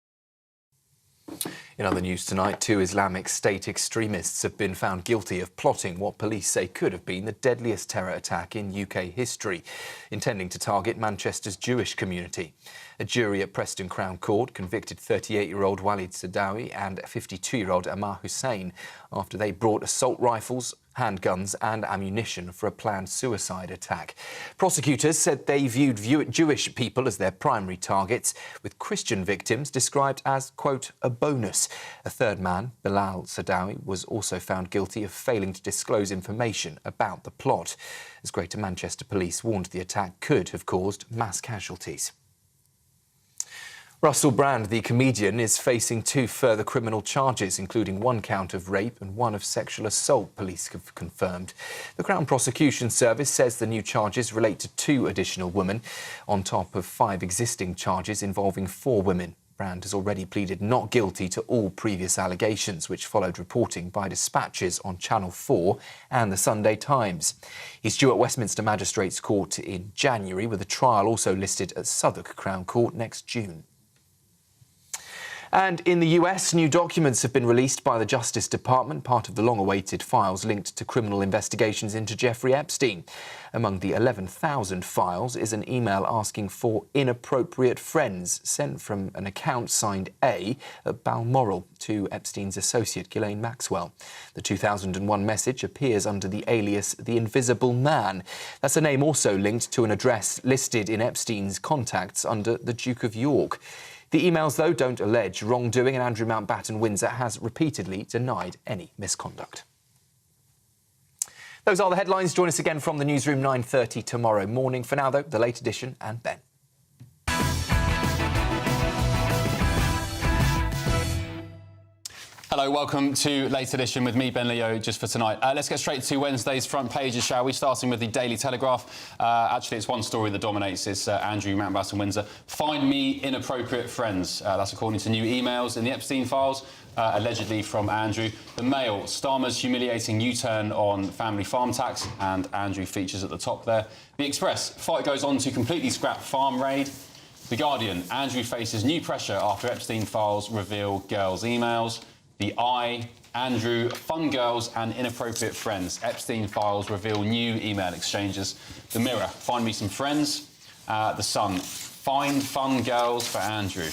In other news tonight, 2 Islamic State extremists have been found guilty of plotting what police say could have been the deadliest terror attack in UK history, intending to target Manchester's Jewish community. A jury at Preston Crown Court convicted 38-year-old Walid Sadawi and 52-year-old Ammar Hussein after they brought assault rifles, handguns and ammunition for a planned suicide attack. Prosecutors said they viewed Jewish people as their primary targets, with Christian victims described as, quote, a bonus. A third man, Bilal Sadawi, was also found guilty of failing to disclose information about the plot, as Greater Manchester Police warned the attack could have caused mass casualties. Russell Brand, the comedian, is facing 2 further criminal charges, including 1 count of rape and 1 of sexual assault, police have confirmed. The Crown Prosecution Service says the new charges relate to 2 additional women, on top of 5 existing charges involving 4 women. Brand has already pleaded not guilty to all previous allegations, which followed reporting by dispatches on Channel 4 and the Sunday Times. He's due at Westminster Magistrates Court in January, with a trial also listed at Southwark Crown Court next June. And in the US, new documents have been released by the Justice Department, part of the long-awaited files linked to criminal investigations into Jeffrey Epstein. Among the 11,000 files is an email asking for inappropriate friends sent from an account signed A at Balmoral to Epstein's associate Ghislaine Maxwell. The 2001 message appears under the alias The Invisible Man. That's a name also linked to an address listed in Epstein's contacts under the Duke of York. The emails, though, don't allege wrongdoing, and Andrew Mountbatten Windsor has repeatedly denied any misconduct. Those are the headlines. Join us again from the newsroom 9:30 tomorrow morning. For now, though, the late edition and Ben. Hello, welcome to Late Edition with me, Ben Leo, just for tonight. Let's get straight to Wednesday's front pages, shall we? Starting with the Daily Telegraph. Actually, it's one story that dominates. It's Andrew Mountbatten Windsor. Find me inappropriate friends. That's according to new emails in the Epstein files, allegedly from Andrew. The Mail, Starmer's humiliating U-turn on family farm tax, and Andrew features at the top there. The Express, fight goes on to completely scrap farm raid. The Guardian, Andrew faces new pressure after Epstein files reveal girls' emails. The Eye, Andrew, fun girls and inappropriate friends. Epstein files reveal new email exchanges. The Mirror, find me some friends. The Sun, find fun girls for Andrew.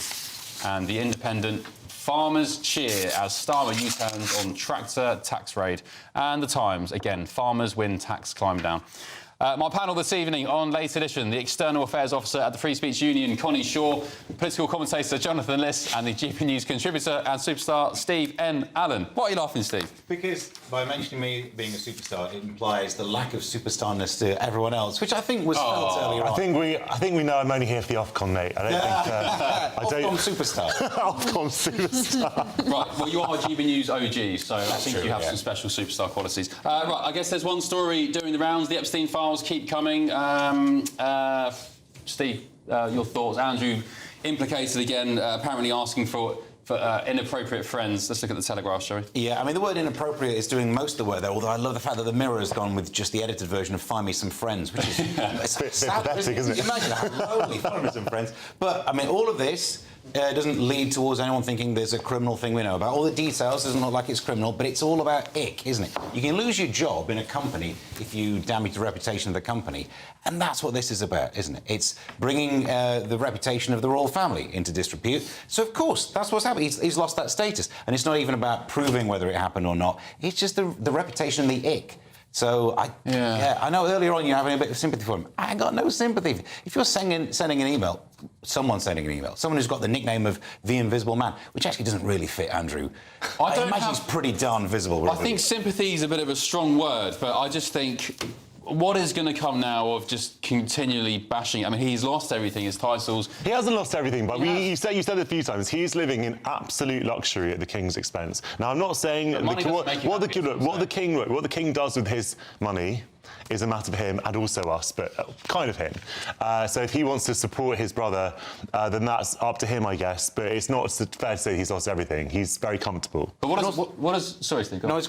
And The Independent, farmers cheer as Starmer U-turns on tractor tax raid. And The Times, again, farmers win tax climb down. My panel this evening on Late Edition, the External Affairs Officer at the Free Speech Union, Connie Shaw, political commentator Jonathan Liss, and the GBNews contributor and superstar Steve N. Allen. Why are you laughing, Steve? Because by mentioning me being a superstar, it implies the lack of superstarness to everyone else, which I think was felt earlier on. I think we know I'm only here for the Ofcom, mate. I don't think... Ofcom superstar. Ofcom superstar. Right, well, you are GB News OG, so I think you have some special superstar qualities. Right, I guess there's one story doing the rounds. The Epstein files keep coming. Steve, your thoughts? Andrew implicated again, apparently asking for inappropriate friends. Let's look at the Telegraph, shall we? Yeah, I mean, the word inappropriate is doing most of the work there, although I love the fact that the Mirror has gone with just the edited version of Find Me Some Friends, which is pathetic, isn't it? Imagine how lowly, Find Me Some Friends. But, I mean, all of this doesn't lead towards anyone thinking there's a criminal thing we know about. All the details doesn't look like it's criminal, but it's all about ick, isn't it? You can lose your job in a company if you damage the reputation of the company, and that's what this is about, isn't it? It's bringing the reputation of the royal family into disrepute. So, of course, that's what's happened. He's lost that status. And it's not even about proving whether it happened or not. It's just the reputation and the ick. So, I know earlier on you're having a bit of sympathy for him. I ain't got no sympathy. If you're sending an email, someone who's got the nickname of The Invisible Man, which actually doesn't really fit Andrew. I imagine he's pretty darn visible. I think sympathy is a bit of a strong word, but I just think... What is going to come now of just continually bashing? I mean, he's lost everything, his titles. He hasn't lost everything, but you said it a few times. He's living in absolute luxury at the King's expense. Now, I'm not saying what the King does with his money is a matter for him and also us, but kind of him. So if he wants to support his brother, then that's up to him, I guess. But it's not fair to say he's lost everything. He's very comfortable. But what does sorry, Steve, go on.